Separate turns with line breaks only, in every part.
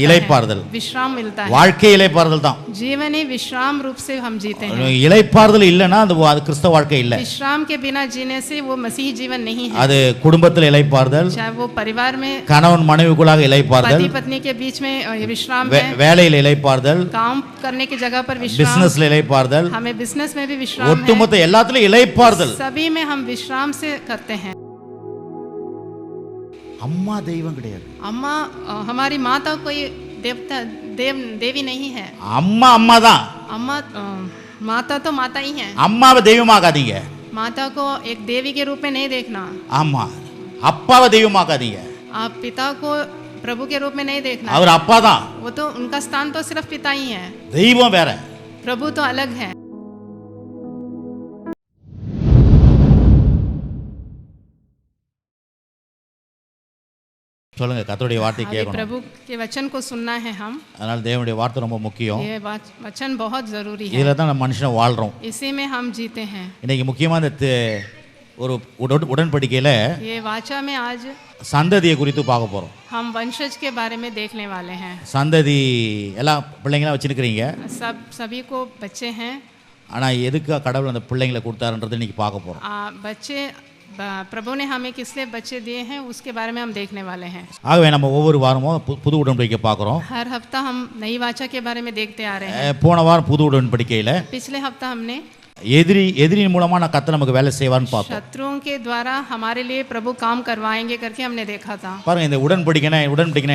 இளைப்பாறுதல்
विश्राम मिलता है
வாழ்க்கை இளைப்பாறுதல் தான்
जीवन ही विश्राम रूप से हम जीते हैं
இளைப்பாறுதல் இல்லனா அது கிறிஸ்தவ வாழ்க்கை இல்ல
विश्राम के बिना जीने से वो मसीही जीवन नहीं है
அது குடும்பத்தில் இளைப்பாறுதல்
चाहे वो परिवार में
கணவன் மனைவிக்குள்ளாக இளைப்பாறுதல்
पति पत्नी के बीच में विश्राम है
வேலையில் இளைப்பாறுதல்
काम करने की जगह पर विश्राम
பிசினஸ்ல இளைப்பாறுதல்
हमें बिजनेस में भी विश्राम है
ஒட்டுமொத்த எல்லாத்துலயும் இளைப்பாறுதல்
सभी में हम विश्राम से करते हैं
அம்மா தெய்வம் கிடையாது
अम्मा हमारी माता कोई देवता देवी नहीं है
அம்மா அம்மா தான்
अम्मा माता तो माता ही है
அம்மாவை தெய்வமாக்காதீங்க
माता को एक देवी के रूप में नहीं देखना
ஆமா அப்பாவை தெய்வமாக்காதீங்க
आप पिता को प्रभु के रूप में नहीं देखना
அவர் அப்பா தான்
वो तो उनका स्थान तो सिर्फ पिता ही है
தெய்வம் வேற
प्रभु तो अलग है
சொல்லுங்க கர்த்தருடைய வார்த்தை கேட்கணும்
प्रभु के वचन को सुनना है हम
அதனால தேவனுடைய வார்த்தை ரொம்ப முக்கியம்
ये वचन बहुत जरूरी है
இதுல தான் நம்ம மனுஷனை வாழ்றோம்
इसी में हम जीते हैं
இன்னைக்கு முக்கியமா இந்த ஒரு உடன்படிக்கையில
ये वाचा में आज
சந்ததியை குறித்து பார்க்க போறோம்
हम वंशज के बारे में देखने वाले हैं
சந்ததி எல்லாம் பிள்ளைங்களா வச்சிருக்கிறீங்க
सभी को बच्चे हैं
ஆனா எதுக்கு கடவுள் அந்த பிள்ளைங்களை கொடுத்தாருன்றது இன்னைக்கு பார்க்க போறோம்
बच्चे प्रभु ने हमें किस लिए बच्चे दिए हैं उसके बारे में हम देखने वाले हैं
ஆகவே நம்ம ஒவ்வொரு வாரமும் புது உடன்படிக்கை பார்க்குறோம்
हर हफ्ता हम नई वाचा के बारे में देखते आ रहे हैं
போன வாரம் புது உடன்படிக்கையில
पिछले हफ्ता हमने
எதிரின் மூலமா நான் கர்த்தர் நமக்கு வேலை செய்வார்னு பார்த்தோம்
शत्रुओं के द्वारा हमारे लिए प्रभु काम करवाएंगे करके हमने देखा था
பாருங்க இந்த உடன்படிக்கைனா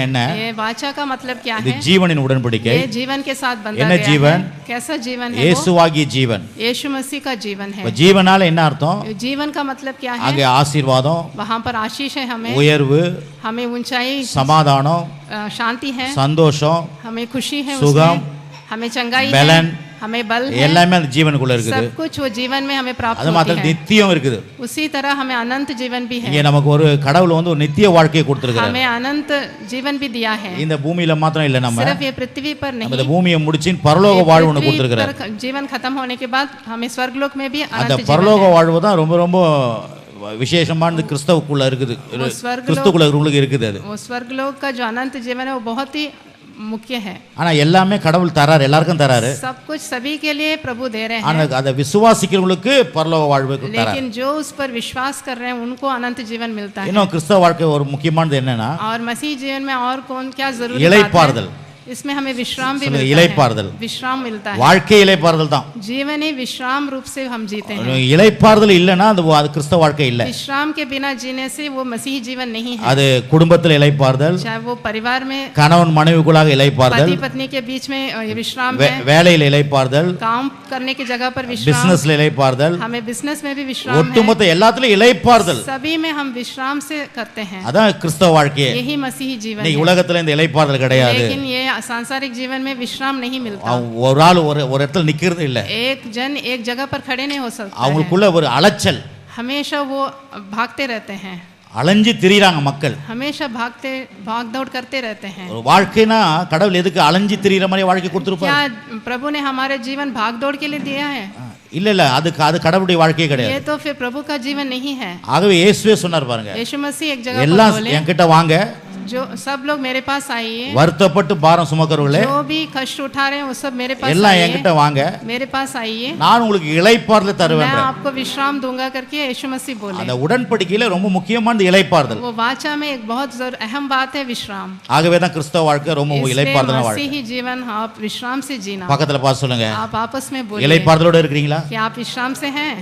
என்ன
ये वाचा का मतलब क्या
இது
है
ஜீவனின் உடன்படிக்கை
ये जीवन के साथ बंधा
என்ன
गया
जीवन?
है कैसा जीवन है वो
இயேசுவாகிய ஜீவன்
यीशु मसीह का जीवन है
இப்ப ஜீவனால என்ன அர்த்தம்
जीवन का मतलब क्या है
அங்கே ஆசீர்வாதம்
वहाँ पर आशीष है
உயர்வு
हमें ऊंचाई
சமாதானம்
शांति है
சந்தோஷம்
हमें खुशी है
सुगम,
उसमें हमें चंगाई है
பலன்
हमें बल है
எல்லாமே அந்த ஜீவனுக்குள்ள இருக்குது
सब कुछ वो जीवन में हमें प्राप्त
அது
होती
மாத்திரம்
है
நித்தியம் இருக்குது
उसी तरह हमें अनंत जीवन भी है
இங்க நமக்கு ஒரு கடவுள் ஒரு நித்திய வாழ்க்கையை கொடுத்திருக்காரு
हमें अनंत जीवन भी दिया है
இந்த பூமியில மாத்திரம் இல்ல நம்ம
सिर्फ ये पृथ्वी पर नहीं
இந்த பூமியை முடிச்சின் பரலோக வாழ்வு ஒன்று கொடுத்திருக்காரு
पर जीवन खत्म होने के बाद हमें स्वर्गलोक में भी
அந்த
अनंत जीवन
பரலோக வாழ்வு தான் ரொம்ப ரொம்ப விசேஷமானது கிறிஸ்தவுக்குள்ள இருக்குது கிறிஸ்துக்குள்ள உங்களுக்கு இருக்குது அது
वो स्वर्गलोक का जो अनंत जीवन है वो बहुत ही मुख्य है
ஆனா எல்லாமே கடவுள் தராரு எல்லாருக்கும் தராரு
सब कुछ सभी के लिए प्रभु दे रहे
ஆனா
हैं
அதை விசுவாசிக்கிறவங்களுக்கு பரலோக வாழ்வு தராரு
लेकिन जो उस पर विश्वास कर रहे हैं उनको अनंत जीवन मिलता है
இன்னும் கிறிஸ்தவ வாழ்க்கை ஒரு முக்கியமானது என்னன்னா
और मसीह जीवन में और कौन क्या जरूरी बात
இளைப்பாறுதல்
है इसमें हमें विश्राम भी
சொல்லுங்க,
मिलता
இளைப்பாறுதல்.
है विश्राम मिलता है
வாழ்க்கை இளைப்பாறுதல் தான்
जीवन ही विश्राम रूप से हम जीते हैं
இளைப்பாறுதல் இல்லனா அது கிறிஸ்தவ வாழ்க்கை இல்ல
विश्राम के बिना जीने से वो मसीही जीवन नहीं है
அது குடும்பத்தில் இளைப்பாறுதல்
चाहे वो परिवार में
கணவன் மனைவிக்குள்ளாக இளைப்பாறுதல்
पति पत्नी के बीच में विश्राम है
வேலையில் இளைப்பாறுதல்
काम करने की जगह पर विश्राम
பிசினஸ்ல இளைப்பாறுதல்
हमें बिजनेस में भी विश्राम है
ஒட்டுமொத்த எல்லாத்துலயும் இளைப்பாறுதல்
सभी में हम विश्राम से करते हैं
அதான் கிறிஸ்தவ வாழ்க்கை
यही मसीही जीवन
இன்னைக்கு
है
உலகத்துல இந்த இளைப்பாறுதல் கிடையாது
लेकिन ये सांसारिक जीवन में विश्राम नहीं मिलता
ஒரு ஆள் ஒரு இடத்துல நிக்கிறது இல்ல
एक जन एक जगह पर खड़े नहीं हो सकता है
அவங்களுக்குள்ள ஒரு அலைச்சல்
हमेशा वो भागते रहते हैं
அலைஞ்சு திரியுறாங்க மக்கள்
हमेशा भाग दौड़ करते रहते हैं
ஒரு வாழ்க்கைனா கடவுள் எதுக்கு அலைஞ்சு திரியுற மாதிரி வாழ்க்கை கொடுத்திருப்பாரு
क्या प्रभु ने हमारे जीवन भाग दौड़ के लिए दिया है
இல்ல அது கடவுளுடைய வாழ்க்கையே கிடையாது
ये तो फिर प्रभु का जीवन नहीं है
ஆகவே இயேசுவே சொன்னார் பாருங்க
यीशु मसीह एक जगह पर
எல்லாம்
बोले
என்கிட்ட வாங்க
जो सब लोग मेरे पास आइए
வருத்தப்பட்டு பாரம் சுமக்கிறவர்களே
जो भी कष्ट उठा रहे हैं वो सब मेरे पास
எல்லாம்
आइए
என்கிட்ட வாங்க
मेरे पास आइए
நான் உங்களுக்கு இளைப்பாறுதல்
मैं
தருவேன்
आपको विश्राम दूंगा करके यीशु मसीह बोले
அந்த உடன்படிக்கையில ரொம்ப முக்கியமானது இளைப்பாறுதல்
वो वाचा में एक बहुत अहम बात है विश्राम
ஆகவே தான் கிறிஸ்தவ வாழ்க்கை ரொம்ப இளைப்பாறுதலான வாழ்க்கை
मसीही जीवन आप विश्राम से जीना
பக்கத்துல பார்த்து சொல்லுங்க
आप आपस में बोलिए
இளைப்பாறுதலோட இருக்கிறீங்களா
कि आप विश्राम से हैं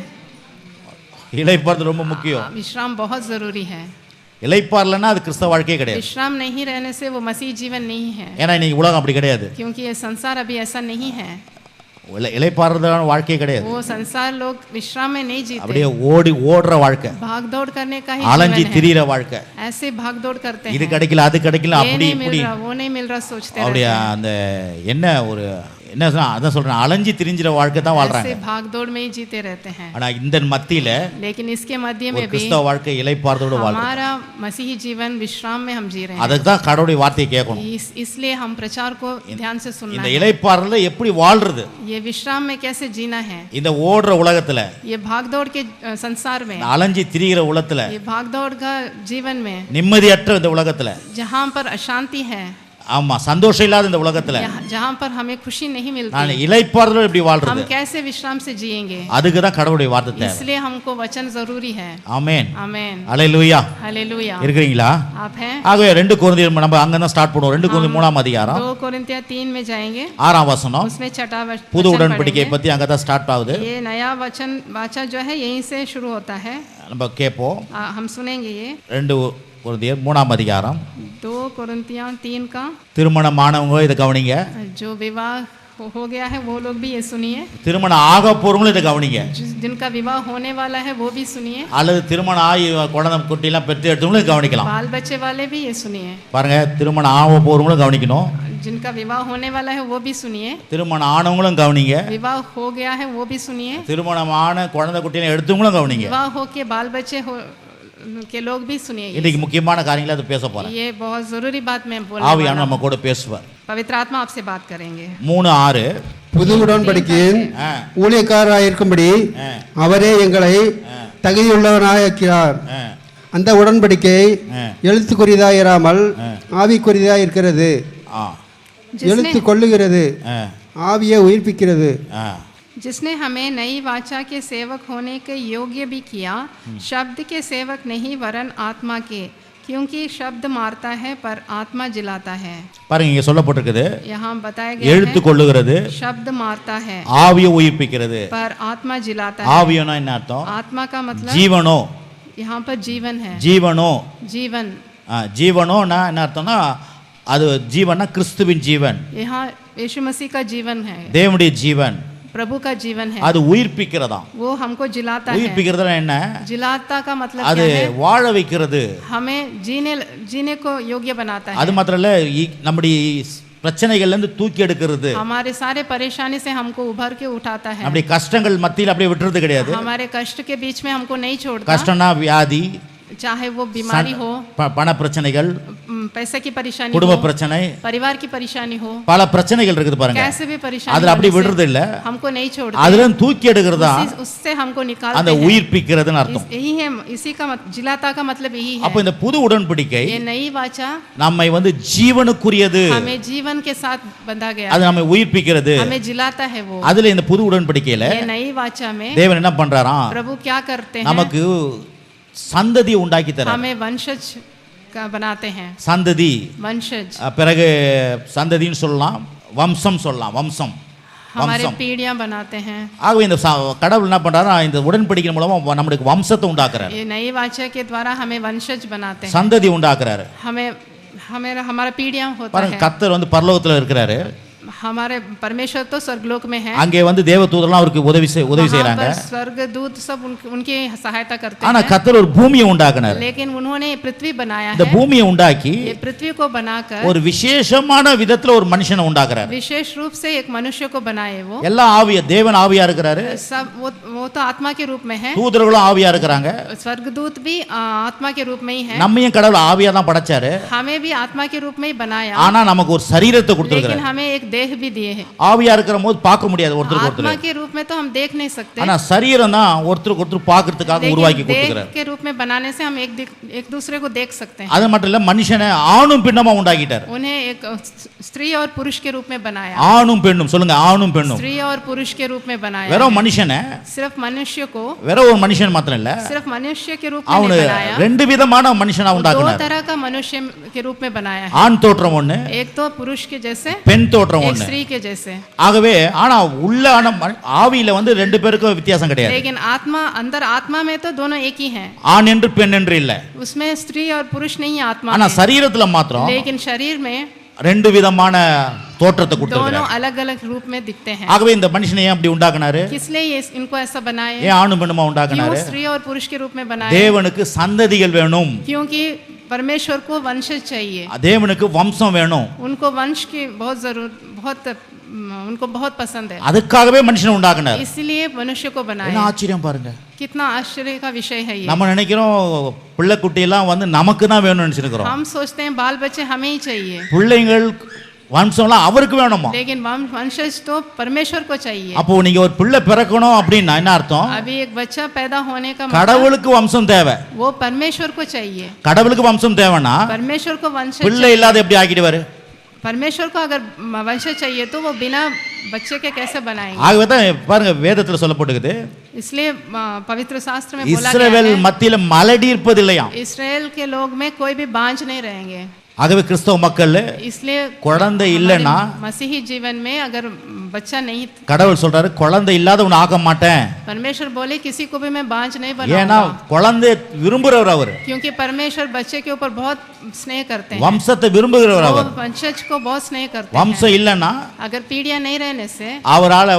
இளைப்பாறுதல் ரொம்ப முக்கியம்
विश्राम बहुत जरूरी है
இளைப்பாறலன்னா அது கிறிஸ்தவ வாழ்க்கையே கிடையாது
विश्राम नहीं रहने से वो मसीह जीवन नहीं है
ஏன்னா இன்னைக்கு உலகம் அப்படி கிடையாது
क्योंकि ये संसार अभी ऐसा नहीं है
இளைப்பாறுதலான வாழ்க்கையே கிடையாது
वो संसार लोग विश्राम में नहीं जीते
அப்படியே ஓடுற வாழ்க்கை
भाग दौड़ करने का ही
அலைஞ்சி
जीवन
திரியிற வாழ்க்கை
है ऐसे भाग दौड़ करते
இது
हैं
கிடைக்கல அது கிடைக்கல
ये
அப்படி
नहीं मिल
இப்படி
रहा वो नहीं मिल रहा सोचते
அப்படியே
रहते हैं
அந்த என்ன ஒரு என்ன அதான் சொல்றேன் அலைஞ்சி திரிஞ்சிற வாழ்க்கை தான் வாழ்றாங்க
ऐसे भाग दौड़ में ही जीते रहते हैं
ஆனா இந்த மத்தியில
लेकिन इसके मध्य
ஒரு
में भी
கிறிஸ்தவ வாழ்க்கை இளைப்பாறுதலோட வாழ்க்கை
हमारा मसीही जीवन विश्राम में हम जी रहे हैं
அதுக்கு தான் கடவுளுடைய வார்த்தையை கேட்கணும்
इसलिए हम प्रचार को ध्यान से सुनना
இந்த
है
இளைப்பாறுதல எப்படி வாழ்றது
ये विश्राम में कैसे जीना है
இந்த ஓடுற உலகத்துல
ये भाग दौड़ के संसार में
இந்த அலைஞ்சி திரிகிற உலகத்துல
ये भाग दौड़ का जीवन में
நிம்மதியற்ற இந்த உலகத்துல
जहाँ पर अशांति है
ஆமா சந்தோஷம் இல்லாத இந்த உலகத்துல
जहाँ पर हमें खुशी नहीं मिलती,
நான் இளைப்பாறுதலோட எப்படி
हम
வாழ்றது?
कैसे विश्राम से जिएंगे?
அதுக்கு தான் கடவுளுடைய வார்த்தை தேவை.
इसलिए हमको वचन जरूरी है.
ஆமென்.
आमेन.
அல்லேலூயா.
हालेलुया.
இருக்கீங்களா?
आप हैं?
ஆகவே 2 கொரிந்தியர் நம்ம அங்க தான் ஸ்டார்ட் பண்ணுவோம். 2 கொரிந்தியர் 3ஆம் அதிகாரம்
2 कोरिन्थिया 3 में जाएंगे.
6ஆம் வசனம்.
उसमें छठा
புது
वचन
உடன்படிக்கை
पढ़ेंगे.
பத்தி அங்க தான் ஸ்டார்ட் ஆகுது.
ये नया वचन वाचा जो है यहीं से शुरू होता है.
நம்ம கேட்போம்.
हम सुनेंगे ये
2 கொரிந்தியர் 3ஆம் அதிகாரம்
2 कोरिन्थिया 3 का.
திருமணமானவங்க இதை கவனிங்க.
जो विवाह हो गया है वो लोग भी ये सुनिए.
திருமணம் ஆக போறவங்களும் இதை கவனிங்க.
जिनका विवाह होने वाला है वो भी सुनिए.
அல்லது திருமணம் ஆகி குழந்தை குட்டிலாம் பெற்று எடுத்தவங்களும் கவனிக்கலாம்.
बाल बच्चे वाले भी ये सुनिए.
பாருங்க திருமணம் ஆக போறவங்களும் கவனிக்கணும்.
जिनका विवाह होने वाला है वो भी सुनिए.
திருமணம் ஆனவங்களும் கவனிங்க.
विवाह हो गया है वो भी सुनिए.
திருமணமான குழந்தை குட்டிலாம் எடுத்தவங்களும் கவனிங்க.
विवाह हो के बाल बच्चे के लोग भी सुनिए.
இன்னைக்கு முக்கியமான காரியங்களை அது பேச போறேன்.
ये बहुत जरूरी बात मैं बोलने
ஆவியான
वाला
நம்ம
हूं.
கூட பேசுவார்.
पवित्र आत्मा आपसे बात करेंगे.
3:6
புது உடன்படிக்கையின் ஊழியக்காரராயிருக்கும்படி அவரே எங்களை தகுதியுள்ளவராயிருக்கிறார். அந்த உடன்படிக்கை எழுத்துக்குரியதாயிராமல் ஆவிக்குரியதாயிருக்கிறது. எழுத்து கொள்ளுகிறது, ஆவியை உயிர்ப்பிக்கிறது.
जिसने हमें नई वाचा के सेवक होने के योग्य भी किया, शब्द के सेवक नहीं वरन आत्मा के, क्योंकि शब्द मारता है पर आत्मा जिलाता है.
பாருங்க இங்க சொல்லப்பட்டிருக்குது.
यहाँ बताया गया
எழுத்து
है
கொள்ளுகிறது,
शब्द मारता है
ஆவியை உயிர்ப்பிக்கிறது.
पर आत्मा जिलाता है.
ஆவியோனா என்ன அர்த்தம்?
आत्मा का मतलब
ஜீவனோ.
यहाँ पर जीवन है.
ஜீவனோ
जीवन.
ஜீவனோனா என்ன அர்த்தம்னா அது ஜீவனா கிறிஸ்துவின் ஜீவன்,
यहाँ यीशु मसीह का जीवन है,
தேவனுடைய ஜீவன்.
प्रभु का जीवन है.
அது உயிர்ப்பிக்கிறதா.
वो हमको जिलाता है.
உயிர்ப்பிக்கிறதுனா என்ன?
जिलाता का मतलब
அது
क्या है?
வாழ வைக்கிறது.
हमें जीने को योग्य बनाता है.
அது மாத்திரம் இல்ல நம்முடைய பிரச்சனைகள்ல இருந்து தூக்கி எடுக்கிறது.
हमारे सारे परेशानी से हमको उभर के उठाता है.
அப்படி கஷ்டங்கள் மத்தியில் அப்படியே விட்டுறது கிடையாது.
हमारे कष्ट के बीच में हमको नहीं छोड़ता.
கஷ்டம்னா வியாதி,
चाहे वो बीमारी हो,
பண பிரச்சனைகள்,
पैसे की परेशानी
குடும்ப
हो,
பிரச்சனை,
परिवार की परेशानी हो,
பல பிரச்சனைகள் இருக்குது பாருங்க.
कैसे भी परेशानी
அதுல அப்படி விடுறது இல்ல,
हमको नहीं छोड़ता.
அதுல தூக்கி எடுக்கிறதா
उससे हमको निकालते
அந்த
हैं.
உயிர்ப்பிக்கிறதுன்னு அர்த்தம்.
यही है, इसी का जिलाता का मतलब यही है.
அப்ப இந்த புது உடன்படிக்கை
ये नई वाचा
நம்மை ஜீவனுக்குரியது,
हमें जीवन के साथ बंधा गया,
அது நம்மை உயிர்ப்பிக்கிறது.
हमें जिलाता है. वो
அதுல இந்த புது உடன்படிக்கையில
ये नई वाचा में
தேவன் என்ன பண்றாராம்?
प्रभु क्या करते हैं?
நமக்கு சந்ததியை உண்டாக்கி தர.
हमें वंशज का बनाते हैं.
சந்ததி,
वंशज,
பிறகு சந்ததின்னு சொல்லலாம், வம்சம் சொல்லலாம், வம்சம்,
हमारे
வம்சம்.
पीढ़ियां बनाते हैं.
ஆகவே இந்த கடவுள் என்ன பண்றாரா? இந்த உடன்படிக்கை மூலமா நம்மளுக்கு வம்சத்தை உண்டாக்குறாரு,
ये नई वाचा के द्वारा हमें वंशज बनाते हैं.
சந்ததி உண்டாக்குறாரு.
हमें हमारा पीढ़ियां होता
பாருங்க
है.
கர்த்தர் பரலோகத்துல இருக்கிறாரு.
हमारे परमेश्वर तो स्वर्गलोक में है.
அங்கே தேவதூதர்லாம் அவருக்கு உதவி செய்றாங்க.
स्वर्गदूत सब उनकी सहायता करते
ஆனா
हैं.
கர்த்தர் ஒரு பூமியை உண்டாக்குனார்.
लेकिन उन्होंने पृथ्वी बनाया
இந்த
है.
பூமியை உண்டாக்கி
ये पृथ्वी को बनाकर
ஒரு விசேஷமான விதத்துல ஒரு மனுஷனை உண்டாக்குறாரு.
विशेष रूप से एक मनुष्य को बनाए. वो
எல்லா தேவன் ஆவியா இருக்கிறாரு.
सब वो तो आत्मा के रूप में है.
தூதர்களும் ஆவியா இருக்கிறாங்க.
स्वर्गदूत भी आत्मा के रूप में ही है.
நம்மையும் கடவுள் ஆவியா தான் படைச்சாரு.
हमें भी आत्मा के रूप में ही बनाया.
ஆனா நமக்கு ஒரு சரீரத்தை
लेकिन
கொடுத்திருக்காரு.
हमें एक देह भी दिए है.
ஆவியா இருக்கிற போது பார்க்க முடியாது ஒருத்தருக்கு
आत्मा
ஒருத்தர்.
के रूप में तो हम देख नहीं सकते.
ஆனா சரீரம் தான் ஒருத்தருக்கு ஒருத்தர் பார்க்கிறதுக்காக உருவாக்கி
लेकिन देह
கொடுத்திருக்காரு.
के रूप में बनाने से हम एक दूसरे को देख सकते हैं.
அது மட்டும் இல்ல மனுஷனை ஆணும் பெண்ணுமா உண்டாக்கிட்டார்.
उन्हें एक स्त्री और पुरुष के रूप में बनाया.
ஆணும் பெண்ணும் சொல்லுங்க, ஆணும் பெண்ணும்.
स्त्री और पुरुष के रूप में बनाया.
வெறும் மனுஷனை,
सिर्फ मनुष्य को,
வெறும் ஒரு மனுஷன் மாத்திரம் இல்ல,
सिर्फ मनुष्य के रूप में
அவனு
नहीं बनाया.
ரெண்டு விதமான மனுஷனா
दो
உண்டாக்குனார்.
तरह का मनुष्य के रूप में बनाया है.
ஆண் தோற்றம் ஒண்ணு,
एक तो पुरुष के जैसे,
பெண் தோற்றம்
एक
ஒண்ணு.
स्त्री के जैसे.
ஆகவே ஆனா உள்ளான ஆவியில ரெண்டு பேருக்கும் வித்தியாசம் கிடையாது.
लेकिन अंदर आत्मा में तो दोनों एक ही हैं.
ஆண் என்று பெண் என்று இல்ல.
उसमें स्त्री और पुरुष नहीं है आत्मा
ஆனா
में.
சரீரத்துல மாத்திரம்
लेकिन शरीर में
ரெண்டு விதமான தோற்றத்தை கொடுத்திருக்காரு.
दोनों अलग-अलग रूप में दिखते हैं.
ஆகவே இந்த மனுஷனை ஏன் அப்படி உண்டாக்குனாரு?
किस लिए इनको ऐसा बनाए?
ஏன் ஆணும் பெண்ணுமா உண்டாக்குனாரு?
क्यों स्त्री और पुरुष के रूप में बनाए?
தேவனுக்கு சந்ததிகள் வேணும்.
क्योंकि परमेश्वर को वंशज चाहिए.
தேவனுக்கு வம்சம் வேணும்.
उनको वंश की उनको बहुत पसंद है.
அதுக்காகவே மனுஷனை உண்டாக்குனார்.
इसलिए मनुष्य को बनाया.
என்ன ஆச்சரியம் பாருங்க.
कितना आश्चर्य का विषय है ये.
நம்ம நினைக்கிறோம் பிள்ளை குட்டி எல்லாம் நமக்கு தான் வேணும்னு நினைச்சிருக்கிறோம்.
हम सोचते हैं बाल बच्चे हमें ही चाहिए.
பிள்ளைகள் வம்சம்லாம் அவருக்கு வேணுமா?
लेकिन वंशज तो परमेश्वर को चाहिए.
அப்போ நீங்க ஒரு பிள்ளை பிறக்கணும் அப்படின்னா என்ன அர்த்தம்?
अभी एक बच्चा पैदा होने का मतलब
கடவுளுக்கு வம்சம் தேவை.
वो परमेश्वर को चाहिए.
கடவுளுக்கு வம்சம் தேவைன்னா
परमेश्वर को वंशज
பிள்ளை இல்லாத எப்படி ஆக்கிடுவாரு?
परमेश्वर को अगर वंशज चाहिए तो वो बिना बच्चे के कैसे बनाएंगे?
ஆகவே தான் பாருங்க வேதத்தில் சொல்லப்பட்டிருக்குது,
इसलिए पवित्र शास्त्र में बोला गया
இஸ்ரவேல்
है,
மத்தியில மலடி இருப்பதில்லையாம்.
इस्राएल के लोग में कोई भी बांझ नहीं रहेंगे.
ஆகவே கிறிஸ்தவ மக்கள்
इसलिए
குழந்தை இல்லைன்னா
मसीही जीवन में अगर बच्चा नहीं,
கடவுள் சொல்றாரு குழந்தை இல்லாதவன் ஆக்க மாட்டேன்.
परमेश्वर बोले किसी को भी मैं बांझ नहीं
ஏன்னா
बनाऊंगा,
குழந்தை விரும்புறவர் அவர்,
क्योंकि परमेश्वर बच्चे के ऊपर बहुत स्नेह करते हैं,
வம்சத்தை விரும்புகிறவர்
वो
அவர்.
वंशज को बहुत स्नेह करते हैं.
வம்சம் இல்லைன்னா
अगर पीढ़ियां नहीं रहने से
அவரால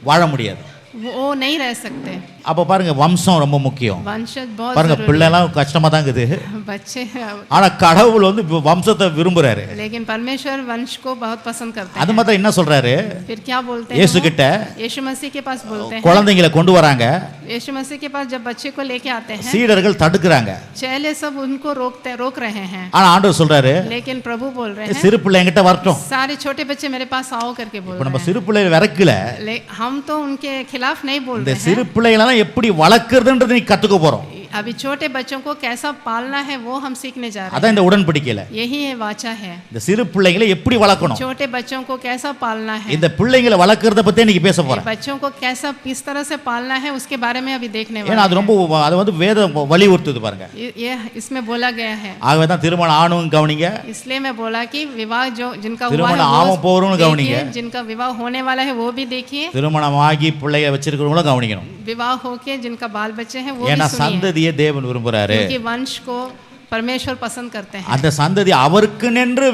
வாழ முடியாது.
वो नहीं रह सकते.
அப்ப பாருங்க வம்சம் ரொம்ப முக்கியம்.
वंशज बहुत
பாருங்க
जरूरी
பிள்ளைலாம் கஷ்டமா தான் இருக்குது,
है. बच्चे
ஆனா கடவுள் வம்சத்தை விரும்புறாரு.
लेकिन परमेश्वर वंश को बहुत पसंद करते
அது
हैं.
மாதிரி என்ன சொல்றாரு,
फिर क्या बोलते हैं?
இயேசு
वो?
கிட்ட
यीशु मसीह के पास बोलते हैं,
குழந்தைங்களை கொண்டு வராங்க,
यीशु मसीह के पास जब बच्चे को लेके आते हैं,
சீடர்கள் தடுக்கிறாங்க.
चेले सब उनको रोक रहे हैं,
ஆனா ஆண்டவர் சொல்றாரு
लेकिन प्रभु बोल रहे हैं
சிறு பிள்ளை என்கிட்ட வரட்டும்.
सारे छोटे बच्चे मेरे पास आओ करके बोल
இப்ப
रहे
நம்ம
हैं.
சிறு பிள்ளைகளை விரக்கல,
हम तो उनके खिलाफ नहीं बोल
இந்த
रहे
சிறு
हैं.
பிள்ளைகளெல்லாம் எப்படி வளர்க்கறதுன்றது நீ கத்துக்க போறோம்.
अभी छोटे बच्चों को कैसा पालना है वो हम सीखने जा रहे
அதான் இந்த உடன்படிக்கையில
हैं. यही है वाचा है,
இந்த சிறு பிள்ளைகளை எப்படி வளர்க்கணும்,
छोटे बच्चों को कैसा पालना है,
இந்த பிள்ளைங்களை வளர்க்கறத பத்தி இன்னைக்கு பேச போறேன்.
बच्चों को कैसा किस तरह से पालना है उसके बारे में अभी देखने
ஏன்னா அது
वाले
ரொம்ப அது வேதம் வலியுறுத்துது பாருங்க.
हैं. ये इसमें बोला गया है,
ஆகவே தான் திருமணம் ஆணும் கவனிங்க,
इसलिए मैं बोला कि विवाह जो जिनका हुआ
திருமணம்
है
ஆவும் போறவங்களும்
वो
கவனிங்க,
देखिए, जिनका विवाह होने वाला है वो भी देखिए,
திருமணமாகி பிள்ளைய வச்சிருக்கிறவங்களும் கவனிக்கணும்.
विवाह होके जिनका बाल बच्चे हैं वो
ஏன்னா
भी सुनिए,
சந்ததியை தேவன் விரும்புறாரு.
क्योंकि वंश को परमेश्वर पसंद करते हैं.
அந்த சந்ததி அவருக்கு நின்று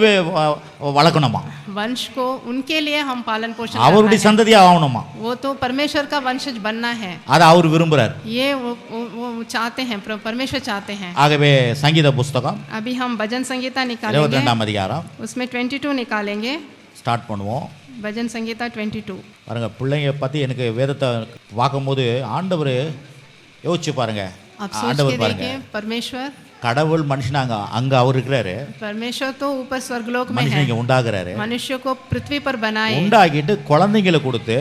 வளர்க்கணுமா,
वंश को उनके लिए हम पालन पोषण
அவருடைய
करना है.
சந்ததியா ஆகணுமா,
वो तो परमेश्वर का वंशज बनना है,
அதை அவர் விரும்புறாரு.
ये वो चाहते हैं, परमेश्वर चाहते हैं.
ஆகவே சங்கீத புஸ்தகம்
अभी हम भजन संगीता निकालेंगे,
22ஆம் அதிகாரம்
उसमें 22 निकालेंगे.
ஸ்டார்ட் பண்ணுவோம்.
भजन संगीता 22.
பாருங்க பிள்ளைங்க பத்தி எனக்கு வேதத்தை பார்க்கும்போது ஆண்டவர் யோசிச்சு பாருங்க.
आप सोच के
ஆண்டவர் பாருங்க,
देखिए, परमेश्वर
கடவுள் மனுஷனாங்க அங்க அவர் இருக்கிறாரு,
परमेश्वर तो ऊपर स्वर्गलोक में
மனுஷன்
है,
இங்க உண்டாக்குறாரு,
मनुष्य को पृथ्वी पर बनाए,
உண்டாக்கிட்டு குழந்தைங்களை கொடுத்து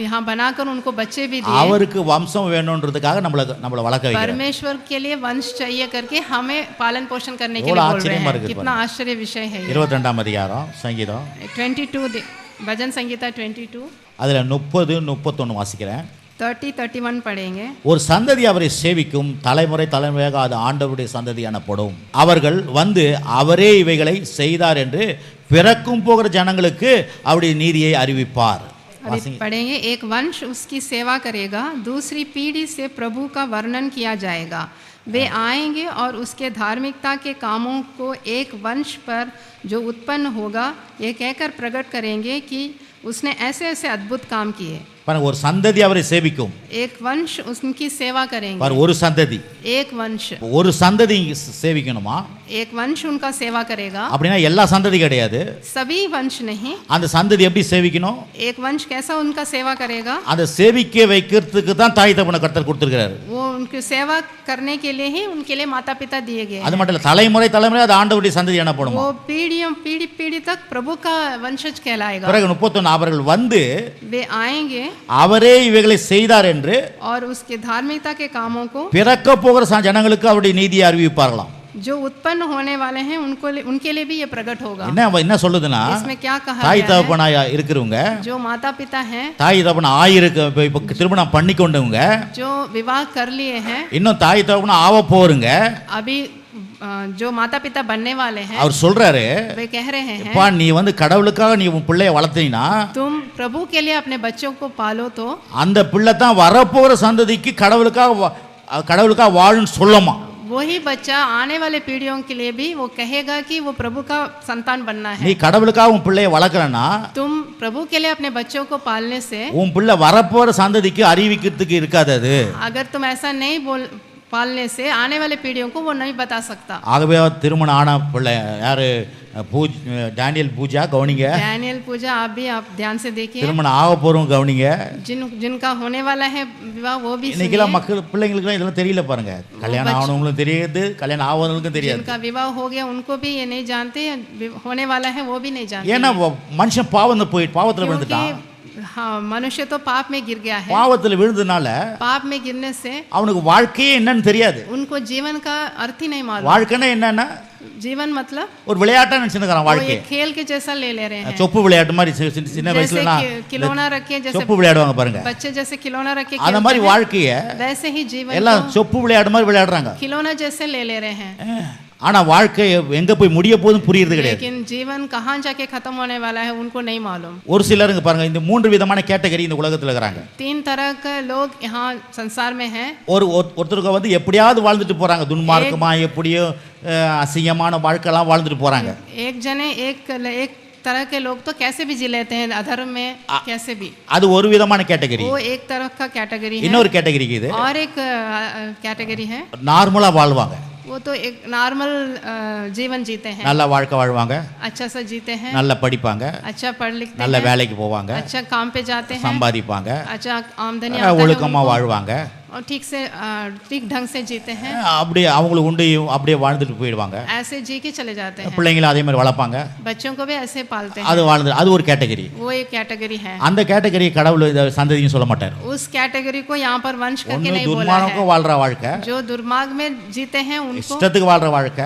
यहाँ बनाकर उनको बच्चे भी दिए.
அவருக்கு வம்சம் வேணும்ன்றதுக்காக நம்மள வளர்க்க வைக்கிறார்.
परमेश्वर के लिए वंश चाहिए करके हमें पालन पोषण करने के
बड़ा
लिए बोल रहे
आश्चर्यமா
हैं.
இருக்குது
कितना आश्चर्य विषय है ये.
22ஆம் அதிகாரம் சங்கீதம்
22 भजन संगीता 22
அதுல 30 31 வாசிக்கிறேன்.
30-31 पढ़ेंगे.
ஒரு சந்ததி அவரை சேவிக்கும், தலைமுறை தலைமுறையாக அது ஆண்டவருடைய சந்ததி எனப்படும். அவர்கள் வந்து அவரே இவைகளை செய்தார் என்று பிறக்கும் போகிற ஜனங்களுக்கு அவருடைய நீதியை அறிவிப்பார்.
अभी पढ़ेंगे. एक वंश उसकी सेवा करेगा, दूसरी पीढ़ी से प्रभु का वर्णन किया जाएगा. वे आएंगे और उसके धार्मिकता के कामों को एक वंश पर जो उत्पन्न होगा ये कहकर प्रकट करेंगे कि उसने ऐसे ऐसे अद्भुत काम किए.
பாருங்க, ஒரு சந்ததி அவரை சேவிக்கும்.
एक वंश उनकी सेवा करेंगे.
பாரு, ஒரு சந்ததி,
एक वंश,
ஒரு சந்ததி சேவிக்கணுமா,
एक वंश उनका सेवा करेगा.
அப்படின்னா எல்லா சந்ததி கிடையாது.
सभी वंश नहीं.
அந்த சந்ததி எப்படி சேவிக்கணும்,
एक वंश कैसा उनका सेवा करेगा,
அதை சேவிக்க வைக்கிறதுக்கு தான் தாய் தகப்பனை கர்த்தர் கொடுத்திருக்கிறாரு.
वो उनकी सेवा करने के लिए ही उनके लिए माता पिता दिए गए.
அது மட்டும் இல்ல, தலைமுறை தலைமுறை அது ஆண்டவருடைய சந்ததி எனப்படும்.
वो पीढ़ी पीढ़ी तक प्रभु का वंशज कहलाएगा.
பிறகு 31 அவர்கள் வந்து
वे आएंगे
அவரே இவைகளை செய்தார் என்று
और उसके धार्मिकता के कामों को
பிறக்க போகிற ஜனங்களுக்கு அவருடைய நீதியை அறிவிப்பார்களாம்.
जो उत्पन्न होने वाले हैं उनके लिए भी ये प्रकट होगा.
என்ன சொல்லுதுன்னா,
इसमें क्या कहा
தாய்
गया है?
தகப்பனா இருக்கிறவங்க,
जो माता पिता हैं,
தாய் தகப்பனா ஆயிருக்கு இப்ப திருமணம் பண்ணி கொண்டவங்க,
जो विवाह कर लिए हैं,
இன்னும் தாய் தகப்பனா ஆவ போறங்க,
अभी जो माता पिता बनने वाले हैं,
அவர் சொல்றாரு,
वे कह रहे हैं
அப்பா நீ வந்து கடவுளுக்காக நீ உன் பிள்ளைய வளர்த்தீனா,
तुम प्रभु के लिए अपने बच्चों को पालो तो
அந்த பிள்ளை தான் வரப்போகிற சந்ததிக்கு கடவுளுக்காக வாழுன்னு சொல்லுமா.
वही बच्चा आने वाले पीढ़ियों के लिए भी वो कहेगा कि वो प्रभु का संतान बनना
நீ
है.
கடவுளுக்காக உன் பிள்ளைய வளர்க்கறனா,
तुम प्रभु के लिए अपने बच्चों को पालने से
உன் பிள்ளை வரப்போகிற சந்ததிக்கு அறிவிக்கிறதுக்கு இருக்காது. அது
अगर तुम ऐसा नहीं पालने से आने वाले पीढ़ियों को वो नहीं बता सकता.
ஆகவே திருமணம் ஆன பிள்ளை யாரு, டேனியல் பூஜா கவனிங்க,
डैनियल पूजा आप भी आप ध्यान से देखिए.
திருமணம் ஆக போறவங்க கவனிங்க.
जिनका होने वाला है विवाह वो भी
இன்னைக்கெல்லாம்
सुनिए.
மக்கள் பிள்ளைங்களுக்கு இதெல்லாம் தெரியல பாருங்க. கல்யாணம் ஆனவங்களுக்கும் தெரியாது, கல்யாணம் ஆகாதவங்களுக்கும் தெரியாது.
जिनका विवाह हो गया उनको भी ये नहीं जानते, होने वाला है वो भी नहीं जानते.
ஏன்னா மனுஷன் பாவத்துல
क्योंकि
விழுந்துட்டான்.
हाँ, मनुष्य तो पाप में गिर गया है।
பாவத்தில் விழுந்ததுனால
पाप में गिरने से
அவனுக்கு வாழ்க்கையே என்னன்னு தெரியாது.
उनको जीवन का अर्थ ही नहीं मालूम।
வாழ்க்கைன்னா என்னன்னா
जीवन मतलब
ஒரு விளையாட்டா நினைச்சுக்கிறான்
वो
வாழ்க்கை.
एक खेल के जैसा ले ले हैं।
சொப்பு விளையாட்டு மாதிரி சின்ன
जैसे
வயசுல
खिलौना रखे, जैसे
சொப்பு விளையாடுவாங்க பாருங்க.
बच्चे जैसे खिलौना रखे
அந்த மாதிரி
खेलते हैं,
வாழ்க்கைய
वैसे ही जीवन
எல்லாம்
को
சொப்பு விளையாட்டு மாதிரி விளையாடுறாங்க.
खिलौना जैसे ले रहे हैं।
ஆனா வாழ்க்கை எங்க போய் முடிய போகுதுன்னு புரியுறது கிடையாது.
लेकिन जीवन कहाँ जाके खत्म होने वाला है उनको नहीं मालूम।
ஒரு சிலருங்க பாருங்க, இந்த மூன்று விதமான கேட்டகரி இந்த உலகத்துல இருக்காங்க.
3 तरह के लोग यहाँ संसार में हैं।
ஒருத்தருக்கு வந்து எப்படியாவது வாழ்ந்துட்டு போறாங்க, துன்மார்க்கமா எப்படியோ அசிங்கமான வாழ்க்கைலாம் வாழ்ந்துட்டு போறாங்க.
एक जने एक तरह के लोग तो कैसे भी जी लेते हैं, अधर्म में कैसे भी।
அது ஒரு விதமான கேட்டகரி.
वो एक तरह का कैटेगरी है।
இன்னொரு கேட்டகரி இது
और एक कैटेगरी है,
நார்மலா வாழ்வாங்க.
वो तो एक नॉर्मल जीवन जीते हैं,
நல்ல வாழ்க்கை வாழ்வாங்க,
अच्छा सा जीते हैं,
நல்லா படிப்பாங்க,
अच्छा पढ़ लिखते
நல்ல
हैं,
வேலைக்கு போவாங்க,
अच्छा काम पे जाते हैं,
சம்பாதிப்பாங்க,
अच्छा आमदनी आता है
ஒழுக்கமா
उनको,
வாழ்வாங்க.
और ठीक ढंग से जीते हैं,
அப்படியே அவங்களுக்கு உண்டு அப்படியே வாழ்ந்துட்டு போயிடுவாங்க.
ऐसे जी के चले जाते हैं।
பிள்ளைங்களை அதே மாதிரி வளர்ப்பாங்க,
बच्चों को भी ऐसे पालते हैं।
அது வாழ்ந்து அது ஒரு கேட்டகரி.
वो एक कैटेगरी है।
அந்த கேட்டகரி கடவுள் இந்த சந்ததியும் சொல்ல மாட்டார்.
उस कैटेगरी को यहाँ पर वंश करके
ஒன்னு
नहीं बोला
துன்மார்க்கம்
है।
வாழ்ற வாழ்க்கை,
जो दुर्मार्ग में जीते हैं उनको
இஷ்டத்துக்கு வாழ்ற வாழ்க்கை,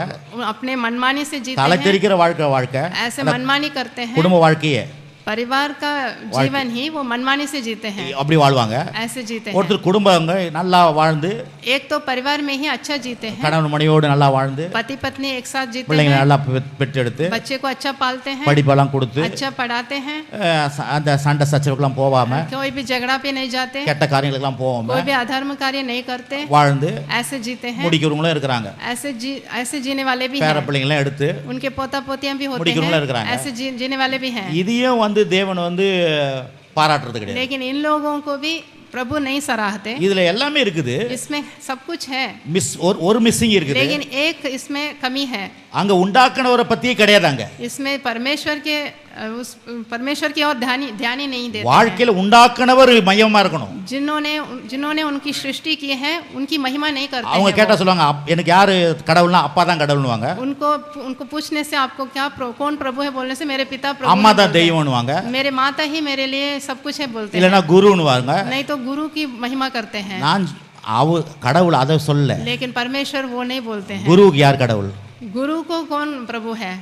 अपने मनमानी से जीते
தலை
हैं,
தெரிக்கிற வாழ்க்கை,
ऐसे मनमानी करते हैं।
குடும்ப வாழ்க்கையே
परिवार का जीवन ही वो मनमानी से जीते हैं,
அப்படி வாழ்வாங்க.
ऐसे जीते हैं।
ஒருத்தர் குடும்பங்க நல்லா வாழ்ந்து,
एक तो परिवार में ही अच्छा जीते हैं,
கணவன் மனைவியோடு நல்லா வாழ்ந்து,
पति पत्नी एक साथ जीते
பிள்ளைங்களை
हैं,
நல்லா பெற்றெடுத்து
बच्चे को अच्छा पालते हैं,
படிப்பெல்லாம் கொடுத்து,
अच्छा पढ़ाते हैं,
அந்த சண்டை சச்சரவுக்கெல்லாம் போகாம,
कोई भी झगड़ा पे नहीं जाते,
கெட்ட காரியங்களுக்கெல்லாம் போகாம
कोई भी अधर्म कार्य नहीं करते,
வாழ்ந்து
ऐसे जीते हैं।
முடிக்கிறவங்களும் இருக்கிறாங்க.
ऐसे जीने वाले भी
பேர
हैं,
பிள்ளைங்களாம் எடுத்து
उनके पोता पोतियां भी होते
முடிக்கிறவங்களும்
हैं,
இருக்கிறாங்க.
ऐसे जीने वाले भी हैं।
இதையும் வந்து தேவன் வந்து பாராட்டுறது கிடையாது.
लेकिन इन लोगों को भी प्रभु नहीं सराहते।
இதுல எல்லாமே இருக்குது,
इसमें सब कुछ है,
ஒரு மிஸ்ஸிங் இருக்குது.
लेकिन एक इसमें कमी है।
அங்க உண்டாக்குனவரை பத்தியே கிடையாதாங்க.
इसमें परमेश्वर की और ध्यान ही नहीं देते।
வாழ்க்கையில உண்டாக்குனவர் மையமா இருக்கணும்.
जिन्होंने उनकी सृष्टि की है उनकी महिमा नहीं करते
அவங்க
हैं।
கேட்டா சொல்லுவாங்க, எனக்கு யாரு கடவுள்னா அப்பா தான் கடவுள்னுவாங்க,
उनको पूछने से आपको क्या कौन प्रभु है बोलने से मेरे पिता प्रभु
அம்மா
हैं
தான்
बोलते हैं।
தெய்வம்னுவாங்க,
मेरे माता ही मेरे लिए सब कुछ है बोलते हैं,
இல்லனா குருன்னுவாங்க.
नहीं तो गुरु की महिमा करते हैं।
நான் கடவுள் அதை சொல்ல,
लेकिन परमेश्वर वो नहीं बोलते हैं।
குருவுக்கு யார் கடவுள்,
गुरु को कौन प्रभु है,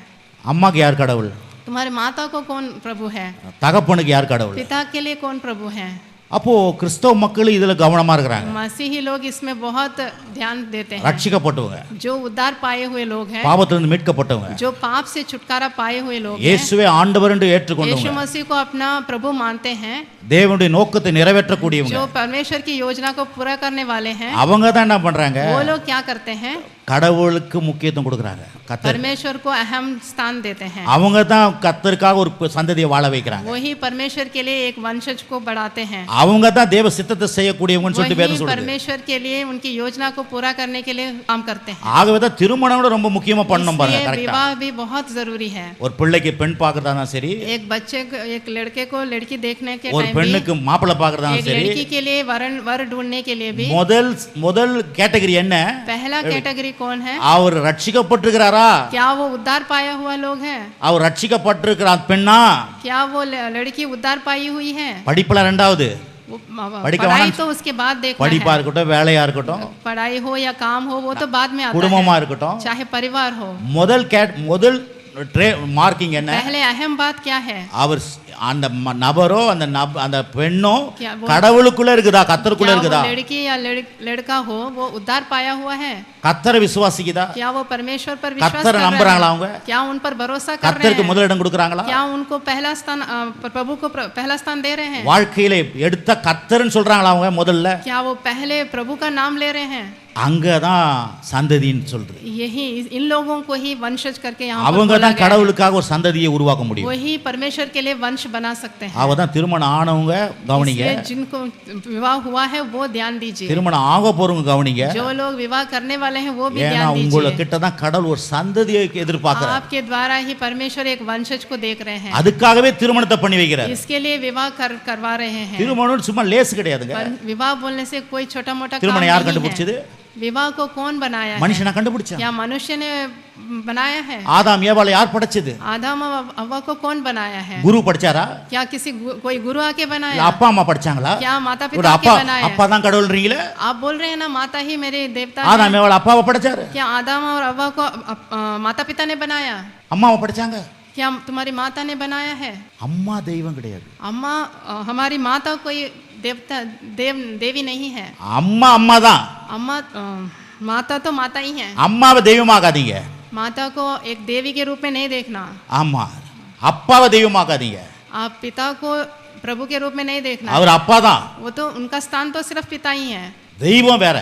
அம்மாக்கு யார் கடவுள்,
तुम्हारे माता को कौन प्रभु है,
தகப்பனுக்கு யார் கடவுள்.
पिता के लिए कौन प्रभु है।
அப்போ கிறிஸ்தவ மக்கள் இதுல கவனமா இருக்கிறாங்க.
मसीही लोग इसमें बहुत ध्यान देते हैं।
ரட்சிக்கப்பட்டவங்க,
जो उद्धार पाए हुए लोग हैं,
பாவத்திலிருந்து மீட்கப்பட்டவங்க,
जो पाप से छुटकारा पाए हुए लोग हैं,
இயேசுவே ஆண்டவர் என்று
यीशु
ஏற்றுக்கொண்டவங்க,
मसीह को अपना प्रभु मानते हैं,
தேவனுடைய நோக்கத்தை நிறைவேற்றக்கூடியவங்க,
जो परमेश्वर की योजना को पूरा करने वाले हैं,
அவங்க தான் என்ன பண்றாங்க,
वो लोग क्या करते हैं,
கடவுளுக்கு முக்கியத்துவம் கொடுக்கறாங்க. கர்த்தர்
परमेश्वर को अहम स्थान देते हैं।
அவங்க தான் கர்த்தருக்காக ஒரு சந்ததியை வாழ வைக்கிறாங்க.
वही परमेश्वर के लिए एक वंशज को बढ़ाते हैं।
அவங்க தான் தேவ சித்தத்தை செய்யக்கூடியவங்கன்னு சொல்லிட்டு வேதம்
वही
சொல்லுது.
परमेश्वर के लिए उनकी योजना को पूरा करने के लिए काम करते हैं।
ஆகவே தான் திருமணம் கூட ரொம்ப முக்கியமா பண்ணணும் பாருங்க.
इसलिए
கரெக்ட்டா
विवाह भी बहुत जरूरी है।
ஒரு பிள்ளைக்கு பெண் பார்க்கறதா சரி,
एक बच्चे को एक लड़के को लड़की देखने के
ஒரு
टाइम भी,
பெண்ணுக்கு மாப்பிள்ளை பார்க்கறதா
एक
சரி,
लड़की के लिए वर ढूंढने के लिए भी
முதல் கேட்டகரி என்ன,
पहला कैटेगरी कौन है,
அவர் ரட்சிக்கப்பட்டிருக்கிறாரா,
क्या वो उद्धार पाया हुआ लोग है,
அவர் ரட்சிக்கப்பட்டிருக்கிற பெண்ணா,
क्या वो लड़की उद्धार पाई हुई है।
படிப்புல ரெண்டாவது,
पढ़ाई तो उसके बाद देखना
படிப்பா
है,
இருக்கட்டும், வேலையா இருக்கட்டும்,
पढ़ाई हो या काम हो वो तो बाद में आता
குடும்பமா
है,
இருக்கட்டும்,
चाहे परिवार हो।
முதல் மார்க்கிங் என்ன,
पहले अहम बात क्या है,
அவர் அந்த நபரோ அந்த பெண்ணோ
क्या वो
கடவுளுக்குள்ள இருக்குதா, கர்த்தருக்குள்ள
क्या वो
இருக்குதா,
लड़की या लड़का हो वो उद्धार पाया हुआ है,
கர்த்தரை விசுவாசிக்குதா,
क्या वो परमेश्वर पर विश्वास कर
கர்த்தரை
रहे
நம்புறாங்களா, அவங்க
हैं, क्या उन पर भरोसा कर रहे
கர்த்தருக்கு
हैं,
முதலிடம் கொடுக்கறாங்களா,
क्या उनको पहला स्थान प्रभु को पहला स्थान दे रहे हैं,
வாழ்க்கையில எடுத்த கர்த்தர்னு சொல்றாங்களா அவங்க முதல்ல,
क्या वो पहले प्रभु का नाम ले रहे हैं।
அங்கதான் சந்ததின்னு சொல்றது.
यही इन लोगों को ही वंशज करके यहाँ पर
அவங்க
बोला
தான்
गया है।
கடவுளுக்காக ஒரு சந்ததியை உருவாக்க முடியும்.
वही परमेश्वर के लिए वंश बना सकते हैं।
அவதான் திருமணம் ஆனவங்க கவனிங்க,
इसलिए जिनको विवाह हुआ है वो ध्यान दीजिए,
திருமணம் ஆக போறவங்க கவனிங்க.
जो लोग विवाह करने वाले हैं वो भी
ஏன்னா
ध्यान
உங்களை
दीजिए।
கிட்ட தான் கடவுள் ஒரு சந்ததியை எதிர்பார்க்கிறார்.
आपके द्वारा ही परमेश्वर एक वंशज को देख रहे हैं,
அதுக்காகவே திருமணத்தை பண்ணி வைக்கிறார்.
इसके लिए विवाह करवा रहे हैं।
திருமணம் சும்மா லேஸ் கிடையாதுங்க.
विवाह बोलने से कोई छोटा मोटा काम
திருமணம் யார்
नहीं है।
கண்டுபிடிச்சது,
विवाह को कौन बनाया है?
மனுஷனா கண்டுபிடிச்சான்.
क्या मनुष्य ने बनाया है?
ஆதாம் ஏவாளை யார் படைச்சது?
आदम और हव्वा को कौन बनाया है?
குரு படிச்சாரா?
क्या किसी कोई गुरु आके
இல்ல
बनाया?
அப்பா அம்மா படிச்சாங்களா?
क्या माता
ஒரு
पिता
அப்பா
के बनाया?
அப்பா தான் கடவுள்ன்றீங்களே.
आप बोल रहे हैं ना माता ही मेरे देवता
ஆதாம்
है।
ஏவாளை அப்பாவை படைச்சாரு.
क्या आदम और हव्वा को माता पिता ने बनाया?
அம்மாவை படைச்சாங்க.
क्या तुम्हारी माता ने बनाया है?
அம்மா தெய்வம் கிடையாது.
अम्मा हमारी माता कोई देवता देवी नहीं है।
அம்மா அம்மா தான்.
अम्मा माता तो माता ही है।
அம்மாவை தெய்வமாக்காதீங்க.
माता को एक देवी के रूप में नहीं देखना।
ஆமா. அப்பாவை தெய்வமாக்காதீங்க.
आप पिता को प्रभु के रूप में नहीं देखना।
அவர் அப்பா தான்.
वो तो उनका स्थान तो सिर्फ पिता ही है।
தெய்வம் வேற.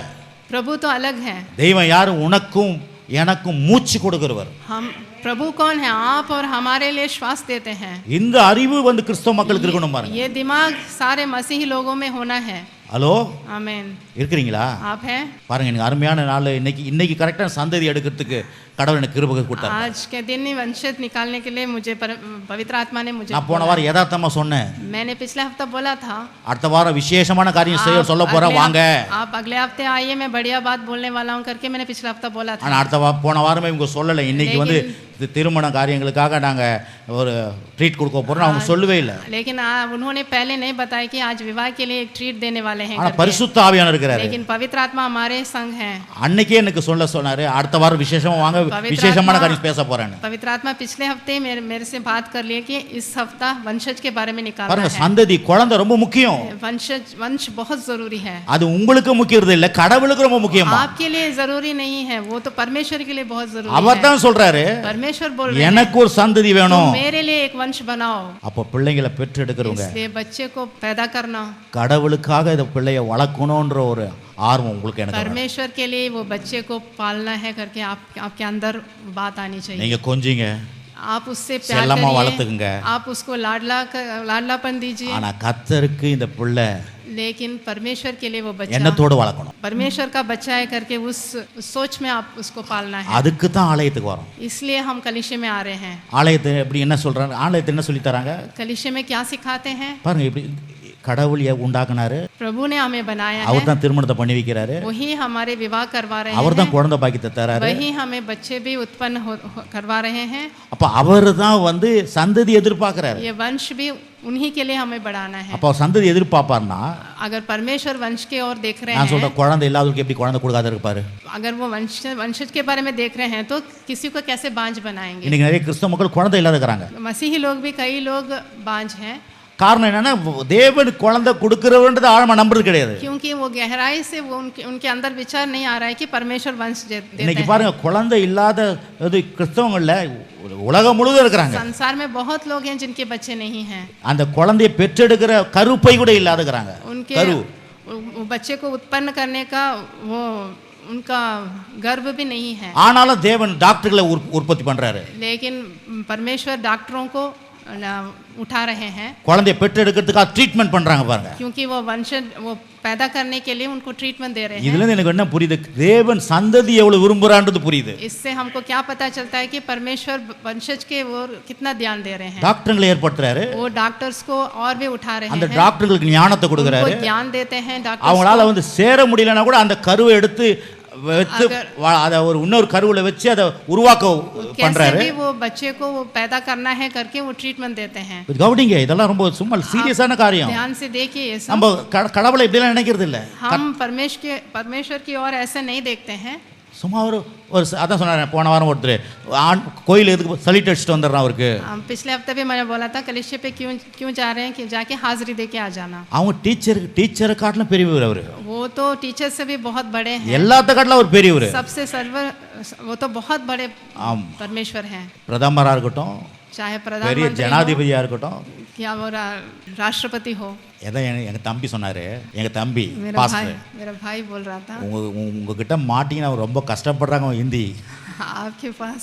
प्रभु तो अलग है।
தெய்வம் யாரு? உனக்கும் எனக்கும் மூச்சு கொடுக்கிறவர்.
हम प्रभु कौन है? आप और हमारे लिए श्वास देते हैं।
இந்த அறிவு வந்து கிறிஸ்தவ மக்களுக்கு இருக்கணும் பாருங்க.
ये दिमाग सारे मसीही लोगों में होना है।
ஹலோ,
आमीन।
இருக்கிறீங்களா?
आप हैं?
பாருங்க, எனக்கு அருமையான நாள். இன்னைக்கு கரெக்டாக சந்ததி எடுக்கிறதுக்கு கடவுள் எனக்கு கிருபை கொடுத்தாரு.
आज के दिन ही वंशज निकालने के लिए मुझे पवित्र आत्मा ने मुझे
நான் போன வாரம் யதார்த்தமா சொன்னேன்.
मैंने पिछले हफ्ता बोला था
அடுத்த வாரம் விசேஷமான காரியம் சொல்ல போறேன், வாங்க.
आप अगले हफ्ते आइए, मैं बढ़िया बात बोलने वाला हूं करके मैंने पिछले हफ्ता बोला था।
ஆனா போன வாரமே இவங்க சொல்லலை. இன்னைக்கு வந்து திருமண காரியங்களுக்காக நாங்க ஒரு ட்ரீட் கொடுக்க போறோம் அவங்க சொல்லவே இல்லை.
लेकिन उन्होंने पहले नहीं बताया कि आज विवाह के लिए एक ट्रीट देने वाले हैं
ஆனா பரிசுத்த ஆவியானவர் இருக்கிறாரு.
लेकिन पवित्र आत्मा हमारे संग है।
அன்னைக்கே எனக்கு சொன்னாரு, அடுத்த வாரம் விசேஷமா வாங்க, விசேஷமான காரியம் பேச போறேன்னு.
पवित्र आत्मा पिछले हफ्ते मेरे से बात कर लिए कि इस हफ्ता वंशज के बारे में निकालना
பாருங்க,
है।
சந்ததி குழந்தை ரொம்ப முக்கியம்.
वंश बहुत जरूरी है।
அது உங்களுக்கு முக்கியம் இல்ல, கடவுளுக்கு ரொம்ப முக்கியமா.
आपके लिए जरूरी नहीं है, वो तो परमेश्वर के लिए बहुत जरूरी
அவர் தான் சொல்றாரு,
परमेश्वर बोल रहे हैं
எனக்கு ஒரு சந்ததி வேணும்.
मेरे लिए एक वंश बनाओ।
அப்ப பிள்ளைகளை பெற்று எடுக்கிறவங்க
इसलिए बच्चे को पैदा करना,
கடவுளுக்காக இந்த பிள்ளைய வளர்க்கணும்ன்ற ஒரு ஆர்வம் உங்களுக்கு எனக்கு வரணும்.
परमेश्वर के लिए वो बच्चे को पालना है करके आपके अंदर बात आनी चाहिए।
நீங்க கொஞ்சிங்க,
आप उससे प्यार
செல்லமா
करिए,
வளர்த்துக்குங்க.
आप उसको लाडलापन दीजिए।
ஆனா கர்த்தருக்கு இந்த பிள்ளை
लेकिन परमेश्वर के लिए वो बच्चा
எண்ணத்தோடு வளர்க்கணும்.
परमेश्वर का बच्चा है करके उस सोच में आप उसको पालना है।
அதுக்கு தான் ஆலயத்துக்கு வரோம்.
इसलिए हम कलीसिया में आ रहे हैं।
ஆலயத்தை எப்படி என்ன சொல்றாங்க? ஆலயத்தை என்ன சொல்லி தராங்க?
कलीसिया में क्या सिखाते हैं?
பாருங்க, இப்படி கடவுள் உண்டாக்குனாரு,
प्रभु ने हमें बनाया है,
அவர் தான் திருமணத்தை பண்ணி வைக்கிறாரு,
वही हमारे विवाह करवा रहे
அவர்
हैं,
தான் குழந்தை பாக்கியத்தை தராரு,
वही हमें बच्चे भी उत्पन्न करवा रहे हैं।
அப்ப அவர் தான் வந்து சந்ததி எதிர்பார்க்கிறாரு.
ये वंश भी उन्हीं के लिए हमें बढ़ाना है।
அப்ப அவர் சந்ததி எதிர்பார்ப்பார்னா,
अगर परमेश्वर वंश की ओर देख रहे
நான்
हैं,
சொல்ற குழந்தை இல்லாதவருக்கு எப்படி குழந்தை கொடுக்காத இருப்பாரு?
अगर वो वंशज के बारे में देख रहे हैं तो किसी को कैसे बांझ बनाएंगे?
இன்னைக்கு நிறைய கிறிஸ்தவ மக்கள் குழந்தை இல்லாத இருக்கிறாங்க.
मसीही लोग भी कई लोग बांझ हैं।
காரணம் என்னன்னா, தேவன் குழந்தை கொடுக்கிறவன்றது ஆழமா நம்புறது கிடையாது.
क्योंकि वो गहराई से वो उनके अंदर विचार नहीं आ रहा है कि परमेश्वर वंश देते
இன்னைக்கு
हैं।
பாருங்க, குழந்தை இல்லாத கிறிஸ்தவங்கள்ல உலகம் முழுவதும் இருக்கிறாங்க.
संसार में बहुत लोग हैं जिनके बच्चे नहीं हैं।
அந்த குழந்தையை பெற்றெடுக்கிற கருப்பை கூட இல்லாத இருக்கிறாங்க.
उनके
கரு
बच्चे को उत्पन्न करने का वो उनका गर्भ भी नहीं है।
ஆனாலும் தேவன் டாக்டர்களை உற்பத்தி பண்றாரு.
लेकिन परमेश्वर डॉक्टरों को उठा रहे हैं,
குழந்தையை பெற்றெடுக்கிறதுக்காக ட்ரீட்மெண்ட் பண்றாங்க பாருங்க.
क्योंकि वो वंश वो पैदा करने के लिए उनको ट्रीटमेंट दे रहे हैं।
இதுல இருந்து எனக்கு என்ன புரியுது? தேவன் சந்ததி எவ்வளவு விரும்புறான்றது புரியுது.
इससे हमको क्या पता चलता है कि परमेश्वर वंशज के ओर कितना ध्यान दे रहे हैं।
டாக்டர்களை ஏற்படுத்துறாரு,
वो डॉक्टर्स को और भी उठा रहे
அந்த
हैं,
டாக்டர்களுக்கு ஞானத்தை கொடுக்கறாரு.
उनको ज्ञान देते हैं डॉक्टर्स
அவங்களால வந்து சேர முடியலனா கூட அந்த கருவை எடுத்து வச்சு அத ஒரு இன்னொரு கருவுல வச்சு அத உருவாக்க பண்றாரு.
कैसे भी वो बच्चे को वो पैदा करना है करके वो ट्रीटमेंट देते हैं।
கவுனிங்க, இதெல்லாம் ரொம்ப சும்மா சீரியஸான காரியம்.
ध्यान से देखिए, ये सब
நம்ம கடவுளை இப்படி எல்லாம் நினைக்கிறது இல்ல.
हम परमेश्वर की ओर ऐसे नहीं देखते हैं।
சும்மா ஒரு அதான் சொன்னாரு போன வாரம் ஒருத்தர் கோயில் எதுக்கு சலிட் அடிச்சுட்டு வந்துடுறான் அவருக்கு.
पिछले हफ्ते भी मैंने बोला था कलीसिया पे क्यों जा रहे हैं कि जाके हाजिरी दे के आ जाना।
அவங்க டீச்சரை காட்டிலும் பெரியவர் அவரு.
वो तो टीचर से भी बहुत बड़े हैं,
எல்லாத்த காட்டிலும் அவர் பெரியவர்.
सबसे वो तो बहुत बड़े परमेश्वर हैं।
பிரதமரா இருக்கட்டும்,
चाहे
பெரிய
प्रधानमंत्री
ஜனாதிபதியா இருக்கட்டும்,
क्या वो राष्ट्रपति हो।
எதை எங்க தம்பி சொன்னாரு, எங்க தம்பி
मेरा भाई बोल रहा था,
உங்ககிட்ட மாட்டிங்கன்னா ரொம்ப கஷ்டப்படுறாங்க ஹிந்தி.
आपके पास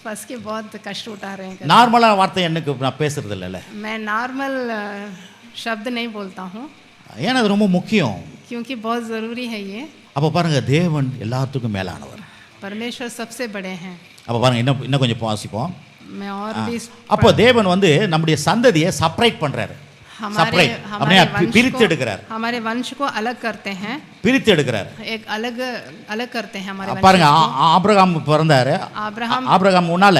फंस के बहुत कष्ट उठा रहे हैं।
நார்மலான வார்த்தை எனக்கு நான் பேசுறது இல்லைல்ல.
मैं नॉर्मल शब्द नहीं बोलता हूँ,
ஏன்னா அது ரொம்ப முக்கியம்.
क्योंकि बहुत ज़रूरी है ये।
அப்போ பாருங்க, தேவன் எல்லாத்துக்கும் மேலானவர்.
परमेश्वर सबसे बड़े हैं।
அப்போ பாருங்க, இன்னும் கொஞ்சம் வாசிப்போம்.
मैं और भी
அப்போ தேவன் வந்து நம்முடைய சந்ததியை செப்பரேட் பண்றாரு.
हमारे
செப்பரேட்
हमारे
அப்படியே பிரித்து எடுக்கிறார்,
हमारे वंश को अलग करते हैं,
பிரித்து எடுக்கிறார்.
एक अलग अलग करते हैं हमारे
பாருங்க,
वंश को।
ஆபிரகாம் பிறந்தாரு.
अब्राहम
ஆபிரகாம் முன்னால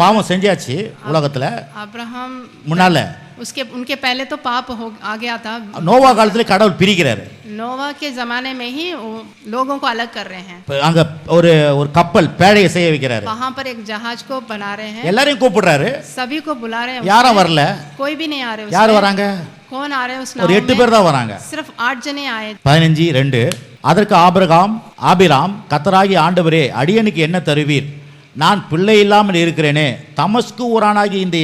பாவம் செஞ்சாச்சு உலகத்துல.
अब्राहम
முன்னால
उसके उनके पहले तो पाप आ गया था।
நோவா காலத்துல கடவுள் பிரிக்கிறாரு.
नोवा के जमाने में ही वो लोगों को अलग कर रहे हैं।
அங்க ஒரு ஒரு கப்பல் பேழையை செய்ய வைக்கிறாரு.
वहाँ पर एक जहाज को बना रहे हैं,
எல்லாரையும் கூப்பிடுறாரு.
सभी को बुला रहे हैं।
யாரும் வரல.
कोई भी नहीं आ रहे।
யார் வராங்க?
कौन आ रहे हैं उस
ஒரு
नाव
8
में?
பேர் தான் வராங்க.
सिर्फ 8 जने आए।
15:2 அதற்கு ஆபிராம் கர்த்தராகிய ஆண்டவரே, அடியனுக்கு என்ன தருவீர்? நான் பிள்ளை இல்லாமல் இருக்கிறேனே. தமஸ்கு ஊரானாகி இந்த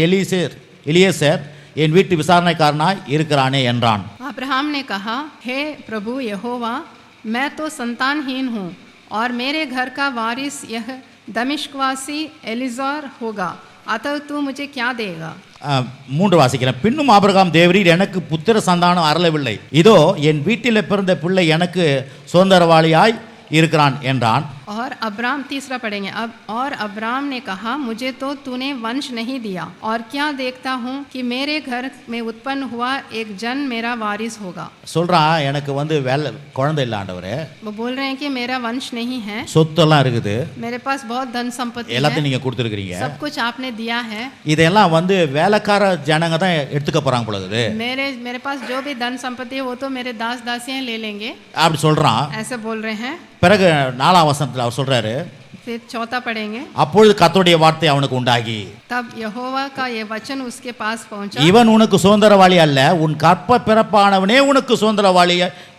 எலியேசர் என் வீட்டு விசாரணைக்காரனாய் இருக்கிறானே என்றான்.
अब्राहम ने कहा, हे प्रभु यहोवा, मैं तो संतानहीन हूँ और मेरे घर का वारिस यह दमिश्कवासी एलिज़ार होगा, अतः तू मुझे क्या देगा?
3 வாசிக்கிறேன். பின்னும் ஆபிரகாம், தேவரீர் எனக்கு புத்திர சந்தானம் அருளவில்லை, இதோ என் வீட்டில் பிறந்த பிள்ளை எனக்கு சுதந்திரவாளியாய் இருக்கிறான் என்றான்.
और अब्राम, तीसरा पढ़ेंगे अब, और अब्राम ने कहा, मुझे तो तूने वंश नहीं दिया और क्या देखता हूँ कि मेरे घर में उत्पन्न हुआ एक जन मेरा वारिस होगा।
சொல்றான், எனக்கு குழந்தை இல்லை ஆண்டவரே.
वो बोल रहे हैं कि मेरा वंश नहीं है,
சொத்தெல்லாம் இருக்குது,
मेरे पास बहुत धन संपत्ति
எல்லாத்தையும்
है,
நீங்க கொடுத்துருக்கீங்க,
सब कुछ आपने दिया है,
இதெல்லாம் வேலைக்கார ஜனங்க தான் எடுத்துக்க போறாங்க பொழுது,
मेरे पास जो भी धन संपत्ति है वो तो मेरे दास दासियां ले लेंगे,
அப்படி சொல்றான்.
ऐसे बोल रहे हैं।
பிறகு 4ஆம் வசனத்துல அவர் சொல்றாரு,
फिर 4 पढ़ेंगे।
அப்பொழுது கர்த்தருடைய வார்த்தை அவனுக்கு உண்டாகி,
तब यहोवा का ये वचन उसके पास पहुंचा,
இவன் உனக்கு சுதந்திரவாளி அல்ல, உன் கற்ப பிறப்பானவனே உனக்கு சுதந்திரவாளி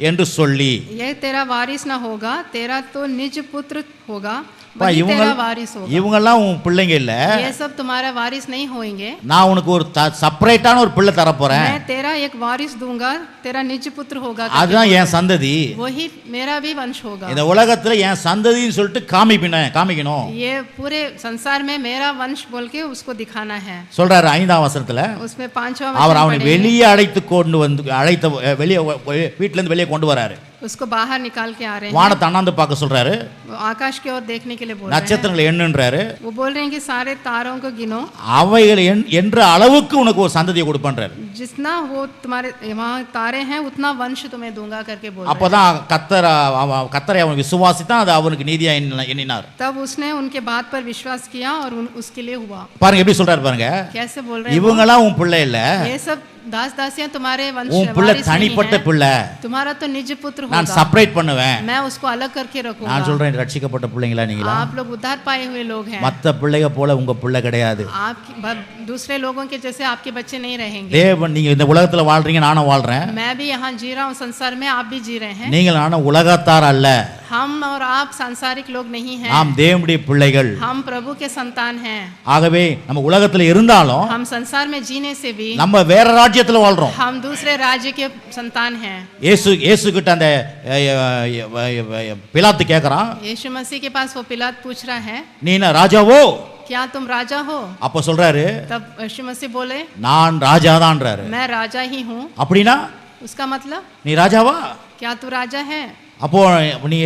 என்று சொல்லி,
ये तेरा वारिस ना होगा, तेरा तो निज पुत्र होगा, वही तेरा वारिस होगा।
இவங்கெல்லாம் உன் பிள்ளைங்க இல்ல,
ये सब तुम्हारा वारिस नहीं होंगे,
நான் உனக்கு ஒரு செப்பரேட்டான ஒரு பிள்ளை தர போறேன்,
मैं तेरा एक वारिस दूंगा, तेरा निज पुत्र होगा,
அதுதான் என் சந்ததி,
वही मेरा भी वंश होगा।
இந்த உலகத்துல என் சந்ததின்னு சொல்லிட்டு காமிக்கணும்,
ये पूरे संसार में मेरा वंश बोल के उसको दिखाना है
சொல்றாரு. 5ஆம் வசனத்துல
उसमें 5वां
அவர்
वचन
அவனை
पढ़ेंगे।
வெளியே வெளியே வீட்டுல இருந்து வெளியே கொண்டு வராரு.
उसको बाहर निकाल के आ रहे हैं,
வானத்தை அண்ணாந்து பார்க்க சொல்றாரு,
वो आकाश की ओर देखने के लिए बोल रहे हैं।
நட்சத்திரங்களை எண்ணுன்றாரு,
वो बोल रहे हैं कि सारे तारों को गिनो,
அவைகள் என்ற அளவுக்கு உனக்கு ஒரு சந்ததியை கொடுப்பன்றாரு.
जितना वो तुम्हारे वहाँ तारे हैं उतना वंश तुम्हें दूंगा करके बोल रहे हैं।
அப்பதான் கர்த்தரை அவன் விசுவாசித்தான், அது அவனுக்கு நீதியா எண்ணினார்.
तब उसने उनके बात पर विश्वास किया और उसके लिए हुआ।
பாருங்க எப்படி சொல்றாரு பாருங்க,
कैसे बोल रहे हैं?
இவங்கெல்லாம் உன் பிள்ளை இல்ல,
ये सब दास दासियां तुम्हारे वंश
உன் பிள்ளை
वारिस नहीं
தனிப்பட்ட
है,
பிள்ளை,
तुम्हारा तो निज पुत्र
நான்
होगा,
செப்பரேட் பண்ணுவேன்.
मैं उसको अलग करके
நான்
रखूंगा।
சொல்றேன், ரட்சிக்கப்பட்ட பிள்ளைங்களா நீங்களா?
आप लोग उद्धार पाए हुए लोग हैं,
மத்த பிள்ளைங்க போல உங்க பிள்ளை கிடையாது.
आप दूसरे लोगों के जैसे आपके बच्चे नहीं रहेंगे।
தேவன், நீங்க இந்த உலகத்துல வாழ்றீங்க, நானும் வாழ்றேன்,
मैं भी यहाँ जी रहा हूँ संसार में, आप भी जी रहे हैं,
நீங்கள் நானும் உலகத்தார் அல்ல,
हम और आप सांसारिक लोग नहीं हैं,
நாம் தேவனுடைய பிள்ளைகள்.
हम प्रभु के संतान हैं।
ஆகவே நம்ம உலகத்துல இருந்தாலும்
हम संसार में जीने से भी
நம்ம வேற ராஜ்யத்துல வாழ்றோம்.
हम दूसरे राज्य के संतान हैं।
இயேசு கிட்ட அந்த பிலாத்து கேக்குறான்,
यीशु मसीह के पास वो पिलात पूछ रहा है,
நீ என்ன ராஜாவோ?
क्या तुम राजा हो?
அப்ப சொல்றாரு,
तब यीशु मसीह बोले,
நான் ராஜாதான்றாரு.
मैं राजा ही हूँ।
அப்படின்னா
उसका मतलब,
நீ ராஜாவா?
क्या तू राजा है?
அப்போ நீ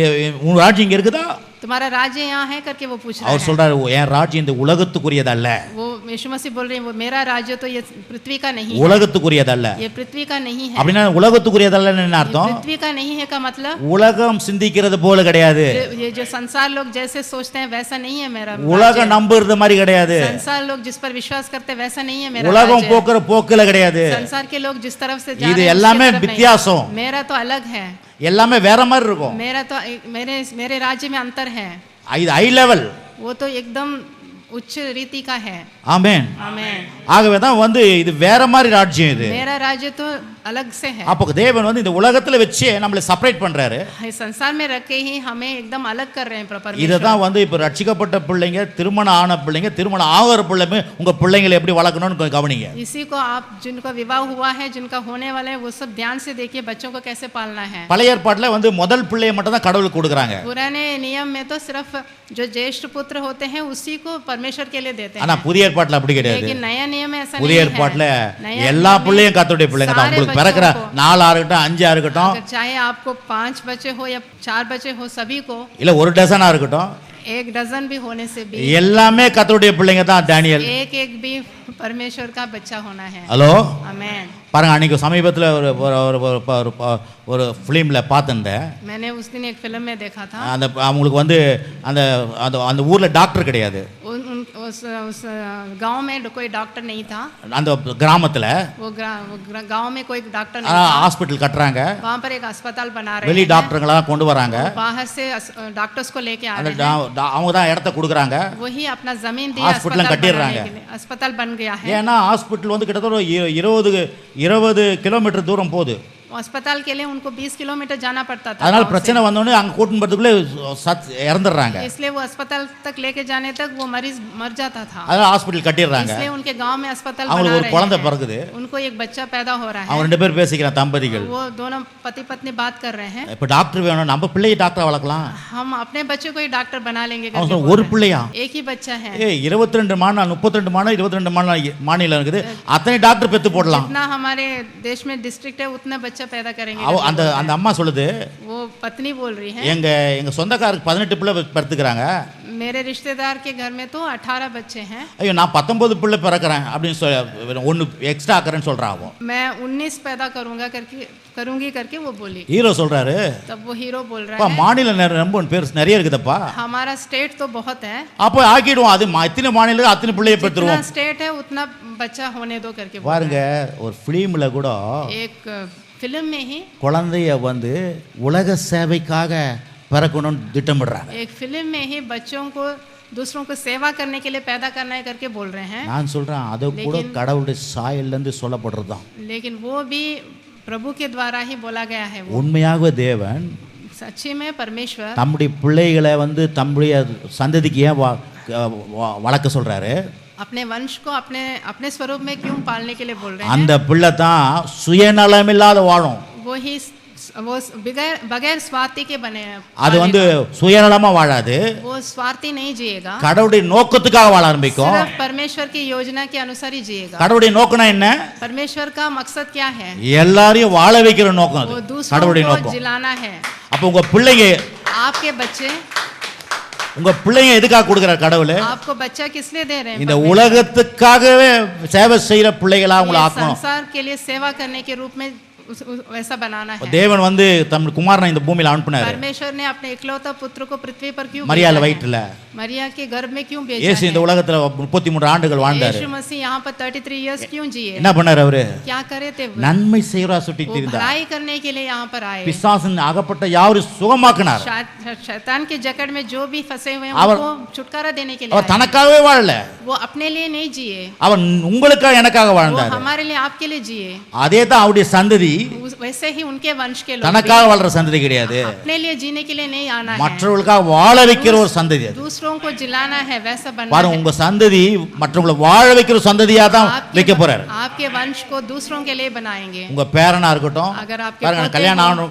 உன் ராஜ்யம் இங்க இருக்குதா?
तुम्हारा राज्य यहाँ है करके वो पूछ रहा
அவர்
है।
சொல்றாரு, என் ராஜ்யம் இந்த உலகத்துக்குரியதல்ல.
वो यीशु मसीह बोल रहे हैं, वो मेरा राज्य तो ये पृथ्वी का नहीं है,
உலகத்துக்குரியதல்ல.
ये पृथ्वी का नहीं है।
அப்படின்னா உலகத்துக்குரியதல்லன்னு என்ன அர்த்தம்?
पृथ्वी का नहीं है का मतलब,
உலகம் சிந்திக்கிறது போல கிடையாது,
ये जो संसार लोग जैसे सोचते हैं वैसा नहीं है मेरा
உலகம்
राज्य।
நம்புறது மாதிரி கிடையாது,
संसार लोग जिस पर विश्वास करते हैं वैसा नहीं है मेरा
உலகம்
राज्य।
போக்குற போக்குல கிடையாது.
संसार के लोग जिस तरफ से जा
இது
रहे हैं
எல்லாமே
उसके तरफ नहीं।
வித்தியாசம்.
मेरा तो अलग है,
எல்லாமே வேற மாதிரி இருக்கும்.
मेरा तो मेरे राज्य में अंतर है,
இது ஹை லெவல்.
वो तो एकदम उच्च रीति का है।
ஆமென்.
आमेन।
ஆகவே தான் இது வேற மாதிரி ராஜ்யம் இது.
मेरा राज्य तो अलग से है।
அப்போ தேவன் இந்த உலகத்துல வச்சு நம்மளை செப்பரேட் பண்றாரு.
संसार में रख के ही हमें एकदम अलग कर रहे हैं परमेश्वर।
இதுதான் இப்ப ரட்சிக்கப்பட்ட பிள்ளைங்க, திருமணம் ஆன பிள்ளைங்க, திருமணம் ஆகிற பிள்ளைங்க உங்க பிள்ளைங்களை எப்படி வளர்க்கணும்னு கொஞ்சம் கவனிங்க.
इसी को आप जिनका विवाह हुआ है, जिनका होने वाला है, वो सब ध्यान से देखिए बच्चों को कैसे पालना है।
பழைய ஏற்பாட்டுல முதல் பிள்ளையை மட்டும் தான் கடவுளுக்கு கொடுக்குறாங்க.
पुराने नियम में तो सिर्फ जो ज्येष्ठ पुत्र होते हैं उसी को परमेश्वर के लिए देते
ஆனா
हैं,
புதிய ஏற்பாட்டுல அப்படி கிடையாது.
लेकिन नया नियम में ऐसा
புதிய
नहीं
ஏற்பாட்டுல
है।
எல்லா பிள்ளையும் கர்த்தருடைய பிள்ளைங்க தான். உங்களுக்கு பிறக்கிற 4 இருக்கட்டும், 5 இருக்கட்டும்,
अगर चाहे आपको 5 बच्चे हो या 4 बच्चे हो, सभी को
இல்ல 1 டசனா இருக்கட்டும்,
1 डजन भी होने से भी
எல்லாமே கர்த்தருடைய பிள்ளைங்க தான். டேனியல்,
एक भी परमेश्वर का बच्चा होना है।
ஹலோ,
आमेन।
பாருங்க, அன்னைக்கு சமீபத்தில் ஒரு ஃபிலிமில் பார்த்துருந்தேன்.
मैंने उस दिन एक फिल्म में देखा था,
அந்த அவங்களுக்கு வந்து அந்த அந்த ஊரில் டாக்டர் கிடையாது.
उस गांव में कोई डॉक्टर नहीं था.
அந்த கிராமத்தில்
वो गांव में कोई डॉक्टर नहीं था.
ஹாஸ்பிட்டல் கட்டுறாங்க,
वहाँ पर एक अस्पताल बना रहे
வெளி
हैं,
டாக்டருங்களாம் கொண்டு வராங்க.
बाहर से डॉक्टर्स को लेके आ
அந்த
रहे हैं.
அவங்க தான் இடத்த கொடுக்குறாங்க,
वही अपना जमीन दिया,
ஹாஸ்பிட்டல்
अस्पताल
கட்டிடுறாங்க.
बनाने के लिए. अस्पताल बन गया है.
ஏன்னா ஹாஸ்பிட்டல் வந்து கிட்டத்தட்ட 20 கிலோமீட்டர் தூரம் போகுது.
अस्पताल के लिए उनको 20 किलोमीटर जाना पड़ता था.
அதனால பிரச்சனை வந்தோடனே அங்கே கூட்டின்னு போகிறதுக்குள்ளே இறந்துடுறாங்க.
इसलिए वो अस्पताल तक लेके जाने तक वो मरीज मर जाता था.
அதனால ஹாஸ்பிட்டல் கட்டிடுறாங்க.
इसलिए उनके गांव में अस्पताल बना
அவங்களுக்கு ஒரு
रहे
குழந்தை
हैं.
பிறகுது.
उनको एक बच्चा पैदा हो रहा
அவங்க
है.
2 பேர் பேசிக்கிறாங்க, தம்பதிகள்.
वो दोनों पति पत्नी बात कर रहे हैं.
இப்போ டாக்டர் வேணும், நம்ம பிள்ளையை டாக்டரை வளர்க்கலாம்.
हम अपने बच्चे को ही डॉक्टर बना लेंगे
அவன்
करके
சொன்னான்,
बोल
ஒரு
रहे हैं.
பிள்ளையா?
एक ही बच्चा है.
22 மாநிலம் 32 மாநிலம் 22 மாநிலம் இருக்குது, அத்தனை டாக்டர் பெற்று போடலாம்.
जितना हमारे देश में डिस्ट्रिक्ट है उतना बच्चा पैदा करेंगे.
அந்த அந்த அம்மா சொல்லுது,
वो पत्नी बोल रही है,
எங்க சொந்தக்காரருக்கு 18 பிள்ளை பிறத்துக்கிறாங்க.
मेरे रिश्तेदार के घर में तो 18 बच्चे हैं.
ஐயோ, நான் 19 பிள்ளை பிறக்கிறேன் அப்படின்னு சொல்லி 1 எக்ஸ்ட்ரா ஆக்குறேன்னு சொல்றாங்க.
मैं 19 पैदा करूंगी करके वो बोली.
ஹீரோ சொல்றாரு,
तब वो हीरो बोल रहा
அப்பா
है,
மாநிலம் ரொம்ப பேர் நிறைய இருக்குதப்பா,
हमारा स्टेट तो बहुत है,
அப்போ ஆக்கிடுவோம், அது எத்தனை மாநிலம் அத்தனை பிள்ளையை
जितना
பெற்றுருவோம்.
स्टेट है उतना बच्चा होने दो करके बोल
பாருங்க, ஒரு ஃபிலிமில் கூட
रहा है. एक फिल्म में ही
குழந்தைய வந்து உலக சேவைக்காக பிறக்கணும்னு திட்டமிடுறாங்க.
एक फिल्म में ही बच्चों को दूसरों को सेवा करने के लिए पैदा करना है करके बोल रहे हैं.
நான் சொல்றேன், அது கூட கடவுளுடைய சாயல்லேருந்து சொல்லப்படுறது தான்.
लेकिन वो भी प्रभु के द्वारा ही बोला गया है. वो
உண்மையாகவே தேவன்
सच्ची में परमेश्वर
தம்முடைய பிள்ளைகளை வந்து தம்முடைய சந்ததிக்கு ஏன் வளர்க்க சொல்றாரு?
अपने वंश को अपने अपने स्वरूप में क्यों पालने के लिए बोल रहे हैं.
அந்த பிள்ளை தான் சுயநலமில்லாத வாழும்.
वो बगैर स्वार्थी के बने हैं.
அது வந்து சுயநலமா வாழாது,
वो स्वार्थी नहीं जिएगा,
கடவுளுடைய நோக்கத்துக்காக வாழ ஆரம்பிக்கும்.
सिर्फ परमेश्वर की योजना के अनुसार ही जिएगा.
கடவுளுடைய நோக்கம்னா என்ன?
परमेश्वर का मकसद क्या है?
எல்லாரையும் வாழ வைக்கிற நோக்கம்
वो
அது,
दूसरों
கடவுளுடைய
को
நோக்கம்.
जिलाना है.
அப்போ உங்க பிள்ளைங்க எதுக்காக கொடுக்கிறார் கடவுள்?
आपको बच्चा किस लिए दे रहे हैं?
இந்த உலகத்துக்காகவே சேவை செய்யற பிள்ளைகளா உங்களை
ये
ஆக்கணும்.
संसार के लिए सेवा करने के रूप में वैसा बनाना है.
தேவன் வந்து தம் குமாரனை இந்த பூமியில அனுப்பினாரு.
परमेश्वर ने अपने इकलौता पुत्र को पृथ्वी पर क्यों
மரியாள்
भेजा है?
வயிற்றுல
मरिया के गर्भ में क्यों भेजा
இயேசு இந்த
है?
உலகத்துல 33 ஆண்டுகள் வாழ்ந்தாரு.
यीशु मसीह यहाँ पर 33 इयर्स क्यों जिए?
என்ன பண்ணாரு அவரு?
क्या करे थे वो?
நன்மை செய்யறா சுட்டி
वो
திரிந்தார்.
भलाई करने के लिए यहाँ पर आए.
பிசாசின் அகப்பட்ட யாவரும் சுகமாக்கினார்.
शैतान के जकड़ में जो भी फंसे हुए हैं
அவர்-
उनको छुटकारा देने के लिए
அவர்
आए.
தனக்காகவே வாழல,
वो अपने लिए नहीं जिए,
அவர் உங்களுக்காக எனக்காக
वो
வாழ்ந்தார்.
हमारे लिए आपके लिए जिए.
அதே தான் அவருடைய சந்ததி.
वैसे ही उनके वंश के लोग
தனக்காக வாழ்ற சந்ததி கிடையாது,
भी अपने लिए जीने के लिए नहीं आना है,
மற்றவர்களுக்காக வாழ வைக்கிற ஒரு சந்ததி அது.
दूसरों को जिलाना है, वैसा बनना
பாருங்க,
है.
உங்க சந்ததி மற்றவங்களை வாழ வைக்கிற சந்ததியா தான் வைக்க போறாரு.
आपके वंश को दूसरों के लिए बनाएंगे.
உங்க பேரனா இருக்கட்டும்,
अगर आपके
பாருங்க,
पोते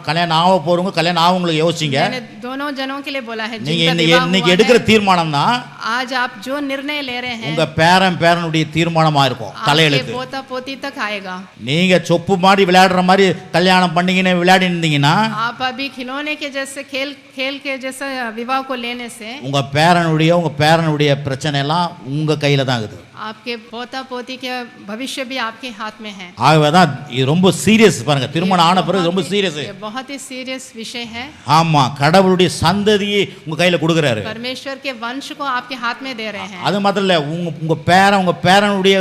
கல்யாணம் ஆக போறவங்க கல்யாணம் ஆகுங்களுக்கு யோசிங்க.
मैंने दोनों जनों के लिए बोला है,
நீங்க
जिनका विवाह
இன்னைக்கு
हुआ
எடுக்கிற
है,
தீர்மானம் தான்
आज आप जो निर्णय ले रहे हैं
உங்க பேரனுடைய தீர்மானமா இருக்கும்,
आपके
தலையெழுத்து.
पोता पोती तक आएगा.
நீங்க சொப்பு மாதிரி விளையாடுற மாதிரி கல்யாணம் பண்ணீங்கன்னு விளையாடி இருந்தீங்கன்னா
आप अभी खिलौने के जैसे खेल के जैसे विवाह को लेने से
உங்க பேரனுடைய பிரச்சனை எல்லாம் உங்க கையில தான் இருக்குது.
आपके पोता पोती के भविष्य भी आपके हाथ में है.
ஆகவே தான் இது ரொம்ப சீரியஸ். பாருங்க, திருமணம் ஆன பிறகு ரொம்ப சீரியஸ்.
ये बहुत ही सीरियस विषय है.
ஆமா, கடவுளுடைய சந்ததியை உங்க கையில கொடுக்குறாரு.
परमेश्वर के वंश को आपके हाथ में दे रहे हैं.
அது மாத்திரம் இல்ல, உங்க பேரனுடைய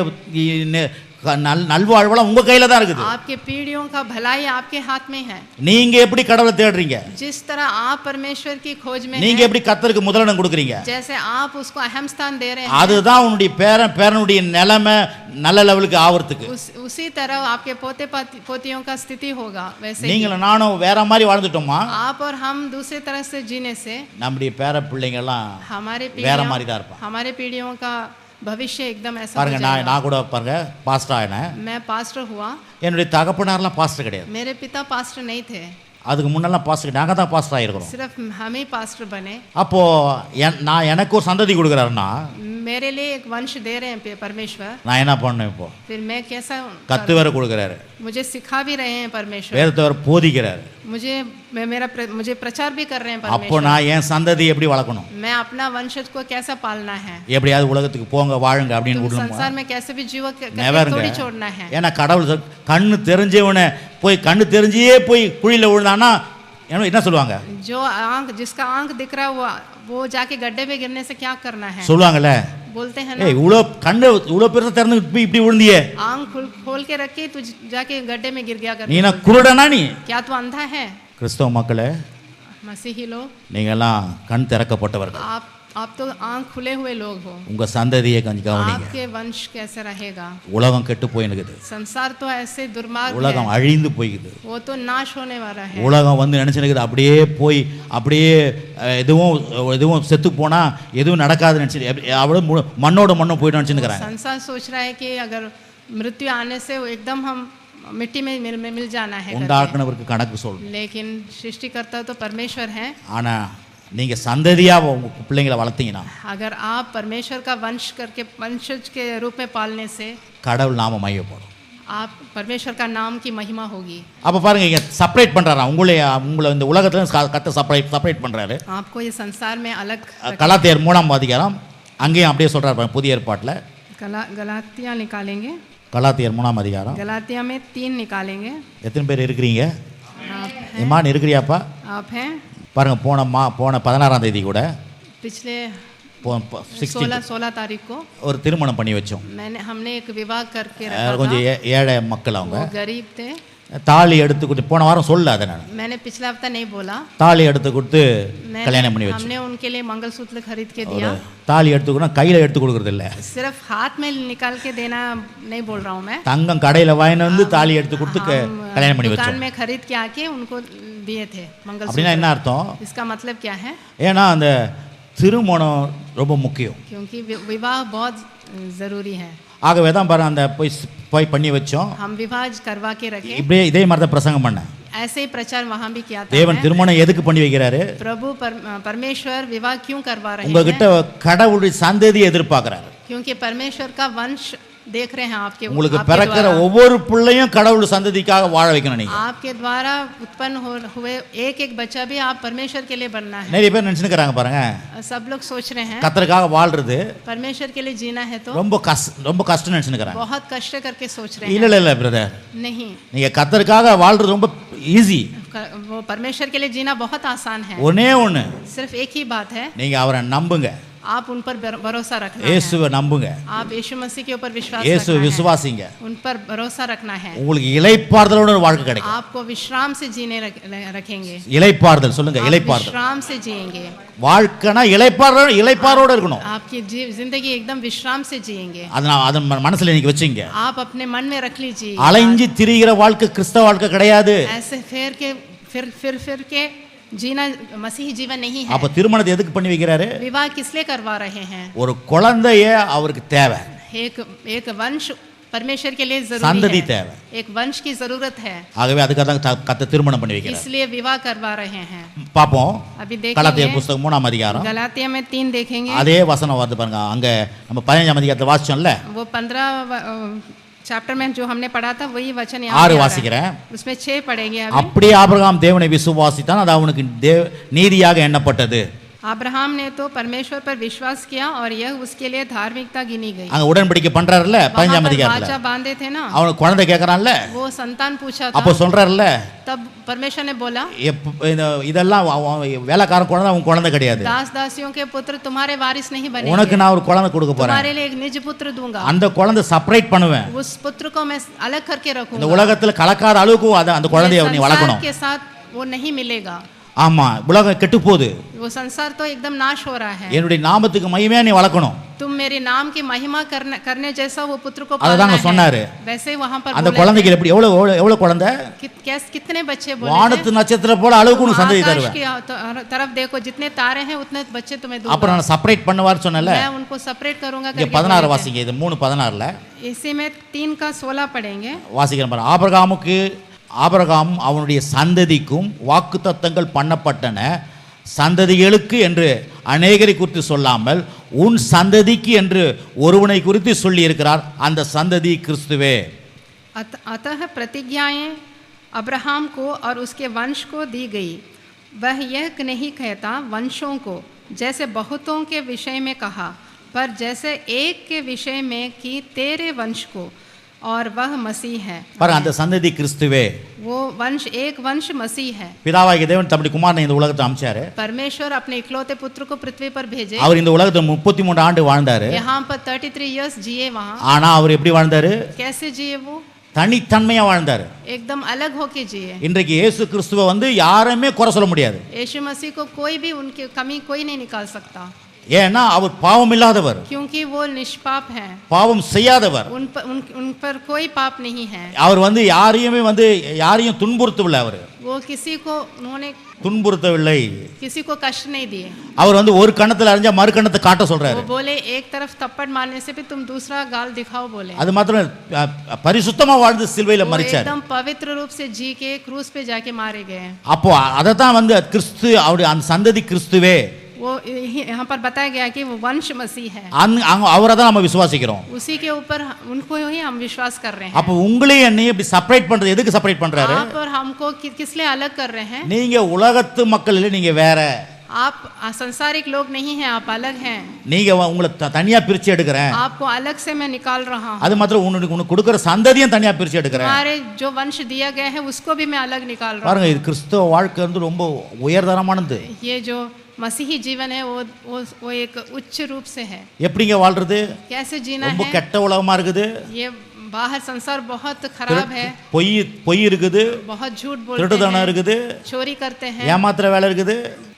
நல்வாழ்வெல்லாம் உங்க கையில தான் இருக்குது.
आपके पीढ़ियों का भलाई आपके हाथ में है.
நீங்க எப்படி கடவுளை தேடுறீங்க,
जिस तरह आप परमेश्वर की खोज में
நீங்க
हैं,
எப்படி கர்த்தருக்கு முதலிடம் கொடுக்குறீங்க,
जैसे आप उसको अहम स्थान दे रहे हैं,
அதுதான் உன்னுடைய பேரனுடைய நிலைமை நல்ல லெவலுக்கு ஆவறதுக்கு.
उसी तरह आपके पोते पोतियों का स्थिति होगा. वैसे ही
நீங்களும் நானும் வேற மாதிரி வாழ்ந்துட்டோமா,
आप और हम दूसरी तरह से जीने से
நம்முடைய பேர பிள்ளைங்க எல்லாம்
हमारे
வேற மாதிரி தான் இருப்பாங்க.
हमारे पीढ़ियों का भविष्य एकदम ऐसा हो
பாருங்க,
जाएगा.
நான் கூட பாருங்க பாஸ்டர் ஆயினேன்.
मैं पास्टर हुआ,
என்னுடைய தகப்பனார்லாம் பாஸ்டர் கிடையாது.
मेरे पिता पास्टर नहीं थे,
அதுக்கு முன்னெல்லாம் பாஸ்டர், நாங்கள் தான் பாஸ்டர் ஆகிருக்கிறோம்.
सिर्फ हम ही पास्टर बने.
அப்போ நான் எனக்கு ஒரு சந்ததி கொடுக்குறாருன்னா
मेरे लिए एक वंश दे रहे हैं परमेश्वर,
நான் என்ன பண்ணணும் இப்போ?
फिर मैं कैसा
கத்து வேற கொடுக்குறாரு,
मुझे सिखा भी रहे हैं परमेश्वर,
வேதத்தை வேற போதிக்கிறாரு.
मुझे प्रचार भी कर रहे हैं
அப்போ
परमेश्वर।
நான் என் சந்ததி எப்படி வளர்க்கணும்?
मैं अपना वंशज को कैसा पालना है,
எப்படியாவது உலகத்துக்கு போங்க வாழுங்க அப்படின்னு
तुम
விடணுமா?
संसार में कैसे भी जीव
நெவருங்க.
थोड़ी छोड़ना है।
ஏன்னா கடவுள் கண்ணு தெரிஞ்சவனை போய் கண்ணு தெரிஞ்சே போய் குழியில விழுந்தான்னா என்ன சொல்லுவாங்க?
जो आंख जिसका आंख दिख रहा है वो जाके गड्ढे में गिरने से क्या करना है,
சொல்லுவாங்கல்ல,
बोलते हैं ना।
ஏய் இவ்வளோ கண்ணு இவ்வளோ பெருசா திறந்து இப்படி விழுந்தியே,
आंख खोल के रखे तू जाके गड्ढे में गिर गया कर,
நீ என்ன குருடனா? நீ
क्या तू अंधा है?
கிறிஸ்தவ மக்களே,
मसीही लोग,
நீங்கெல்லாம் கண் திறக்கப்பட்டவர்கள்.
आप तो आंख खुले हुए लोग हो।
உங்க சந்ததியை கொஞ்சம் கவனிங்க.
आपके वंश कैसे रहेगा?
உலகம் கெட்டு போயினுக்குது,
संसार तो ऐसे दुर्मार्ग
உலகம்
है,
அழிந்து போய்க்குது.
वो तो नाश होने वाला है।
உலகம் வந்து நினைச்சுனுக்குது அப்படியே போய் அப்படியே எதுவும் செத்து போனா எதுவும் நடக்காது நினைச்சு அவ்வளோ மண்ணோட மண்ணும் போயிட்டு நினைச்சுக்கிறாங்க.
संसार सोच रहा है कि अगर मृत्यु आने से वो एकदम हम मिट्टी में मिल जाना है करके।
உண்டாக்குனவருக்கு கணக்கு சொல்லணும்.
लेकिन सृष्टिकर्ता तो परमेश्वर है।
ஆனா நீங்க சந்ததியா உங்க பிள்ளைங்களை வளர்த்தீங்கன்னா,
अगर आप परमेश्वर का वंश करके वंशज के रूप में पालने से
கடவுள் நாம மையப்படும்.
आप परमेश्वर का नाम की महिमा होगी।
அப்ப பாருங்க, இங்க செப்பரேட் பண்றாரா உங்களை இந்த உலகத்துல கத்த செப்பரேட் பண்றாரு.
आपको ये संसार में अलग
கலாத்தியர் 3ஆம் அதிகாரம் அங்கேயும் அப்படியே சொல்றாரு பாருங்க, புதிய ஏற்பாட்டுல
गलातिया निकालेंगे।
கலாத்தியர் 3ஆம் அதிகாரம்
गलातिया में 3 निकालेंगे।
எத்தனை பேர் இருக்கிறீங்க?
आप
இமான் இருக்கிறியாப்பா?
आप हैं।
பாருங்க, போன 16ஆம் தேதி கூட
पिछले
16
तारीख को
ஒரு திருமணம் பண்ணி வச்சோம்.
हमने एक विवाह करके रखा था।
கொஞ்சம் ஏழை மக்கள், அவங்க
वो गरीब थे।
தாலி எடுத்து கொடுத்து, போன வாரம் சொல்ல அதை நான்
मैंने पिछला हफ्ता नहीं बोला,
தாலி எடுத்து கொடுத்து கல்யாணம் பண்ணி வச்சோம்.
हमने उनके लिए मंगलसूत्र खरीद के दिया।
தாலி எடுத்து கொடுத்தா கையில எடுத்து கொடுக்கறது இல்ல,
सिर्फ हाथ में निकाल के देना नहीं बोल रहा हूँ मैं।
தங்கம் கடையில வாங்கிட்டு வந்து தாலி எடுத்து கொடுத்து கல்யாணம் பண்ணி
दुकान
வச்சோம்.
में खरीद के आके उनको दिए थे
அப்படின்னா
मंगलसूत्र।
என்ன அர்த்தம்?
इसका मतलब क्या है?
ஏன்னா அந்த திருமணம் ரொம்ப முக்கியம்.
क्योंकि विवाह बहुत जरूरी है।
ஆகவே தான் பாருங்க, அந்த போய் பண்ணி வச்சோம்.
हम विवाह करवा के रखे।
இப்படியே இதே மாதிரி தான் பிரசங்கம் பண்ணேன்.
ऐसे ही प्रचार वहाँ भी किया था।
தேவன் திருமணம் எதுக்கு பண்ணி வைக்கிறாரு?
प्रभु परमेश्वर विवाह क्यों करवा रहे हैं?
உங்ககிட்ட கடவுளுடைய சந்ததியை எதிர்பார்க்கிறாரு.
क्योंकि परमेश्वर का वंश देख रहे हैं आपके
உங்களுக்கு பிறக்கிற ஒவ்வொரு பிள்ளையும் கடவுள் சந்ததிக்காக வாழ வைக்கணும். நீங்க
आपके द्वारा उत्पन्न हुए एक एक बच्चा भी आप परमेश्वर के लिए बनना है।
நிறைய பேர் நினைச்சுக்கிறாங்க பாருங்க,
सब लोग सोच रहे हैं
கர்த்தருக்காக வாழ்றது
परमेश्वर के लिए जीना है तो
ரொம்ப கஷ்டம் நினைச்சுக்கிறாங்க.
बहुत कष्ट करके सोच रहे
இல்ல
हैं।
இல்ல பிரதர்,
नहीं,
நீங்க கர்த்தருக்காக வாழ்றது ரொம்ப ஈஸி.
वो परमेश्वर के लिए जीना बहुत आसान है।
ஒண்ணே ஒண்ணு,
सिर्फ एक ही बात है,
நீங்க அவரை நம்புங்க,
आप उन पर भरोसा रखना है।
இயேசுவை நம்புங்க,
आप यीशु मसीह के ऊपर विश्वास
இயேசுவை
रखना है,
விசுவாசிங்க.
उन पर भरोसा रखना है।
உங்களுக்கு இளைப்பாறுதலோட ஒரு வாழ்க்கை கிடைக்கும்.
आपको विश्राम से जीने रखेंगे।
இளைப்பாறுதல் சொல்லுங்க,
आप
இளைப்பாறுதல்.
विश्राम से जिएंगे।
வாழ்க்கைனா இளைப்பாரோட இருக்கணும்.
आपकी जिंदगी एकदम विश्राम से जिएंगे।
அது மனசுல நீங்க வச்சீங்க.
आप अपने मन में रख लीजिए।
அலைஞ்சு திரிகிற வாழ்க்கை கிறிஸ்தவ வாழ்க்கை கிடையாது.
ऐसे फिर के जीना मसीही जीवन नहीं है।
அப்ப திருமணத்தை எதுக்கு பண்ணி வைக்கிறாரு?
विवाह किस लिए करवा रहे हैं?
ஒரு குழந்தைய அவருக்கு தேவை,
एक वंश परमेश्वर के लिए
சந்ததி
जरूरी है।
தேவை.
एक वंश की जरूरत है,
ஆகவே அதுக்காக தான் கத்த திருமணம் பண்ணி வைக்கிறார்.
इसलिए विवाह करवा रहे हैं।
பாப்போம்,
अभी
கலாத்தியர்
देखेंगे
புத்தகம் 3ஆம் அதிகாரம்
गलातिया में 3 देखेंगे।
அதே வசனம் வருது பாருங்க. அங்க நம்ம 15ஆம் அதிகாரத்தை வாசிச்சோம்ல,
वो 15 चैप्टर में जो हमने पढ़ा था वही वचन
6
यहाँ पे आ रहा
வாசிக்கிறேன்.
है। उसमें 6 पढ़ेंगे अभी।
அப்படியே ஆபிரகாம் தேவனை விசுவாசித்தான், அது அவனுக்கு நீதியாக எண்ணப்பட்டது.
अब्राहम ने तो परमेश्वर पर विश्वास किया और यह उसके लिए धार्मिकता गिनी गई।
அங்க உடன்படிக்கை பண்றாருல்ல 15ஆம் அதிகாரத்துல,
वाचा बांधे थे ना,
அவனுக்கு குழந்தை கேக்குறான்ல,
वो संतान पूछा
அப்போ
था।
சொல்றாருல்ல,
तब परमेश्वर ने बोला,
இதெல்லாம் வேலைக்காரன் குழந்தை, அவன் குழந்தை கிடையாது.
दास दासियों के पुत्र तुम्हारे वारिस नहीं बनेंगे,
உனக்கு நான் ஒரு குழந்தை கொடுக்க போறேன்.
तुम्हारे लिए एक निज पुत्र दूंगा।
அந்த குழந்தை செப்பரேட் பண்ணுவேன்.
उस पुत्र को मैं अलग करके
இந்த
रखूंगा।
உலகத்துல கலக்காத அளவுக்கு அந்த குழந்தையை நீ வளர்க்கணும்.
के साथ वो नहीं मिलेगा।
ஆமா, உலகம் கெட்டு போகுது,
वो संसार तो एकदम नाश हो रहा है।
என்னுடைய நாமத்துக்கு மகிமையா நீ வளர்க்கணும்.
तुम मेरे नाम की महिमा करने जैसा वो पुत्र को
அதுதாங்க
पालना है।
சொன்னாரு.
वैसे वहां पर
அந்த
बोले
குழந்தைக்கு எப்படி எவ்வளவு குழந்தை?
कितने बच्चे बोले
வானத்து நட்சத்திரம் போல அளவுக்கு உனக்கு சந்ததி
आकाश
தருவேன்.
की तरफ देखो, जितने तारे हैं उतने बच्चे तुम्हें दूंगा।
அப்புறம் நான் செப்பரேட் பண்ணுவார் சொன்னல,
मैं उनको सेपरेट करूंगा
இங்க
करके
16
बोले थे।
வாசிங்க, இது 3:16ல
इसी में 3 का 16 पढ़ेंगे।
வாசிக்கிறேன் பாருங்க. ஆபிரகாம் அவனுடைய சந்ததிக்கும் வாக்குத்தத்தங்கள் பண்ணப்பட்டன. சந்ததிகளுக்கு என்று அநேகரை குறித்து சொல்லாமல் உன் சந்ததிக்கு என்று ஒருவனை குறித்து சொல்லி இருக்கிறார். அந்த சந்ததி கிறிஸ்துவே.
अतः प्रतिज्ञाएं अब्राहम को और उसके वंश को दी गई. वह यह नहीं कहता वंशों को, जैसे बहुतों के विषय में कहा, पर जैसे एक के विषय में कि तेरे वंश को, और वह मसीह है.
பாருங்க, அந்த சந்ததி கிறிஸ்துவே.
वो वंश, एक वंश मसीह है.
பிதாவாகிய தேவன் தம்முடைய குமாரனை இந்த உலகத்தை அனுப்பிச்சாரு.
परमेश्वर अपने इकलौते पुत्र को पृथ्वी पर भेजे.
அவர் இந்த உலகத்துல 33 ஆண்டு வாழ்ந்தாரு.
यहाँ पर 33 इयर्स जिए. वहाँ
ஆனா அவர் எப்படி வாழ்ந்தாரு?
कैसे जिए? वो
தனித்தன்மையா வாழ்ந்தாரு.
एकदम अलग होके जिए.
இன்றைக்கு இயேசு கிறிஸ்துவை யாருமே குறை சொல்ல முடியாது.
यीशु मसीह को कोई भी उनकी कमी कोई नहीं निकाल सकता.
ஏன்னா அவர் பாவம் இல்லாதவர்,
क्योंकि वो निष्पाप है.
பாவம் செய்யாதவர்.
उन पर कोई पाप नहीं है.
அவர் யாரையும் துன்புறுத்தவில்லை. அவர்
वो किसी को उन्होंने
துன்புறுத்தவில்லை.
किसी को कष्ट नहीं दिए.
அவர் ஒரு கணத்துல அறிஞ்சா மறு கணத்தை காட்ட சொல்றாரு.
वो बोले एक तरफ थप्पड़ मारने से भी तुम दूसरा गाल दिखाओ बोले.
அது மாத்திரம் பரிசுத்தமா வாழ்ந்து சிலுவையில மரிச்சார்.
एकदम पवित्र रूप से जी के क्रूस पे जाके मारे गए.
அப்போ அததான் கிறிஸ்து, அவருடைய அந்த சந்ததி கிறிஸ்துவே.
वो यहाँ पर बताया गया कि वो वंश मसीह है.
அவரை தான் நம்ம விசுவாசிக்கிறோம்.
उसी के ऊपर उनको ही हम विश्वास कर रहे हैं.
அப்போ உங்களையும் என்னையும் இப்படி செப்பரேட் பண்றது எதுக்கு செப்பரேட் பண்றாரு?
आप और हमको किस लिए अलग कर रहे हैं?
நீங்க உலகத்து மக்கள் இல்ல, நீங்க வேற.
आप संसारिक लोग नहीं हैं, आप अलग हैं.
நீங்க உங்களை தனியா பிரிச்சு எடுக்கிறேன்.
आपको अलग से मैं निकाल रहा हूं.
அது மாத்திரம் உனக்கு கொடுக்கிற சந்ததியும் தனியா பிரிச்சு எடுக்கிறேன்.
हमारे जो वंश दिया गया है उसको भी मैं अलग निकाल रहा हूं.
பாருங்க, இது கிறிஸ்தவ வாழ்க்கை ரொம்ப உயர்தரமானது.
ये जो मसीही जीवन है वो एक उच्च रूप से है.
எப்படிங்க வாழ்றது?
कैसे जीना
ரொம்ப
है?
கெட்ட உலகமா இருக்குது.
ये बाहर संसार बहुत खराब है.
பொய் இருக்குது,
बहुत झूठ बोलते
திருட்டுத்தனம்
हैं,
இருக்குது,
चोरी करते हैं,
ஏமாத்துற வேலை இருக்குது,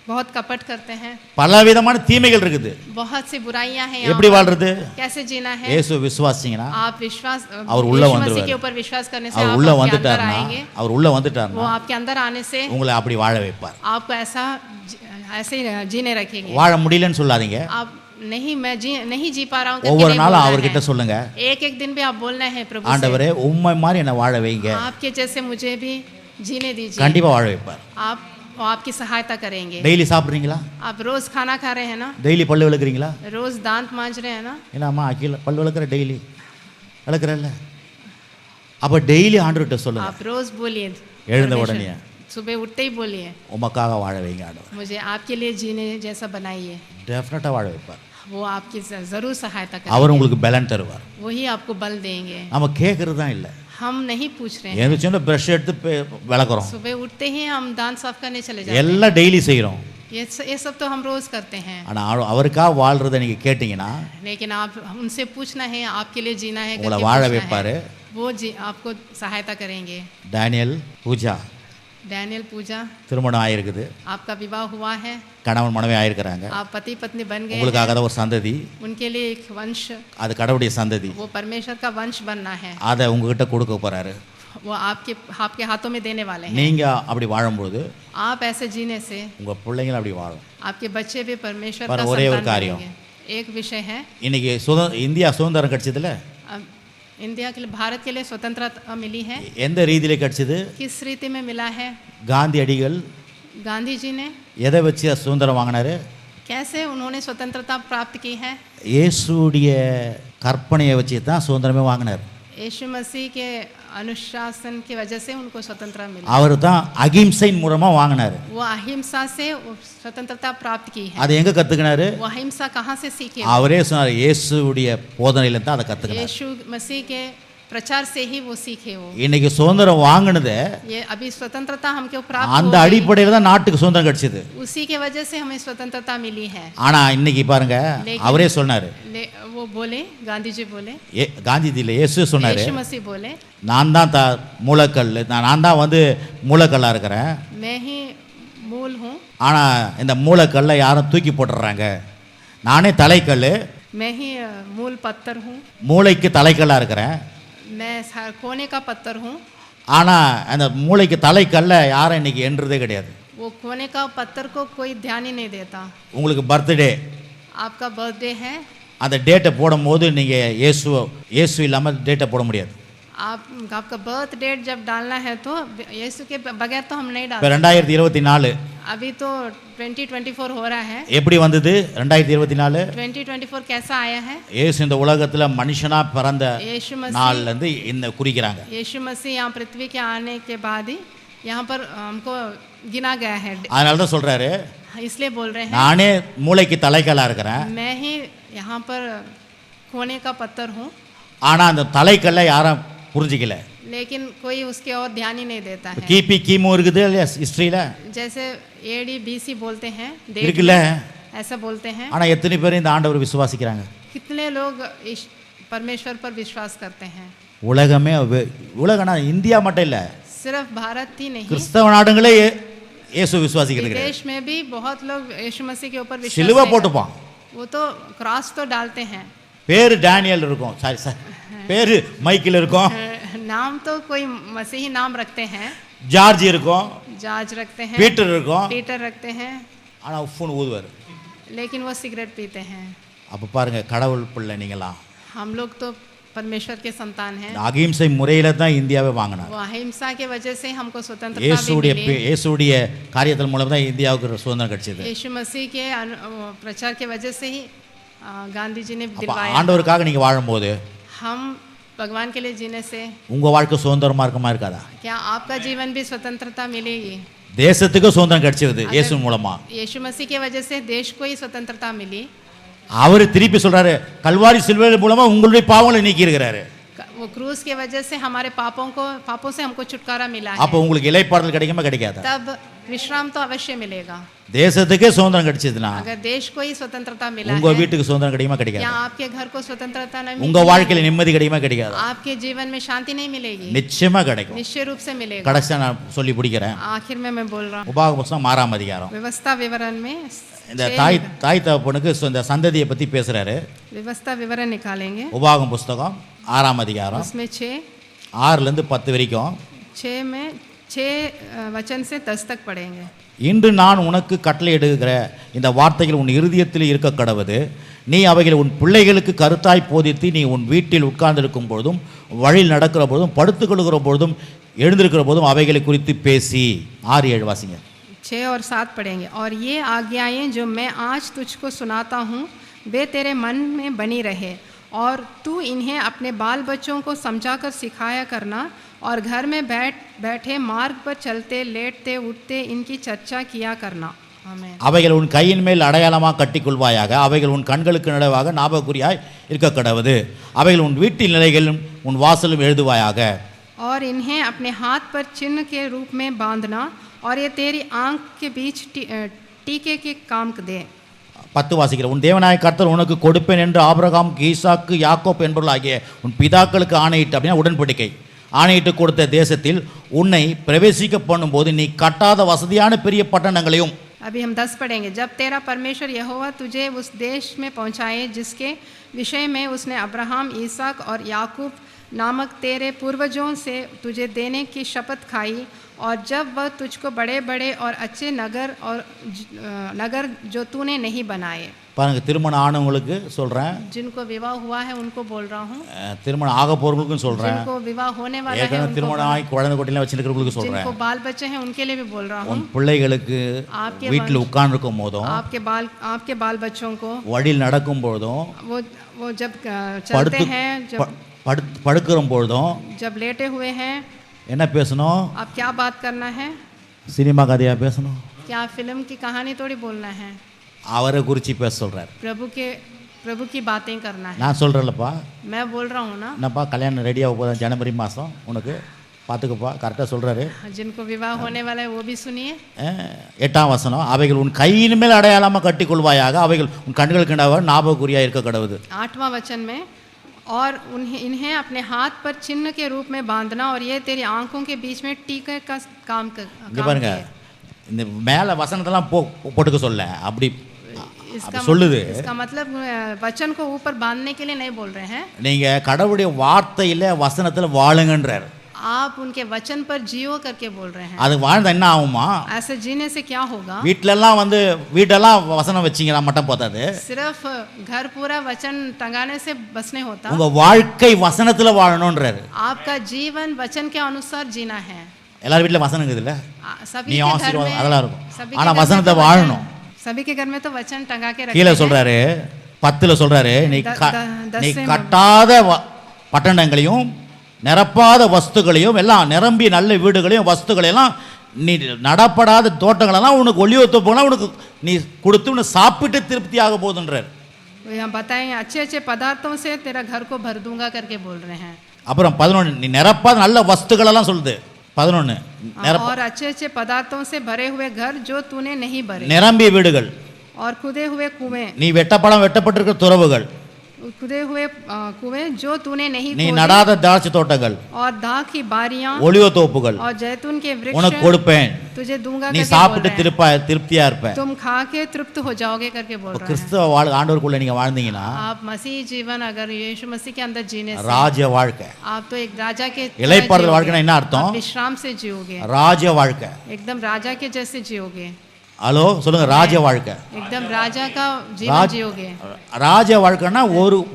बहुत कपट करते हैं,
பலவிதமான தீமைகள் இருக்குது.
बहुत सी बुराइयां हैं.
எப்படி வாழ்றது?
कैसे जीना है?
இயேசு விசுவாசிங்கனா
आप विश्वास
அவர் உள்ள
यीशु मसीह
வந்துருவார்.
के ऊपर विश्वास करने से
அவர்
आप
உள்ள
आपके अंदर
வந்துட்டார்னா
आएंगे.
அவர் உள்ள
वो
வந்துட்டார்னா
आपके अंदर आने से
உங்களை அப்படி வாழ வைப்பார்.
आपको ऐसे ही जीने रखेंगे.
வாழ முடியலன்னு சொல்லாதீங்க.
आप नहीं जी पा रहा हूँ
ஒவ்வொரு நாளும் அவர்கிட்ட சொல்லுங்க,
एक दिन भी आप बोलना है प्रभु से,
ஆண்டவரே உம்மை மாதிரி என்ன வாழ வைங்க.
आपके जैसे मुझे भी जीने दीजिए.
கண்டிப்பா வாழ வைப்பார்.
आपकी सहायता करेंगे.
டெய்லி சாப்பிடுறீங்களா?
आप रोज खाना खा रहे हैं ना?
டெய்லி பல்லு விளக்குறீங்களா?
रोज दांत मांज रहे हैं ना?
என்னம்மா அகில பல்லு விளக்குற டெய்லி விளக்குறல்ல? அப்ப டெய்லி ஆண்டவர்கிட்ட சொல்லுங்க.
आप रोज बोलिए,
எழுந்த உடனே
सुबह उठते ही बोलिए,
உமக்காக வாழ வைங்க ஆண்டவர்.
मुझे आपके लिए जीने जैसा बनाइए.
டெஃபினட்டா வாழ வைப்பார்.
वो आपकी जरूर सहायता
அவர்
करेंगे.
உங்களுக்கு பலன் தருவார்.
वही आपको बल देंगे.
நம்ம கேட்கறது தான் இல்ல.
हम नहीं पूछ रहे हैं.
ஏதோ சின்ன பிரஷ் எடுத்து விளக்குறோம்.
सुबह उठते ही हम दांत साफ करने चले जाते हैं.
எல்லாம் டெய்லி செய்றோம்.
ये सब तो हम रोज करते हैं.
ஆனா அவருக்காக வாழ்றதை நீங்க கேட்டீங்கன்னா
लेकिन आप उनसे पूछना है, आपके लिए जीना है
உங்களை
करके
வாழ
पूछना
வைப்பாரு.
है. वो आपको सहायता करेंगे.
டேனியல் பூஜா
डैनियल पूजा,
திருமணம் ஆயிருக்குது,
आपका विवाह हुआ है,
கணவன் மனைவி ஆயிருக்கிறாங்க.
आप पति पत्नी बन गए
உங்களுக்காக தான் ஒரு சந்ததி,
हैं. उनके लिए एक वंश,
அது கடவுளுடைய சந்ததி,
वो परमेश्वर का वंश बनना है.
அதை உங்ககிட்ட கொடுக்க போறாரு.
वो आपके हाथों में देने वाले हैं.
நீங்க அப்படி வாழும்போது
आप ऐसे जीने से
உங்க பிள்ளைகள் அப்படி வாழும்.
आपके बच्चे भी परमेश्वर
पर
का
ஒரே ஒரு
संतान
காரியம்.
बनेंगे. एक विषय है,
இன்னைக்கு இந்தியா சுதந்திரம் கிடைச்சதுல
अब इंडिया के लिए, भारत के लिए स्वतंत्रता मिली है.
எந்த ரீதியில கிடைச்சது?
किस रीति में मिला है?
காந்தியடிகள்
गांधी जी ने
எதை வச்சு சுதந்திரம் வாங்கினாரு?
कैसे उन्होंने स्वतंत्रता प्राप्त की है?
இயேசுடைய கற்பனையை வச்சு தான் சுதந்திரமே வாங்கினார்.
यीशु मसीह के अनुशासन की वजह से उनको स्वतंत्रता मिली.
அவர் தான் அகிம்சையின் மூலமா வாங்கினாரு.
वो अहिंसा से स्वतंत्रता प्राप्त की है.
அதை எங்க கத்துக்கினாரு?
वो अहिंसा कहाँ से सीखे?
அவரே சொன்னார், இயேசுடைய போதனையில தான் அதை கத்துக்கினார்.
यीशु मसीह के प्रचार से ही वो सीखे. वो
இன்னைக்கு சுதந்திரம் வாங்கினது
ये अभी स्वतंत्रता हमको प्राप्त
அந்த
हो गई.
அடிப்படையில தான் நாட்டுக்கு சுதந்திரம் கிடைச்சது.
उसी के वजह से हमें स्वतंत्रता मिली है.
ஆனா இன்னைக்கு பாருங்க, அவரே சொன்னாரு,
वो बोले, गांधी जी बोले,
காந்திஜி இல்ல, இயேசு சொன்னாரு,
यीशु मसीह बोले,
நான் தான் மூலக்கல், நான் தான் மூலக்கல்லா இருக்கிறேன்.
मैं ही मूल हूँ.
ஆனா இந்த மூலக்கல்லை யாரும் தூக்கி போட்டுறாங்க. நானே தலைக்கல்,
मैं ही मूल पत्थर हूँ.
மூளைக்கு தலைக்கல்லா இருக்கிறேன்.
मैं कोने का पत्थर हूँ.
ஆனா அந்த மூளைக்கு தலைக்கல்ல யாரும் இன்னைக்கு என்றதே கிடையாது.
वो कोने का पत्थर को कोई ध्यान ही नहीं देता.
உங்களுக்கு பர்த்டே,
आपका बर्थडे है,
அந்த டேட்டை போடும்போது நீங்கள் இயேசு இல்லாமல் டேட்டை போட முடியாது.
आपका बर्थ डेट जब डालना है तो यीशु के बगैर तो हम नहीं
இப்போ
डालते।
2024
अभी तो 2024 हो रहा है।
எப்படி வந்தது? 2024
2024 कैसा आया है?
இயேசு இந்த உலகத்துல மனுஷனா பிறந்த
यीशु मसीह
நாள்ல இருந்து இந்த குறிக்கிறாங்க.
यीशु मसीह यहाँ पृथ्वी के आने के बाद ही यहाँ पर हमको गिना गया है,
அதனால தான் சொல்றாரு,
इसलिए बोल रहे हैं
நானே மூளைக்கு தலைக்கலா இருக்கிறேன்,
मैं ही यहाँ पर खोने का पत्थर हूँ,
ஆனா அந்த தலைக்கல்ல யாரும் புரிஞ்சிக்கல.
लेकिन कोई उसके और ध्यान ही नहीं देता है।
கிபி கிமு இருக்குது இல்லையா ஹிஸ்டரியில
जैसे AD BC बोलते हैं, डेट
இருக்குல்ல,
में ऐसा बोलते हैं।
ஆனா எத்தனை பேர் இந்த ஆண்டவர் விசுவாசிக்கிறாங்க?
कितने लोग परमेश्वर पर विश्वास करते हैं?
உலகமே உலகனா இந்தியா மட்டும் இல்ல,
सिर्फ भारत ही नहीं,
கிறிஸ்தவ நாடுகளே இயேசு விசுவாசிக்கிறது கிடையாது.
विदेश में भी बहुत लोग यीशु मसीह के ऊपर विश्वास
சிலுவை
नहीं
போட்டுப்பான்,
करते। वो तो क्रॉस तो डालते हैं,
பேரு டேனியல் இருக்கும், சாரி சார் பேரு மைக்கேல் இருக்கும்,
नाम तो कोई मसीही नाम रखते हैं,
ஜார்ஜ் இருக்கும்,
जॉर्ज रखते हैं,
பீட்டர் இருக்கும்,
पीटर रखते हैं,
ஆனா உஃப்னு ஊதுவார்.
लेकिन वो सिगरेट पीते हैं।
அப்ப பாருங்க, கடவுள் பிள்ளை நீங்களாம்.
हम लोग तो परमेश्वर के संतान हैं।
அகிம்சை முறையில தான் இந்தியாவை வாங்கினார்.
वो अहिंसा के वजह से हमको स्वतंत्रता भी
இயேசுடைய
मिली।
இயேசுடைய காரியத்தின் மூலம் தான் இந்தியாவுக்கு சுதந்திரம் கிடைச்சது.
यीशु मसीह के प्रचार के वजह से ही गांधी जी ने
அப்ப
दिलवाया।
ஆண்டவருக்காக நீங்க வாழும்போது
हम भगवान के लिए जीने से
உங்க வாழ்க்கை சுதந்திரமா இருக்குமா இருக்காதா?
क्या आपका जीवन भी स्वतंत्रता मिलेगी?
தேசத்துக்கு சுதந்திரம் கிடைச்சது இயேசு மூலமா.
यीशु मसीह के वजह से देश को ही स्वतंत्रता मिली।
அவர் திருப்பி சொல்றாரு, கல்வாரி சிலுவை மூலமா உங்களுடைய பாவங்களை நீக்கி இருக்கிறாரு.
वो क्रूस के वजह से हमारे पापों से हमको छुटकारा मिला है।
அப்ப உங்களுக்கு இளைப்பாறுதல் கிடைக்குமா கிடைக்காதா?
तब विश्राम तो अवश्य मिलेगा।
தேசத்துக்கே சுதந்திரம் கிடைச்சதுன்னா
अगर देश को ही स्वतंत्रता मिला
உங்க
है,
வீட்டுக்கு சுதந்திரம் கிடைக்குமா
क्या
கிடைக்காதா?
आपके घर को स्वतंत्रता नहीं
உங்க
मिलेगी?
வாழ்க்கையில நிம்மதி கிடைக்குமா கிடைக்காதா?
आपके जीवन में शांति नहीं मिलेगी?
நிச்சயமா கிடைக்கும்.
निश्चय रूप से मिलेगा।
கடைசியா நான் சொல்லி பிடிக்கிறேன்.
आखिर में मैं बोल रहा हूँ,
உபாகம புத்தகம் 6ஆம் அதிகாரம்.
व्यवस्था विवरण में
இந்த தாய் தகப்பனுக்கு இந்த சந்ததியை பத்தி பேசுறாரு.
व्यवस्था विवरण निकालेंगे।
உபாகம புத்தகம் 6ஆம் அதிகாரம்
उसमें
6 ல இருந்து 10 வரைக்கும்
6 वचन से 10 तक पढ़ेंगे।
இன்று நான் உனக்கு கட்டளையிடுகிற இந்த வார்த்தைகள் உன் இருதயத்தில் இருக்க கடவது, நீ அவைகளை உன் பிள்ளைகளுக்கு கருத்தாய் போதித்து நீ உன் வீட்டில் உட்கார்ந்திருக்கும் பொழுதும் வழியில் நடக்கிற பொழுதும் படுத்துக் கொள்கிற பொழுதும் எழுந்திருக்கிற போதும் அவைகளை குறித்து பேசி. 6-7 வாசிங்க.
6 और 7 पढ़ेंगे। और ये आज्ञाएं जो मैं आज तुझको सुनाता हूँ वे तेरे मन में बनी रहे, और तू इन्हें अपने बाल बच्चों को समझाकर सिखाया करना, और घर में बैठे मार्ग पर चलते लेटते उठते इनकी चर्चा किया करना। आमीन।
அவைகள் உன் கையின் மேல் அடையாளமாக கட்டிக்கொள்வாயாக, அவைகள் உன் கண்களுக்கு நடுவாக ஞாபகக்குறியாய் இருக்க கடவது, அவைகள் உன் வீட்டின் நிலைகளிலும் உன் வாசலும் எழுதுவாயாக।
और इन्हें अपने हाथ पर चिन्ह के रूप में बांधना, और ये तेरी आंख के बीच टीके के काम दे।
10 வாசிக்கிற, உன் தேவனாய கர்த்தர் உனக்கு கொடுப்பேன் என்று ஆபிரகாம் ஈசாக்கு யாக்கோப் என்பவர்களாகிய உன் பிதாக்களுக்கு ஆணையிட்டு, அப்படின்னா உடன்படிக்கை ஆணையிட்டு கொடுத்த தேசத்தில் உன்னை பிரவேசிக்க பண்ணும்போது நீ கட்டாத வசதியான பெரிய பட்டணங்களையும்.
अभी हम 10 पढ़ेंगे। जब तेरा परमेश्वर यहोवा तुझे उस देश में पहुंचाए जिसके विषय में उसने अब्राहम ईसाक और याकूब नामक तेरे पूर्वजों से तुझे देने की शपथ खाई, और जब वह तुझको बड़े बड़े और अच्छे नगर जो तूने नहीं बनाए।
பாருங்க, திருமணம் ஆனவங்களுக்கு சொல்றேன்,
जिनको विवाह हुआ है उनको बोल रहा हूँ,
திருமணம் ஆக போறவங்களுக்கும் சொல்றேன்,
जिनको विवाह होने वाला है
ஏற்கனவே
उनको,
திருமணம் ஆகி குழந்தை குட்டிலாம் வச்சிருக்கிறவங்களுக்கு சொல்றேன்,
जिनको बाल बच्चे हैं उनके लिए भी बोल रहा हूँ।
உன் பிள்ளைகளுக்கு
आपके
வீட்டில் உட்கார்ந்துருக்கும் போதும்
आपके बाल बच्चों को
வழியில் நடக்கும் பொழுதும்
वो जब चलते हैं, जब
படுக்கிற பொழுதும்
जब लेटे हुए हैं,
என்ன பேசணும்?
आप क्या बात करना है?
சினிமா கதையா பேசணும்?
क्या फिल्म की कहानी थोड़ी बोलना है?
அவரை குறித்து பேச சொல்றாரு.
प्रभु की बातें करना है।
நான் சொல்றேன்லப்பா,
मैं बोल रहा हूँ ना,
என்னப்பா கல்யாணம் ரெடியாக போதும் ஜனவரி மாதம், உனக்கு பார்த்துக்கப்பா, கரெக்டாக சொல்கிறாரு.
जिनको विवाह होने वाला है वो भी सुनिए।
8ஆம் வசனம், அவைகள் உன் கையின் மேல் அடையாளமாக கட்டிக்கொள்வாயாக, அவைகள் உன் கண்களுக்கு ஞாபகக்குறியா இருக்க கடவுது।
8वां वचन में, और इन्हें अपने हाथ पर चिन्ह के रूप में बांधना, और ये तेरी आंखों के बीच में टीके का काम
பாருங்க, இந்த மேலே வசனத்தெல்லாம் போட்டுக்க சொல்ல, அப்படி
इसका
சொல்லுது।
इसका मतलब वचन को ऊपर बांधने के लिए नहीं बोल रहे हैं।
நீங்க கடவுளுடைய வார்த்தையில வசனத்துல வாழுங்கன்றார்।
आप उनके वचन पर जियो करके बोल रहे हैं।
அது வாழ்ந்தா என்ன ஆகுமா?
ऐसे जीने से क्या होगा?
வீட்டிலெல்லாம் வந்து வீட்டெல்லாம் வசனம் வச்சிங்கன்னா மட்டும் போதாது.
सिर्फ घर पूरा वचन टंगाने से बस नहीं होता।
உங்க வாழ்க்கை வசனத்துல வாழணும்ன்றாரு.
आपका जीवन वचन के अनुसार जीना है।
எல்லார் வீட்ல வசனம் இருக்குதுல்ல?
सभी
நீ
के घर
ஆசீர்வாதம்
में
அதெல்லாம் இருக்கும்.
सभी
ஆனா
के घर में
வசனத்தை
तो
வாழணும்.
सभी के घर में तो वचन टंगा के रखते
கீழே
हैं।
சொல்றாரு 10ல சொல்றாரு நீ கட்டாத பட்டணங்களையும் நிரப்பாத வஸ்துகளையும் எல்லாம் நிரம்பி நல்ல வீடுகளையும் வஸ்துகளையெல்லாம் நீ நடப்படாத தோட்டங்களெல்லாம் உனக்கு ஒளிவத்து போனால் உனக்கு நீ கொடுத்து உன்னை சாப்பிட்டு திருப்தியாக போகுதுன்றார்.
यहाँ बताएं अच्छे अच्छे पदार्थों से तेरा घर को भर दूंगा करके बोल रहे हैं।
அப்புறம் 11 நீ நிரப்பாத நல்ல வஸ்துகளெல்லாம் சொல்லுது 11
और अच्छे अच्छे पदार्थों से भरे हुए घर जो तूने नहीं भरे
நிரம்பிய வீடுகள்
और खुदे हुए कुएं
நீ வெட்டப்பட்டிருக்கிற துறவுகள்
खुदे हुए कुएं जो तूने नहीं
நீ
खोदे
நடாத திராட்சை தோட்டங்கள்
और दाख की बारियां
ஒலிவ தோப்புகள்
और जैतून के
உனக்கு
वृक्ष
கொடுப்பேன்
तुझे दूंगा
நீ
करके बोल
சாப்பிட்டு
रहे हैं।
திருப்தியா இருப்ப.
तुम खा के तृप्त हो जाओगे करके बोल रहे हैं।
கிறிஸ்தவ ஆண்டவருக்குள்ள நீங்க வாழ்ந்தீங்கன்னா
आप मसीह जीवन अगर यीशु मसीह के अंदर जीने से
ராஜ வாழ்க்கை.
आप तो एक राजा के तरह
இளைப்பாறுதல்
जियोगे।
வாழ்க்கைனா என்ன அர்த்தம்?
आप विश्राम से जियोगे,
ராஜ வாழ்க்கை.
एकदम राजा के जैसे जियोगे,
ஹலோ சொல்லுங்க ராஜ வாழ்க்கை.
एकदम राजा का जीवन
राज-
जियोगे।
ராஜ வாழ்க்கைன்னா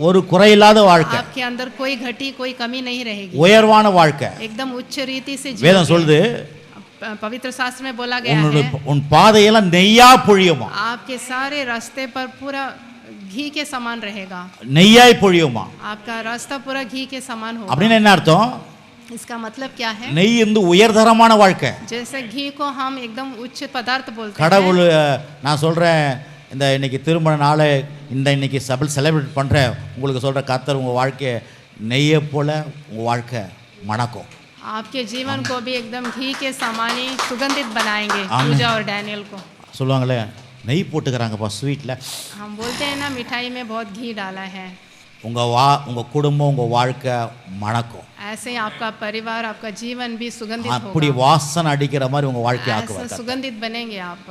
ஒரு குறையில்லாத வாழ்க்கை,
आपके अंदर कोई घटी कोई कमी नहीं रहेगी,
உயர்வான வாழ்க்கை.
एकदम उच्च रीति से
வேதம்
जियोगे।
சொல்லுது
पवित्र शास्त्र में बोला गया है
உன் பாதையெல்லாம் நெய்யா பொழியுமா,
आपके सारे रास्ते पर पूरा घी के समान रहेगा,
நெய்யாய் பொழியுமா.
आपका रास्ता पूरा घी के समान होगा।
அப்படின்னு என்ன அர்த்தம்?
इसका मतलब क्या है?
நெய் வந்து உயர்தரமான வாழ்க்கை.
जैसे घी को हम एकदम उच्च पदार्थ बोलते हैं।
கடவுள் நான் சொல்றேன் இந்த இன்னைக்கு திருமண நாளை இன்னைக்கு சபல் செலிப்ரேட் பண்ற உங்களுக்கு சொல்ற கர்த்தர் உங்க வாழ்க்கையை நெய்யை போல உங்க வாழ்க்கை மணக்கும்.
आपके जीवन को भी एकदम घी के समान ही सुगंधित बनाएंगे।
आमीन।
पूजा और डैनियल को
சொல்லுவாங்களே நெய் போட்டுக்கிறாங்கப்பா ஸ்வீட்ல.
हम बोलते हैं ना मिठाई में बहुत घी डाला है।
உங்க குடும்பம் உங்க வாழ்க்கை மணக்கும்.
ऐसे ही आपका परिवार आपका जीवन भी सुगंधित
அப்படி
होगा।
வாசனை அடிக்கிற மாதிரி உங்க வாழ்க்கை
ऐसा
ஆக்குவார்.
सुगंधित बनेंगे आप।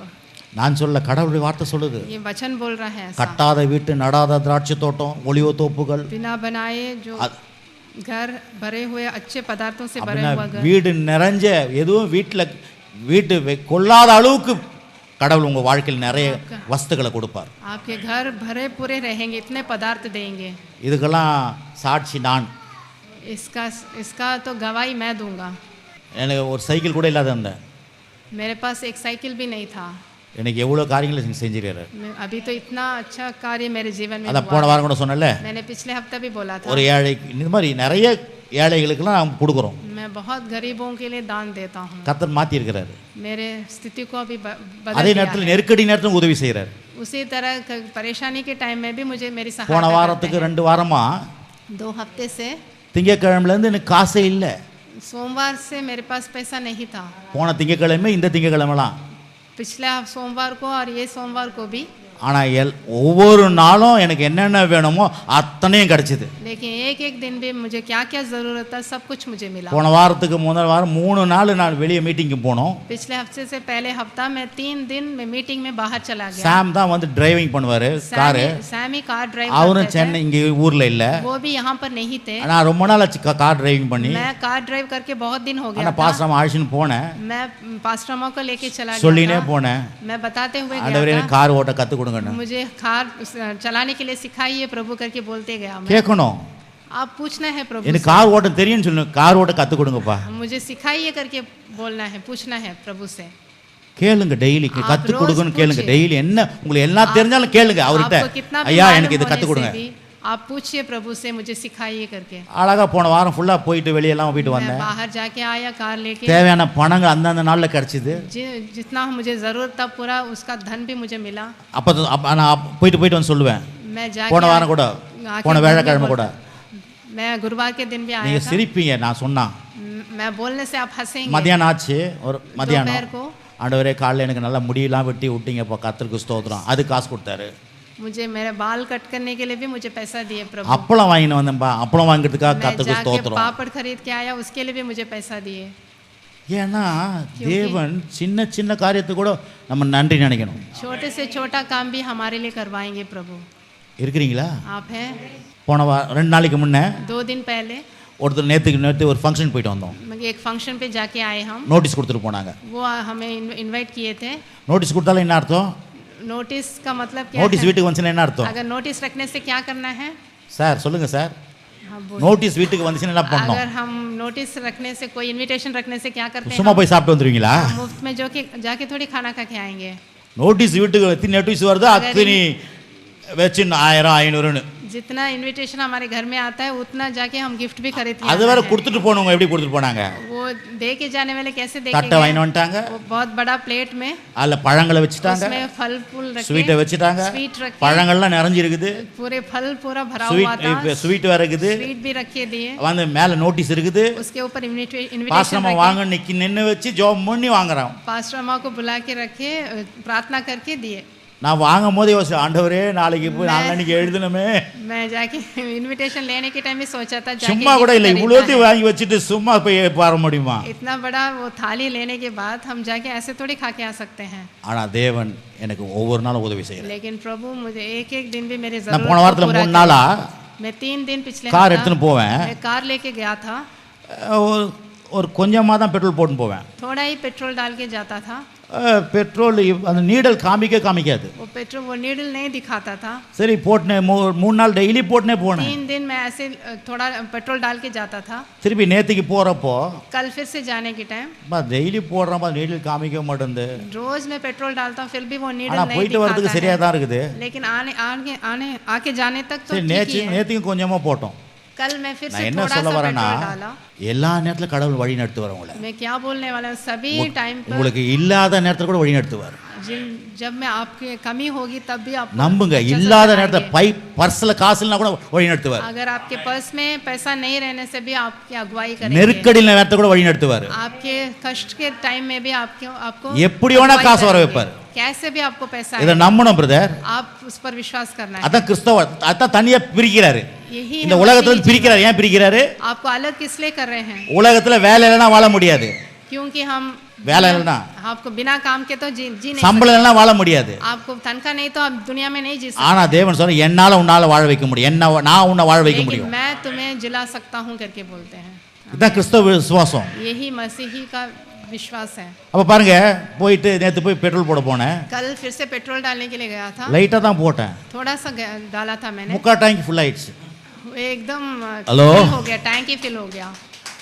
நான் சொல்ல கடவுளுடைய வார்த்தை சொல்லுது.
ये वचन बोल रहा है ऐसा।
கட்டாத வீட்டு நடாத திராட்சை தோட்டம் ஒலிவ தோப்புகள்
बिना बनाए जो घर भरे हुए अच्छे पदार्थों से भरे
அப்படின்னா
हुआ घर,
வீடு நிறைஞ்ச எதுவும் வீட்டு கொள்ளாத அளவுக்கு கடவுள் உங்க வாழ்க்கையில் நிறைய வஸ்துக்களை கொடுப்பார்.
आपके घर भरे पूरे रहेंगे, इतने पदार्थ देंगे।
இதுக்கெல்லாம் சாட்சி நான்.
इसका तो गवाही मैं दूंगा।
எனக்கு ஒரு சைக்கிள் கூட இல்லாத இருந்தேன்.
मेरे पास एक साइकिल भी नहीं था।
எனக்கு எவ்வளோ காரியங்களை செஞ்சிருக்காரு.
अभी तो इतना अच्छा कार्य मेरे जीवन में
அதான்
हुआ।
போன வாரம் கூட சொன்னல,
मैंने पिछले हफ्ते भी बोला था।
ஒரு ஏழைக்கு இந்த மாதிரி நிறைய ஏழைகளுக்கெல்லாம் நாம் கொடுக்குறோம்.
मैं बहुत गरीबों के लिए दान देता हूँ।
கர்த்தர் மாற்றி இருக்கிறாரு.
मेरे स्थिति को अभी बदल
அதே
दिया
நேரத்தில்
है।
நெருக்கடி நேரத்தில் உதவி செய்கிறார்.
उसी तरह परेशानी के टाइम में भी मुझे मेरी
போன
सहायता करते
வாரத்துக்கு
हैं।
2 வாரமா
2 हफ्ते से
திங்கக்கிழமையிலேருந்து எனக்கு காசே இல்லை.
सोमवार से मेरे पास पैसा नहीं था।
போன திங்கக்கிழமை இந்த திங்கக்கிழமைலாம்.
पिछले सोमवार को और ये सोमवार को भी।
ஆனால் ஒவ்வொரு நாளும் எனக்கு என்னென்ன வேணுமோ அத்தனையும் கிடச்சிது.
लेकिन एक एक दिन भी मुझे क्या क्या ज़रूरत था सब कुछ मुझे मिला।
போன வாரத்துக்கு முதல் வாரம் 3 நாள் நான் வெளியே மீட்டிங்கு போனோம்.
पिछले हफ्ते से पहले हफ्ता मैं 3 दिन में मीटिंग में बाहर चला गया।
சாம் தான் வந்து டிரைவிங் பண்ணுவார் காரு.
सैमी कार ड्राइव
அவரும்
करते
சென்னை இங்கே ஊரில் இல்லை.
थे। वो भी यहाँ पर नहीं थे।
நான் ரொம்ப நாள் ஆச்சு கார் டிரைவிங் பண்ணி.
मैं कार ड्राइव करके बहुत दिन हो गया
ஆனால்
था।
பாஸ்டர் அழைச்சின்னு போனேன்.
मैं पास्टरमा को लेके चला
சொல்லினே
गया था।
போனேன்,
मैं बताते हुए
ஆண்டவரே
गया
எனக்கு
था।
கார் ஓட்ட கற்றுக் கொடுங்கன்னு.
मुझे कार चलाने के लिए सिखाइए प्रभु करके बोलते गया मैं।
கேட்கணும்,
आप पूछना है प्रभु
எனக்கு
से।
கார் ஓட்ட தெரியும்னு சொல்லணும், கார் ஓட்ட கற்றுக் கொடுங்கப்பா.
मुझे सिखाइए करके बोलना है, पूछना है प्रभु से।
கேளுங்க, டெய்லி கற்றுக்
रोज
கொடுங்கன்னு கேளுங்க.
पूछिए।
டெய்லி என்ன உங்களுக்கு எல்லாம் தெரிஞ்சாலும் கேளுங்க அவர்கிட்ட,
आपको कितना भी
ஐயா
मालूम
எனக்கு இதை
होने
கற்றுக்
से
கொடுங்க.
भी आप पूछिए प्रभु से, मुझे सिखाइए करके।
அழகா போன வாரம் ஃபுல்லாக போயிட்டு வெளியெல்லாம் போயிட்டு
मैं
வந்தேன்.
बाहर जाके आया कार लेके।
தேவையான பணங்கள் அந்தந்த நாளில் கிடச்சிது.
जितना मुझे जरूरत था पूरा उसका धन भी मुझे मिला।
அப்போ நான் போயிட்டு வந்து சொல்லுவேன்.
मैं जाके
போன வாரம் கூட
आके
போன வேலைக்கிழமை கூட
मैं गुरुवार के दिन भी आया
நீங்கள்
था।
சிரிப்பீங்க நான் சொன்னா.
मैं बोलने से आप हंसेंगे।
மதியானம் ஆச்சு, ஒரு
दोपहर
மதியானம்
को
ஆண்டவரே காலையில் எனக்கு நல்லா முடியெல்லாம் வெட்டி விட்டீங்கப்பா, கர்த்தருக்கு ஸ்தோத்திரம். அது காசு கொடுத்தாரு.
मुझे मेरे बाल कट करने के लिए भी मुझे पैसा दिए प्रभु।
அப்பளம் வாங்கின்னு வந்தேன்ப்பா, அப்பளம் வாங்கிறதுக்காக
मैं
கர்த்தருக்கு
जाके
ஸ்தோத்திரம்.
पापड़ खरीद के आया, उसके लिए भी मुझे पैसा दिए।
ஏன்னா தேவன் சின்ன சின்ன காரியத்தை கூட நம்ம நன்றி நினைக்கணும்.
छोटे से छोटा काम भी हमारे लिए करवाएंगे प्रभु।
இருக்கிறீங்களா?
आप हैं?
போன 2 நாளைக்கு முன்னே
2 दिन पहले
ஒருத்தர் நேற்று ஒரு ஃபங்க்ஷன் போயிட்டு வந்தோம்.
एक फंक्शन पे जाके आए हम,
நோட்டீஸ் கொடுத்துட்டு போனாங்க.
वो हमें इनवाइट किए थे.
நோட்டீஸ் கொடுத்தாலும் என்ன அர்த்தம்?
नोटिस का मतलब क्या
நோட்டீஸ்
है?
வீட்டுக்கு வந்துச்சுன்னா என்ன அர்த்தம்?
अगर नोटिस रखने से क्या करना है?
சார் சொல்லுங்க சார்.
हाँ, बोलिए.
நோட்டீஸ் வீட்டுக்கு வந்துச்சுன்னா என்ன பண்ணணும்?
अगर हम नोटिस रखने से, कोई इनविटेशन रखने से क्या करते हैं?
சும்மா போய் சாப்பிட்டு வந்துருவீங்களா?
मुफ्त में जो कि जाके थोड़ी खाना खा के आएंगे.
நோட்டீஸ் வீட்டுக்கு எத்தனை நோட்டீஸ் வருதோ அத்தனை வச்சு 1000 500ன்னு
जितना इनविटेशन हमारे घर में आता है उतना जाके हम गिफ्ट भी खरीदते
அது வேற கொடுத்துட்டு போனவங்க எப்படி கொடுத்துட்டு போனாங்க?
वो दे के जाने वाले कैसे दे
தட்டை வாங்கிட்டு வந்துட்டாங்க.
वो बहुत बड़ा प्लेट में,
அதுல பழங்களை வச்சுட்டாங்க,
उसमें फल फूल रखे,
ஸ்வீட்டை வச்சுட்டாங்க,
स्वीट रखे,
பழங்கள்லாம் நிறைஞ்சு இருக்குது,
पूरे फल पूरा भरा हुआ था,
ஸ்வீட் வேற இருக்குது,
स्वीट भी रखे दिए,
வந்து மேல நோட்டீஸ் இருக்குது.
उसके ऊपर इनविटेशन
பாஸ்டர்மா வாங்க நின்னு வச்சு ஜெபம் பண்ணி வாங்குறான்.
पास्टर अम्मा को बुला के रखे, प्रार्थना करके दिए.
நான் வாங்கும் போதே யோசிச்சேன், ஆண்டவரே நாளைக்கு போய் நாளைக்கு எழுதணுமே.
मैं जाके इनविटेशन लेने के टाइम में सोचा था
சும்மா கூட இல்லை, இவ்வளோத்தையும் வாங்கி வச்சுட்டு சும்மா போய் வர முடியுமா?
इतना बड़ा वो थाली लेने के बाद हम जाके ऐसे थोड़ी खा के आ सकते हैं.
ஆனா தேவன் எனக்கு ஒவ்வொரு நாளும் உதவி செய்யறார்.
लेकिन प्रभु मुझे एक एक दिन भी मेरे
நான்
जरूरत
போன வாரத்துல 3 நாளா
मैं 3 दिन पिछले
கார் எடுத்துன்னு போவேன்.
मैं कार लेके गया था,
ஒரு கொஞ்சமா தான் பெட்ரோல் போட்டு போவேன்.
थोड़ा ही पेट्रोल डाल के जाता था.
பெட்ரோல் அந்த நீடல் காமிக்காது.
वो पेट्रोल वो नीडल नहीं दिखाता था.
சரி போட்டுனே 3 நாள் டெய்லி போட்டுனே போனேன்.
3 दिन मैं ऐसे थोड़ा पेट्रोल डाल के जाता था.
திருப்பி நேத்துக்கு போறப்போ
कल फिर से जाने के टाइम
டெய்லி போடுறப்ப நீடல் காமிக்க மாட்டேங்குது.
रोज मैं पेट्रोल डालता हूँ फिर भी वो नीडल
ஆனா
नहीं
போயிட்டு வரதுக்கு சரியா
दिखाता
தான் இருக்குது.
है. लेकिन आने आके जाने तक तो
சரி
ठीक ही है.
நேத்துக்கு கொஞ்சமா போட்டோம்.
कल मैं फिर
நான்
से
என்ன
थोड़ा
சொல்ல
सा
வரேன்னா
पेट्रोल डाला.
எல்லா நேரத்துல கடவுள் வழி நடத்துவார் உங்களை.
मैं क्या बोलने वाला हूँ, सभी टाइम पर
உங்களுக்கு இல்லாத நேரத்துல கூட வழி நடத்துவார்.
जब मैं आपके कमी होगी तब भी आप
நம்புங்க, இல்லாத நேரத்துல பர்ஸ்ல காசு இல்லனா கூட வழி நடத்துவார்.
अगर आपके पर्स में पैसा नहीं रहने से भी आपकी अगुवाई करेंगे.
நெருக்கடி நேரத்துல கூட வழி நடத்துவார்.
आपके कष्ट के टाइम में भी आपको
எப்படி வேணா காசு வர வைப்பார்.
कैसे भी आपको पैसा
இத நம்பணும் பிரதர்.
आप उस पर विश्वास करना है.
அதான் கிறிஸ்தவ அதான் தனியா பிரிக்கிறாரு.
यही
இந்த உலகத்துல பிரிக்கிறாரு. ஏன் பிரிக்கிறாரு?
आपको अलग किस लिए कर रहे हैं?
உலகத்துல வேலை இல்லனா வாழ முடியாது.
क्योंकि हम
வேலை இல்லனா
आपको बिना काम के तो जी नहीं
சம்பளம் இல்லனா வாழ முடியாது.
आपको तनखा नहीं तो आप दुनिया में नहीं जी सकते.
ஆனா தேவன் சொல்ற என்னால உன்னால வாழ வைக்க முடியும். நான் உன்னை வாழ வைக்க
लेकिन
முடியும்.
मैं तुम्हें जिला सकता हूं करके बोलते हैं.
இதான் கிறிஸ்தவ விசுவாசம்.
यही मसीही का विश्वास है.
அப்ப பாருங்க, போயிட்டு நேத்து போய் பெட்ரோல் போட போனேன்.
कल फिर से पेट्रोल डालने के लिए गया था.
லைட்டா தான் போட்டேன்.
थोड़ा सा डाला था मैंने.
முக்கா டேங்க் ஃபுல் ஆயிடுச்சு.
एकदम
हेलो?
fill हो गया, टैंक ही फिल हो गया.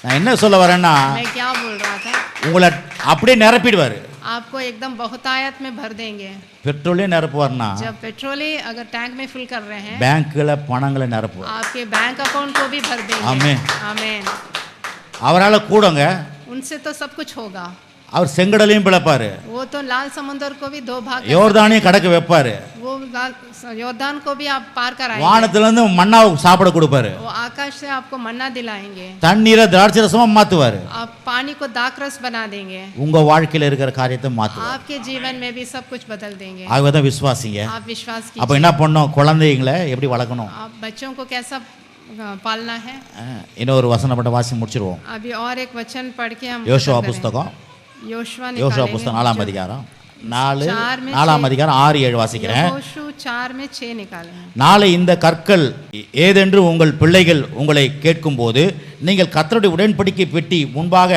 நான் என்ன சொல்ல வரேன்னா,
मैं क्या बोल रहा था,
உங்களை அப்படியே நிரப்பிடுவாரு.
आपको एकदम बहुतायत में भर देंगे.
பெட்ரோலே நிரப்புவார்னா
जब पेट्रोल ही अगर टैंक में फिल कर रहे हैं,
பேங்க்ல பணங்களை நிரப்புவார்.
आपके बैंक अकाउंट को भी भर देंगे.
आमीन.
आमीन.
அவரால கூடங்க,
उनसे तो सब कुछ होगा.
அவர் செங்கடலையும் பிளப்பாரு.
वो तो लाल समुद्र को भी 2 भाग कर
யோர்தானையும் கடக்க வைப்பாரு.
सकते हैं. वो योर्दान को भी आप पार कराएंगे.
வானத்துல இருந்து மன்னா சாப்பிட கொடுப்பாரு.
वो आकाश से आपको मन्ना दिलाएंगे.
தண்ணீரை திராட்சை ரசமா மாத்துவாரு.
आप पानी को दाखरस बना देंगे.
உங்க வாழ்க்கையில இருக்கிற காரியத்தை மாத்துவார்.
आपके जीवन में भी सब कुछ बदल देंगे.
ஆகவே விசுவாசிங்க.
आप विश्वास
அப்ப
कीजिए.
என்ன பண்ணோம்? குழந்தைகளை எப்படி வளர்க்கணும்?
आप बच्चों को कैसा पालना है.
இன்னொரு வசனப்பட்ட வாசி முடிச்சிருவோம்.
अभी और एक वचन पढ़ के हम
யோசுவா புஸ்தகம்
योशुआ
யோசுவா புஸ்தகம் 4ஆம் அதிகாரம் 4ஆம் அதிகாரம் 6-7 வாசிக்கிறேன்.
யோசு 4 में 6 निकाले.
நாளை இந்த கற்கள் ஏதென்று உங்கள் பிள்ளைகள் உங்களை கேட்கும்போது நீங்கள் கர்த்தருடைய உடன்படிக்கை பெட்டி முன்பாக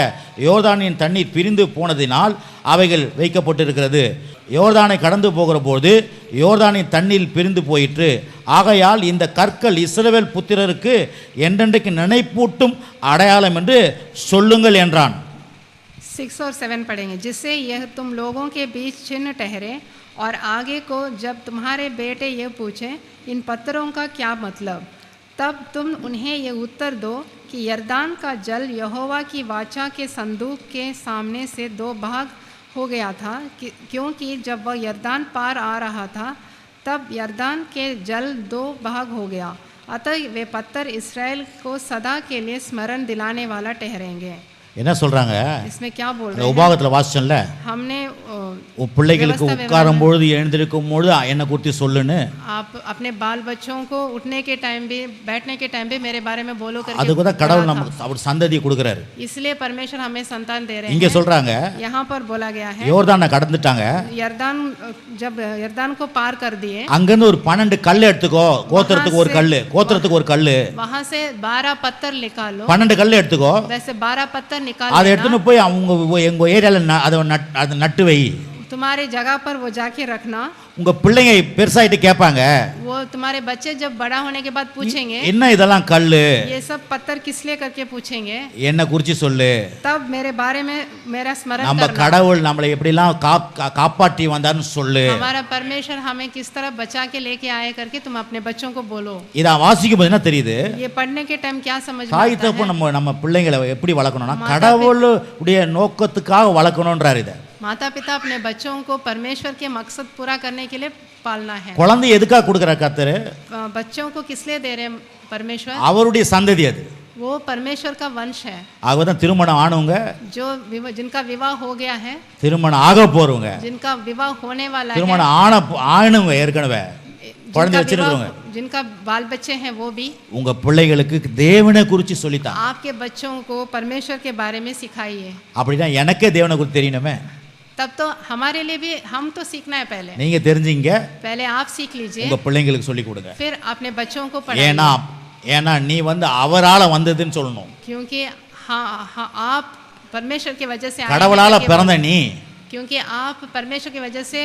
யோர்தானின் தண்ணீர் பிரிந்து போனதினால் அவைகள் வைக்கப்பட்டிருக்கிறது. யோர்தானை கடந்து போகிற போது யோர்தானின் தண்ணீர் பிரிந்து போயிற்று. ஆகையால் இந்த கற்கள் இஸ்ரவேல் புத்திரருக்கு என்றென்றைக்கு நினைப்பூட்டும் அடையாளம் என்று சொல்லுங்கள் என்றான்.
6 और 7 पढ़ेंगे. जिससे यह तुम लोगों के बीच चिन्ह ठहरे और आगे को जब तुम्हारे बेटे यह पूछें इन पत्थरों का क्या मतलब, तब तुम उन्हें यह उत्तर दो कि यरदान का जल यहोवा की वाचा के संदूक के सामने से 2 भाग हो गया था, क्योंकि जब वह यरदान पार आ रहा था तब यरदान के जल 2 भाग हो गया. अतः वे पत्थर इस्राएल को सदा के लिए स्मरण दिलाने वाला ठहरेंगे.
என்ன சொல்றாங்க?
इसमें क्या बोल
அந்த
रहे हैं?
உபாகத்தில் வாசிச்சோம்ல,
हमने
உன் பிள்ளைகளுக்கு
व्यवस्था
உட்காரும் பொழுது எழுந்திருக்கும் பொழுது என்னை குறித்து சொல்லுன்னு.
आप अपने बाल बच्चों को उठने के टाइम भी बैठने के टाइम भी मेरे बारे में बोलो करके
அதுக்கு தான் கடவுள்
बोला था।
நமக்கு அவர் சந்ததியை கொடுக்குறாரு.
इसलिए परमेश्वर हमें संतान दे रहे
இங்க
हैं।
சொல்றாங்க,
यहाँ पर बोला गया है
யோர்தானை கடந்துட்டாங்க,
यर्दान, जब यर्दान को पार कर दिए,
அங்கிருந்து ஒரு 12 கல் எடுத்துக்கோ, கோத்திரத்துக்கு ஒரு கல்லு, கோத்திரத்துக்கு ஒரு கல்லு,
वहाँ से 12 पत्थर निकालो,
12 கல் எடுத்துக்கோ,
वैसे 12 पत्थर निकाल
அதை
लेना,
எடுத்துன்னு போய் அவங்க எங்க ஏரியால அதை நட்டு வை.
तुम्हारे जगह पर वो जाके रखना।
உங்க பிள்ளைங்க பெருசாயிட்டு கேட்பாங்க,
वो तुम्हारे बच्चे जब बड़ा होने के बाद पूछेंगे
என்ன இதெல்லாம் கல்லு,
ये सब पत्थर किस लिए करके पूछेंगे,
என்ன குறிச்சு சொல்லு.
तब मेरे बारे में मेरा स्मरण
நம்ம
करना।
கடவுள் நம்மளை எப்படிலாம் காப்பாற்றி வந்தான்னு சொல்லு.
हमारा परमेश्वर हमें किस तरह बचा के लेके आए करके तुम अपने बच्चों को बोलो।
இதை வாசிக்கும் போது என்ன தெரியுது?
ये पढ़ने के टाइम क्या समझ में
தாய்
आता
தப்பு
है?
நம்ம பிள்ளைங்களை எப்படி வளர்க்கணும்னா கடவுளுடைய நோக்கத்துக்காக வளர்க்கணும்ன்றார். இதை
माता पिता अपने बच्चों को परमेश्वर के मकसद पूरा करने के लिए पालना है।
குழந்தை எதுக்காக கொடுக்குற கர்த்தர்?
बच्चों को किस लिए दे रहे हैं परमेश्वर?
அவருடைய சந்ததி அது.
वो परमेश्वर का वंश है।
ஆகதான் திருமணம் ஆனவங்க,
जो जिनका विवाह हो गया है,
திருமணம் ஆக போறவங்க,
जिनका विवाह होने वाला है,
திருமணம் ஆனவங்க, ஏற்கனவே குழந்தை வச்சிருக்கிறவங்க,
जिनका बाल बच्चे हैं वो भी
உங்க பிள்ளைகளுக்கு தேவனை குறித்து சொல்லித்தான்.
आपके बच्चों को परमेश्वर के बारे में सिखाइए।
அப்படின்னா எனக்கே தேவனை குறித்து தெரியணுமே.
तब तो हमारे लिए भी हम तो सीखना है।
நீங்க தெரிஞ்சீங்க,
पहले आप सीख लीजिए,
உங்க பிள்ளைங்களுக்கு சொல்லி கொடுங்க.
फिर अपने बच्चों को
ஏன்னா
पढ़ाइए।
நீ அவரால வந்ததுன்னு சொல்லணும்.
क्योंकि हाँ आप परमेश्वर की वजह से आए हैं
கடவுளால
करके
பிறந்த நீ,
क्योंकि आप परमेश्वर की वजह से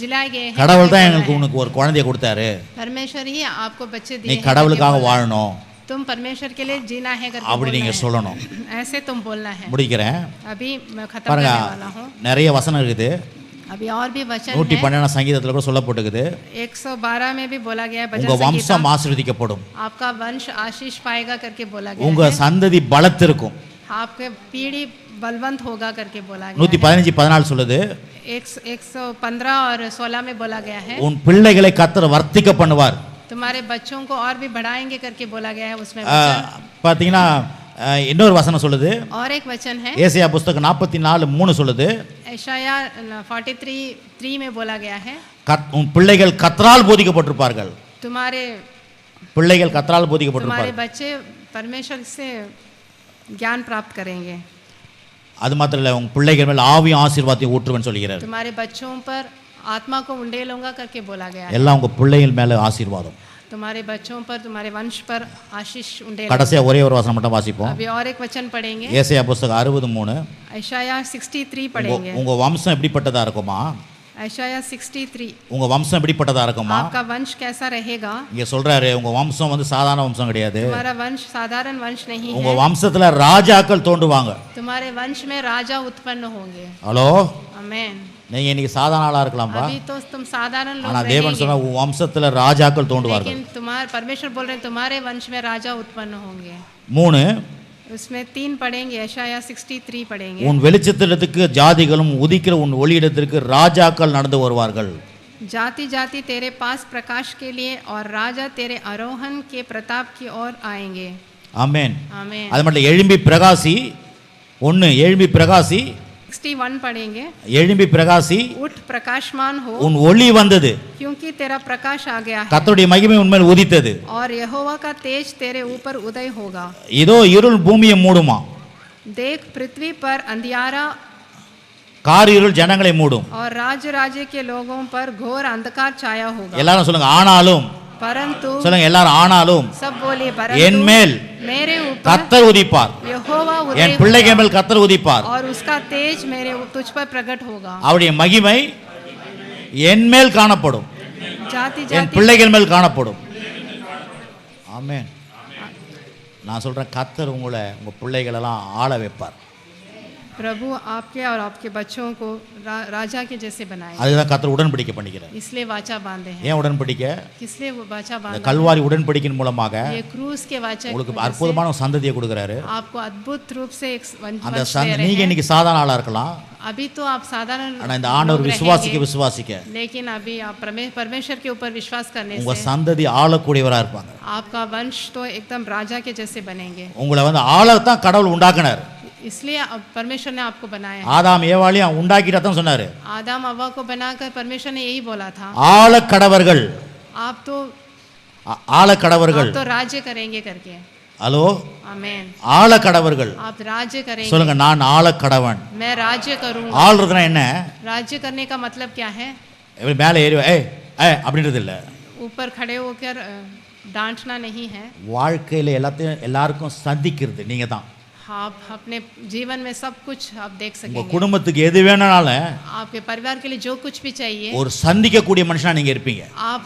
जिलाए गए हैं।
கடவுள் தான் எனக்கு உனக்கு ஒரு குழந்தைய கொடுத்தாரு,
परमेश्वर ही आपको बच्चे
நீ
दिए हैं।
கடவுளுக்காக வாழணும்,
तुम परमेश्वर के लिए जीना है करके
அப்படி
बोलना
நீங்க
है।
சொல்லணும்.
ऐसे तुम बोलना है।
முடிக்கிறேன்.
अभी मैं खत्म
பாருங்க,
करने वाला हूँ।
நிறைய வசனம் இருக்குது.
अभी और भी वचन है।
112 சங்கீதத்துல கூட சொல்லப்பட்டிருக்குது,
112 में भी बोला गया है भजन
உங்க
संगीता,
வம்சம் ஆசீர்வதிக்கப்படும்,
आपका वंश आशीष पाएगा करके बोला गया
உங்க
है।
சந்ததி பலத்திருக்கும்.
आपके पीढ़ी बलवंत होगा करके बोला गया है।
115:14 சொல்லுது,
115 और 16 में बोला गया है।
உன் பிள்ளைகளை கர்த்தர் வர்த்திக்க பண்ணுவார்.
तुम्हारे बच्चों को और भी बढ़ाएंगे करके बोला गया है उसमें
ஆ,
वचन।
பாத்தீங்கன்னா இன்னொரு வசனம் சொல்லுது,
और एक वचन है
ஏசாயா புஸ்தகம் 44:3 சொல்லுது,
यशाया 43:3 में बोला गया है,
உன் பிள்ளைகள் கர்த்தரால் போதிக்கப்பட்டிருப்பார்கள்.
तुम्हारे
பிள்ளைகள் கர்த்தரால்
तुम्हारे
போதிக்கப்பட்டிருப்பார்கள்.
बच्चे परमेश्वर से ज्ञान प्राप्त करेंगे।
அது மாத்திரம் இல்ல, உன் பிள்ளைகள் மேல் ஆவியும் ஆசீர்வாதத்தையும் ஊற்றுவேன்னு சொல்கிறார்.
तुम्हारे बच्चों पर आत्मा को उंडेलूंगा करके बोला गया है।
எல்லாம் உங்க பிள்ளைகள் மேல ஆசீர்வாதம்.
तुम्हारे बच्चों पर, तुम्हारे वंश पर आशीष उंडेल।
கடைசியா ஒரே ஒரு வசனம் மட்டும் வாசிப்போம்.
अभी और एक वचन पढ़ेंगे,
ஏசாயா புஸ்தகம் 60:3.
यशाया 63 पढ़ेंगे।
உங்க வம்சம் எப்படிப்பட்டதா இருக்குமா?
यशाया 63,
உங்க வம்சம் எப்படிப்பட்டதா இருக்குமா?
आपका वंश कैसा रहेगा?
இங்க சொல்றாரு, உங்க வம்சம் சாதாரண வம்சம் கிடையாது.
तुम्हारा वंश साधारण वंश नहीं
உங்க
है।
வம்சத்துல ராஜாக்கள் தோன்றுவாங்க.
तुम्हारे वंश में राजा उत्पन्न होंगे।
ஹலோ,
आमेन।
நீங்க இன்னைக்கு சாதாரண ஆளா இருக்கலாம்பா,
अभी तो तुम साधारण लोग
ஆனா தேவன் சொன்னா
रहेंगे,
உன் வம்சத்துல ராஜாக்கள் தோன்றுவார்கள்.
लेकिन तुम्हारे परमेश्वर बोल रहे हैं तुम्हारे वंश में राजा उत्पन्न होंगे।
3,
उसमें 3 पढ़ेंगे, यशाया 63 पढ़ेंगे।
உன் வெளிச்சத்திடத்துக்கு ஜாதிகளும் உதிக்கிற உன் ஒளியிடத்திற்கு ராஜாக்கள் நடந்து வருவார்கள்.
जाति जाति तेरे पास प्रकाश के लिए और राजा तेरे आरोहण के प्रताप की ओर आएंगे।
ஆமென்.
आमेन।
அது மட்டும் எழும்பி பிரகாசி, எழும்பி பிரகாசி,
61 पढ़ेंगे,
எழும்பி பிரகாசி,
उठ प्रकाशमान हो
உன் ஒளி वंदது,
क्योंकि तेरा प्रकाश आ गया है
கர்த்தருடைய மகிமை உன்மேல் உதித்தது.
और यहोवा का तेज तेरे ऊपर उदय होगा।
இதோ இருள் பூமியை மூடுமா,
देख पृथ्वी पर अंधियारा
காரிருள் ஜனங்களை மூடும்.
और राज्य के लोगों पर घोर अंधकार छाया होगा।
எல்லாரும் சொல்லுங்க ஆனாலும்,
परंतु
சொல்லுங்க எல்லாரும் ஆனாலும்,
सब बोले
என்
परंतु
மேல்
मेरे ऊपर
கர்த்தர் உதிப்பார்,
यहोवा
என்
उदय
பிள்ளைகள் மேல் கர்த்தர் உதிப்பார்,
और उसका तेज मेरे तुझ पर प्रकट होगा।
அவருடைய மகிமை என் மேல் காணப்படும்,
जाति
என்
जाति
பிள்ளைகள் மேல் காணப்படும். ஆமென். நான் சொல்றேன், கர்த்தர் உங்களை உங்க பிள்ளைகள் எல்லாம் ஆள வைப்பார்.
प्रभु आपके और आपके बच्चों को राजा के जैसे बनाए,
அதுதான் கர்த்தர் உடன்படிக்கை பண்ணிக்கிறார்.
इसलिए वाचा बांधे हैं।
ஏன் உடன்படிக்கை?
किसलिए वो वाचा
இந்த
बांधा?
கல்வாரி உடன்படிக்கையின் மூலமாக
ये क्रूस के वाचा की
உங்களுக்கு
वजह से
அற்புதமான ஒரு சந்ததியை கொடுக்குறாரு.
आपको अद्भुत रूप से एक
அந்த
वंश दे रहे
நீங்க
हैं।
இன்னைக்கு சாதாரண ஆளா இருக்கலாம்,
अभी तो आप साधारण
ஆனா இந்த ஆண்டவர்
लोग
விசுவாசிக்க
रहेंगे,
விசுவாசிக்க
लेकिन अभी आप परमेश्वर के ऊपर विश्वास करने
உங்க
से
சந்ததி ஆளக்கூடியவரா இருப்பாங்க.
आपका वंश तो एकदम राजा के जैसे बनेंगे।
உங்களை ஆளத்தான் கடவுள் உண்டாக்குனார்.
इसलिए अब परमेश्वर ने आपको बनाया है।
ஆதாம் ஏவாளையும் உண்டாக்கிட்டா தான் சொன்னாரு.
आदम हव्वा को बनाकर परमेश्वर ने यही बोला था,
ஆளக்கடவர்கள்
आप तो
ஆளக்கடவர்கள்
आप तो राज्य करेंगे करके।
ஹலோ,
आमेन।
ஆளக்கடவர்கள்
आप राज्य करेंगे।
சொல்லுங்க, நான் ஆளக்கடவன்.
मैं राज्य करूंगा।
ஆள்றதுனா என்ன?
राज्य करने का मतलब क्या है?
இப்படி மேலே ஏறி அப்படின்றது இல்லை.
ऊपर खड़े होकर डांटना नहीं है।
வாழ்க்கையில் எல்லாருக்கும் சந்திக்கிறது நீங்க தான்.
आप अपने जीवन में सब कुछ आप देख
உங்க
सकेंगे।
குடும்பத்துக்கு எது வேணும்னாலும்
आपके परिवार के लिए जो कुछ भी चाहिए
ஒரு சந்திக்கக்கூடிய மனுஷனா நீங்க இருப்பீங்க.
आप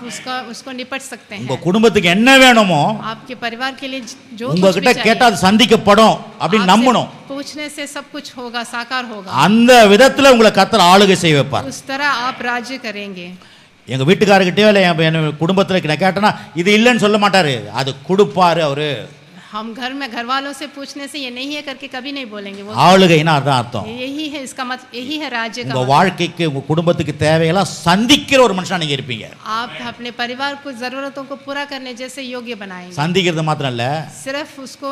उसको निपट सकते
உங்க
हैं।
குடும்பத்துக்கு என்ன வேணுமோ
आपके परिवार के लिए जो
உங்ககிட்ட
कुछ भी
கேட்டா
चाहिए
அது சந்திக்கப்படும் அப்படின்னு
आपसे
நம்பணும்.
पूछने से सब कुछ होगा, साकार होगा।
அந்த விதத்துல உங்களை கர்த்தர் ஆளுகை செய்ய வைப்பார்.
उस तरह आप राज्य करेंगे।
எங்க வீட்டுக்காரர்கிட்டயோ இல்லை என் குடும்பத்துல நான் கேட்டேன்னா இது இல்லைன்னு சொல்ல மாட்டாரு, அது கொடுப்பாரு அவரு.
हम घर में घर वालों से पूछने से ये नहीं है करके कभी नहीं बोलेंगे। वो
ஆளுகைன்னா அதான் அர்த்தம்.
यही है, इसका मतलब यही है राज्य का
உங்க
मतलब।
வாழ்க்கைக்கு உங்க குடும்பத்துக்கு தேவையெல்லாம் சந்திக்கிற ஒரு மனுஷனா நீங்க இருப்பீங்க.
आप अपने परिवार को जरूरतों को पूरा करने जैसे योग्य बनाएंगे।
சந்திக்கிறது மாத்திரம் இல்ல,
सिर्फ उसको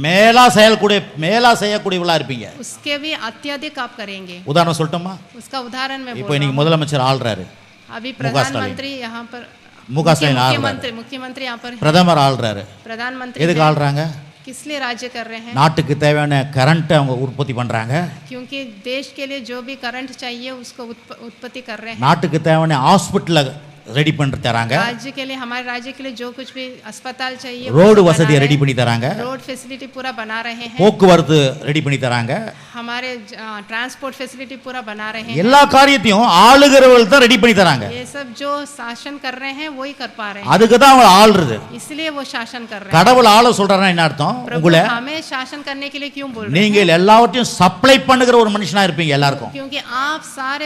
மேலா செய்யக்கூடியவளா இருப்பீங்க.
उसके भी अत्यधिक आप करेंगे।
உதாரணம் சொல்லட்டுமா?
उसका उदाहरण मैं
இப்போ
बोल रहा
இன்னைக்கு
हूं।
முதலமைச்சர் ஆள்றாரு,
अभी
मुका स्टालिन।
प्रधानमंत्री यहाँ पर
मुका स्टालिन आ रहा है।
मुख्यमंत्री यहाँ पर है।
பிரதமர் ஆள்றாரு.
प्रधानमंत्री
எதுக்கு
हैं।
ஆள்றாங்க?
किस लिए राज्य कर रहे हैं?
நாட்டுக்கு தேவையான கரண்ட் அவங்க உற்பத்தி பண்றாங்க.
क्योंकि देश के लिए जो भी करंट चाहिए उसको उत्पत्ति कर रहे हैं।
நாட்டுக்கு தேவையான ஹாஸ்பிட்டல் ரெடி பண்ணி தராங்க.
राज्य के लिए, हमारे राज्य के लिए जो कुछ भी अस्पताल चाहिए
ரோடு வசதியை ரெடி பண்ணி தராங்க.
रोड फैसिलिटी पूरा बना रहे हैं।
போக்குவரத்து ரெடி பண்ணி தராங்க.
हमारे ट्रांसपोर्ट फैसिलिटी पूरा बना रहे हैं।
எல்லா காரியத்தையும் ஆளுகிறவர்கள் தான் ரெடி பண்ணி தராங்க.
ये सब जो शासन कर रहे हैं वही कर पा रहे हैं।
அதுக்கு தான் அவங்க ஆள்றது.
इसलिए वो शासन कर रहे हैं।
கடவுள் ஆள சொல்றாருன்னா என்ன அர்த்தம்?
प्रभु
உங்களை
हमें शासन करने के लिए क्यों बोल रहे हैं?
நீங்கள் எல்லாவற்றையும் சப்ளை பண்ணுகிற ஒரு மனுஷனா இருப்பீங்க எல்லாருக்கும்.
क्योंकि आप सारे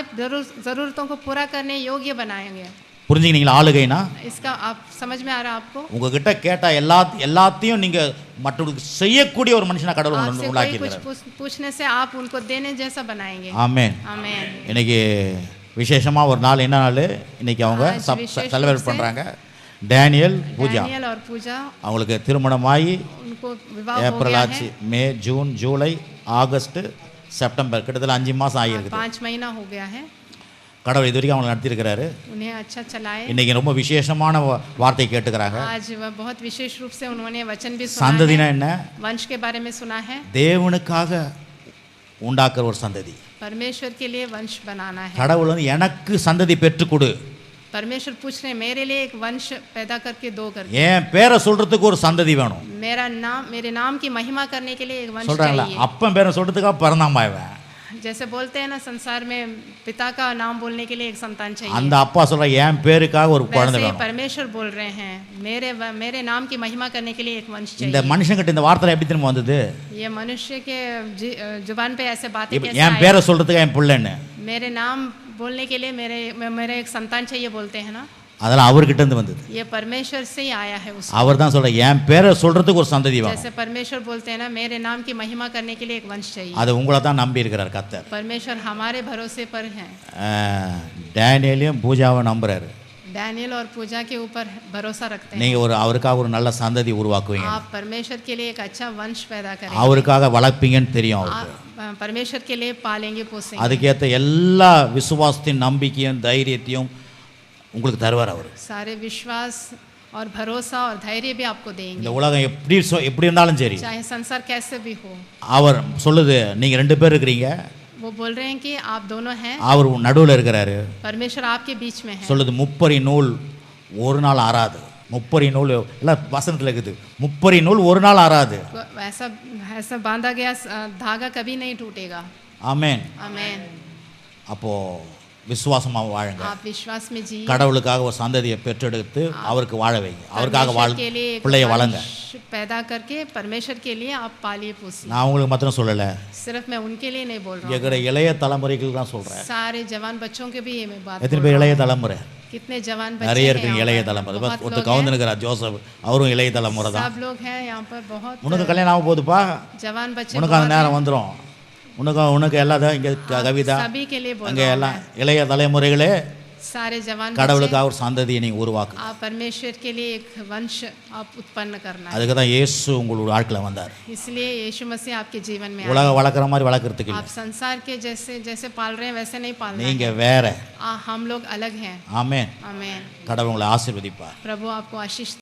जरूरतों को पूरा करने योग्य बनाएंगे।
புரிஞ்சுக்கிட்டீங்களா ஆளுகைனா?
इसका आप समझ में आ रहा है आपको?
உங்ககிட்ட கேட்டா எல்லாத்தையும் நீங்க மற்றவங்களுக்கு செய்யக்கூடிய ஒரு மனுஷனா கடவுள்
आपसे कोई
உண்டாக்கி
कुछ
இருக்கிறார்.
पूछने से आप उनको देने जैसा बनाएंगे।
ஆமென்.
आमेन।
இன்னைக்கு விசேஷமா ஒரு நாள், என்ன நாள்? இன்னைக்கு அவங்க
आज विशेष
செலிப்ரேட்
रूप से
பண்றாங்க. டேனியல் பூஜா,
डैनियल और पूजा,
அவங்களுக்கு திருமணமாகி
उनको विवाह हो
ஏப்ரல்
गया
ஆச்சு,
है।
மே, ஜூன், ஜூலை, ஆகஸ்ட், செப்டம்பர், கிட்டத்தட்ட 5 மாசம் ஆகியிருக்குது.
5 महीना हो गया है।
கடவுள் இது வரைக்கும் அவங்களை நடத்தியிருக்கிறாரு.
उन्हें अच्छा चलाए।
இன்னைக்கு ரொம்ப விசேஷமான வார்த்தை கேட்டுக்கிறாங்க.
आज वह बहुत विशेष रूप से उन्होंने वचन भी सुना
சந்ததினா
है।
என்ன?
वंश के बारे में सुना है।
தேவனுக்காக உண்டாக்குற ஒரு சந்ததி.
परमेश्वर के लिए वंश बनाना है।
கடவுள் வந்து எனக்கு சந்ததி பெற்றுக் கொடு.
परमेश्वर पूछ रहे हैं मेरे लिए एक वंश पैदा करके दो करके।
என் பேரை சொல்றதுக்கு ஒரு சந்ததி வேணும்.
मेरे नाम की महिमा करने के लिए एक वंश
சொல்றாங்களா?
चाहिए।
அப்பன் பேரை சொல்றதுக்காக பிறந்தாமா இவன்.
जैसे बोलते हैं ना, संसार में पिता का नाम बोलने के लिए एक संतान चाहिए।
அந்த அப்பா சொல்ற என் பேருக்காக ஒரு குழந்தை
वैसे
வேணும்.
परमेश्वर बोल रहे हैं मेरे नाम की महिमा करने के लिए एक वंश
இந்த
चाहिए।
மனுஷங்கிட்ட இந்த வார்த்தை எப்படி திரும்ப வந்தது?
ये मनुष्य के जुबान पे ऐसे बातें
இப்ப
कैसे
என்
आई?
பேரை சொல்றதுக்கு என் பிள்ளைன்னு,
मेरे नाम बोलने के लिए मेरे एक संतान चाहिए बोलते हैं ना,
அதெல்லாம் அவர்கிட்ட இருந்து வந்தது.
ये परमेश्वर से ही आया है उसको।
அவர் தான் சொல்ற என் பேரை சொல்றதுக்கு ஒரு சந்ததி வேணும்.
जैसे परमेश्वर बोलते हैं ना, मेरे नाम की महिमा करने के लिए एक वंश चाहिए।
அது உங்களை தான் நம்பி இருக்கிறார் கர்த்தர்.
परमेश्वर हमारे भरोसे पर हैं।
டேனியலையும் பூஜாவை நம்புறாரு.
डैनियल और पूजा के ऊपर भरोसा रखते हैं।
நீங்க அவருக்காக ஒரு நல்ல சந்ததி உருவாக்குவீங்க.
आप परमेश्वर के लिए एक अच्छा वंश पैदा करेंगे।
அவருக்காக வளர்ப்பீங்கன்னு தெரியும் அவருக்கு.
आप परमेश्वर के लिए पालेंगे पोसेंगे।
அதுக்கேற்ற எல்லா விசுவாசத்தின் நம்பிக்கையும் தைரியத்தையும் உங்களுக்கு தருவார் அவர்.
सारे विश्वास और भरोसा और धैर्य भी आपको देंगे।
இந்த உலகம் எப்படி இருந்தாலும் சரி,
चाहे संसार कैसे भी हो।
அவர் சொல்லுது நீங்க 2 பேர் இருக்கிறீங்க,
वो बोल रहे हैं कि आप दोनों हैं,
அவர் நடுவில் இருக்கிறாரு.
परमेश्वर आपके बीच में है।
சொல்லுது முப்பரி நூல் ஒரு நாள் ஆறாது. முப்பரி நூல் எல்லாம் வசனத்தில் இருக்குது. முப்பரி நூல் ஒரு நாள் ஆறாது.
ऐसा बांधा गया धागा कभी नहीं टूटेगा।
ஆமென்.
आमेन।
அப்போ விசுவாசமா வாழுங்க.
आप विश्वास में जी।
கடவுளுக்காக ஒரு சந்ததியை பெற்றெடுத்து அவருக்கு வாழ வைங்க. அவருக்காக பிள்ளைய வளங்க.
पैदा करके परमेश्वर के लिए आप पालिए पोसिए।
நான் உங்களுக்கு மாத்திரம் சொல்லல,
सिर्फ मैं उनके लिए नहीं बोल रहा हूँ,
எங்களுடைய இளைய தலைமுறைக்கு தான் சொல்றேன்.
सारे जवान बच्चों के भी ये मैं बात
எத்தனை பேர் இளைய தலைமுறை?
कितने जवान बच्चे
நிறைய
हैं
இருக்குங்க
यहाँ
இளைய
पर?
தலைமுறை.
बहुत
ஒருத்தர்
लोग
கவுந்துனுக்கிறார் ஜோசப், அவரும் இளைய தலைமுறை
हैं।
தான்.
सब लोग हैं यहाँ पर, बहुत
உனக்கு கல்யாணம் ஆக போகுதுப்பா,
जवान बच्चे
உனக்கு அந்த நேரம் வந்துடும். உனக்கு எல்லாத்தையும் இங்கே கவிதா
सभी के लिए बोल
அங்கே
रहा हूँ
எல்லாம் இளைய தலைமுறைகளே
सारे जवान बच्चे,
கடவுளுக்காக ஒரு சந்ததியை நீங்க உருவாக்கு.
आप परमेश्वर के लिए एक वंश आप उत्पन्न करना है।
அதுக்கு தான் இயேசு உங்களோட வாழ்க்கையில வந்தார்.
इसलिए यीशु मसीह आपके जीवन में
உலக வளர்க்குற மாதிரி வளர்க்கறதுக்கு
आए।
இல்ல.
आप संसार के जैसे जैसे पाल रहे हैं वैसे नहीं पालना
நீங்க
है।
வேற.
हम लोग अलग हैं।
ஆமென்.
आमीन।
கடவுள் உங்களை ஆசீர்வதிப்பார்.
प्रभु आपको आशीष